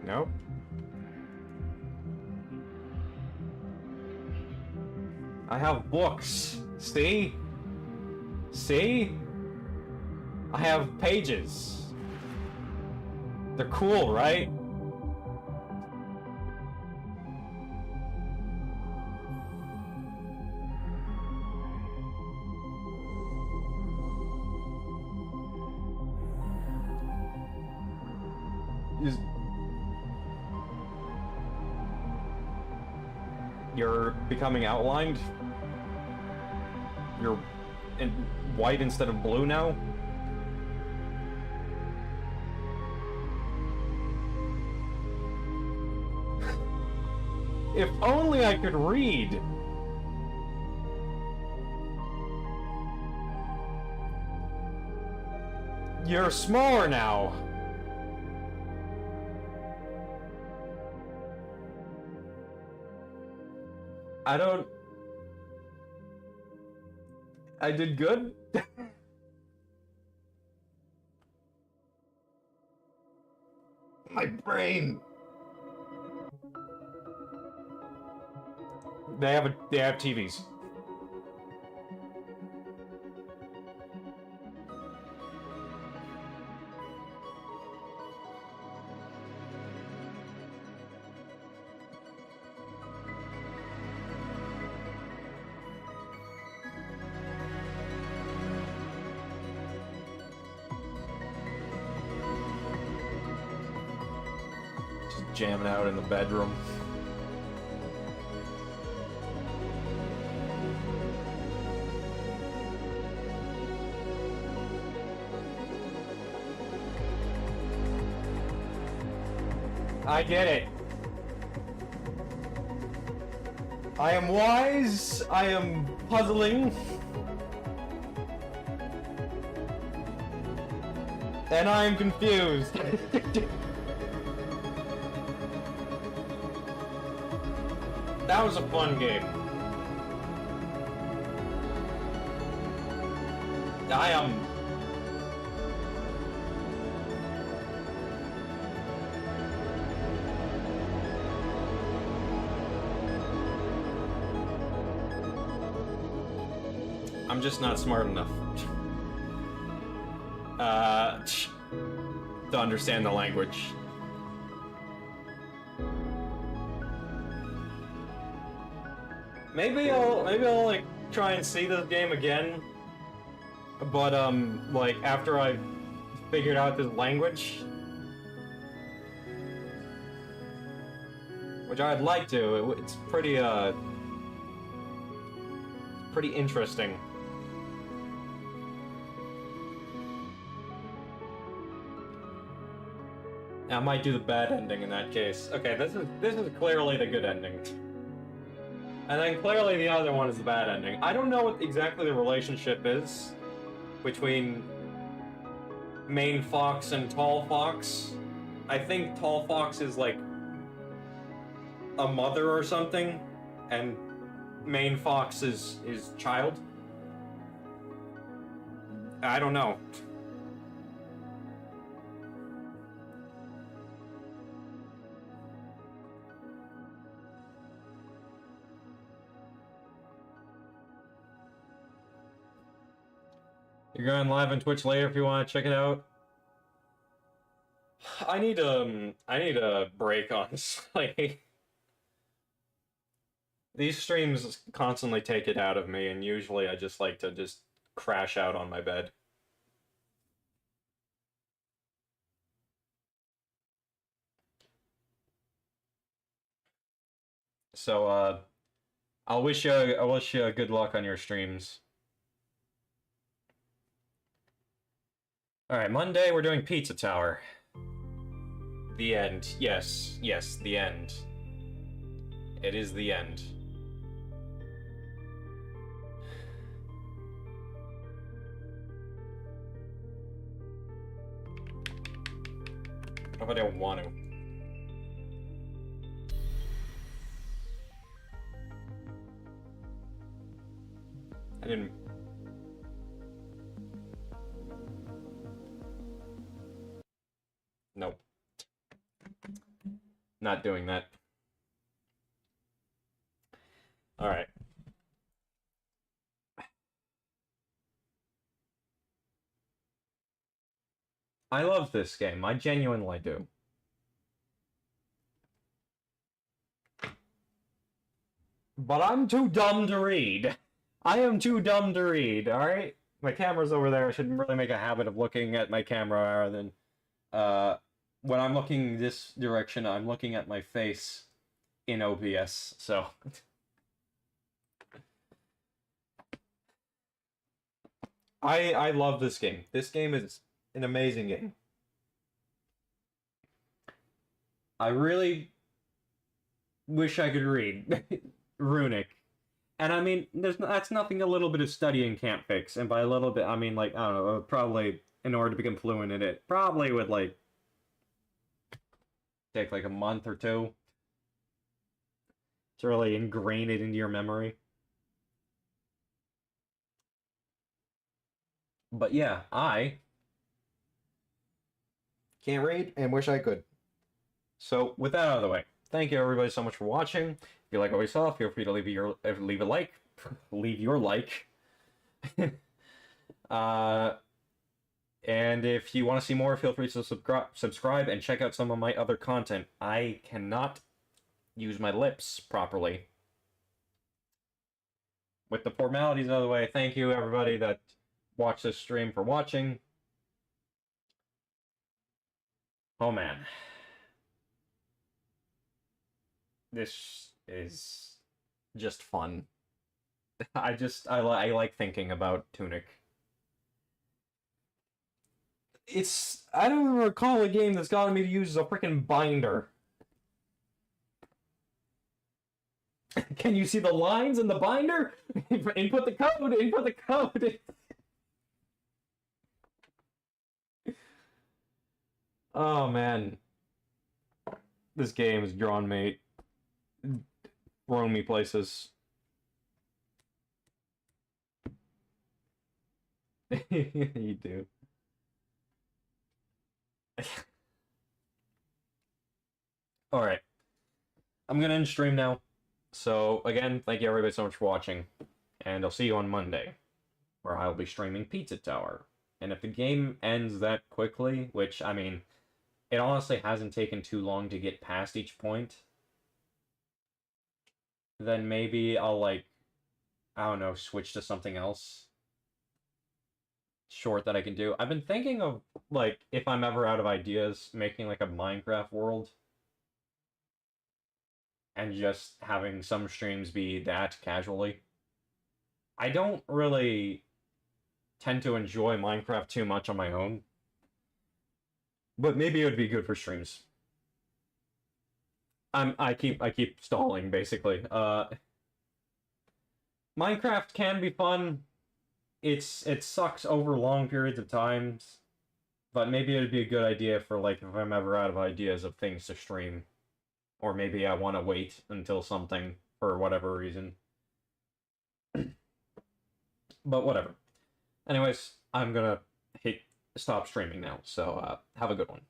Nope. I have books. See? See? I have pages. They're cool, right? You're becoming outlined? You're in white instead of blue now? If only I could read. You're smaller now. I did good? My brain. They have TVs. Just jamming out in the bedroom. I get it. I am wise. I am puzzling. And I am confused. That was a fun game. I am... I'm just not smart enough to understand the language. Maybe I'll like try and see this game again, but like after I've figured out this language, which I'd like to. It's pretty interesting. I might do the bad ending in that case. Okay, this is clearly the good ending. And then clearly the other one is the bad ending. I don't know what exactly the relationship is between Main Fox and Tall Fox. I think Tall Fox is like a mother or something, and Main Fox is child. I don't know. You're going live on Twitch later if you want to check it out. I need a break, honestly. These streams constantly take it out of me, and usually I just like to just crash out on my bed. So, I wish you good luck on your streams. Alright, Monday we're doing Pizza Tower. The end. Yes, the end. It is the end. What if I don't want to? I didn't... Nope. Not doing that. Alright. I love this game. I genuinely do. But I'm too dumb to read. I am too dumb to read, alright? My camera's over there. I shouldn't really make a habit of looking at my camera rather than... when I'm looking this direction, I'm looking at my face in OBS, so... I love this game. This game is an amazing game. I really wish I could read Runic. And I mean, that's nothing a little bit of studying can't fix. And by a little bit, I mean, like, I don't know, probably, in order to become fluent in it, probably would, like, take, like, a month or two to really ingrain it into your memory. But yeah, I Can't read and wish I could. So, with that out of the way, thank you everybody so much for watching. If you like what we saw, feel free to leave a like, leave your like. And if you want to see more, feel free to subscribe and check out some of my other content. I cannot use my lips properly. With the formalities out of the way, thank you everybody that watched this stream for watching. Oh man. This is just fun. I like thinking about Tunic. I don't even recall a game that's gotten me to use a freaking binder. Can you see the lines in the binder? Input the code, input the code. Oh man. This game has thrown me places. You do. Alright. I'm gonna end stream now. So, again, thank you everybody so much for watching. And I'll see you on Monday, where I'll be streaming Pizza Tower. And if the game ends that quickly, which, I mean, it honestly hasn't taken too long to get past each point, then maybe I'll, like, I don't know, switch to something else short that I can do. I've been thinking of, like, if I'm ever out of ideas, making, like, a Minecraft world. And just having some streams be that casually. I don't really tend to enjoy Minecraft too much on my own. But maybe it would be good for streams. I keep stalling, basically. Minecraft can be fun. It sucks over long periods of times. But maybe it would be a good idea for, like, if I'm ever out of ideas of things to stream. Or maybe I want to wait until something, for whatever reason. But whatever. Anyways, I'm gonna stop streaming now, so have a good one.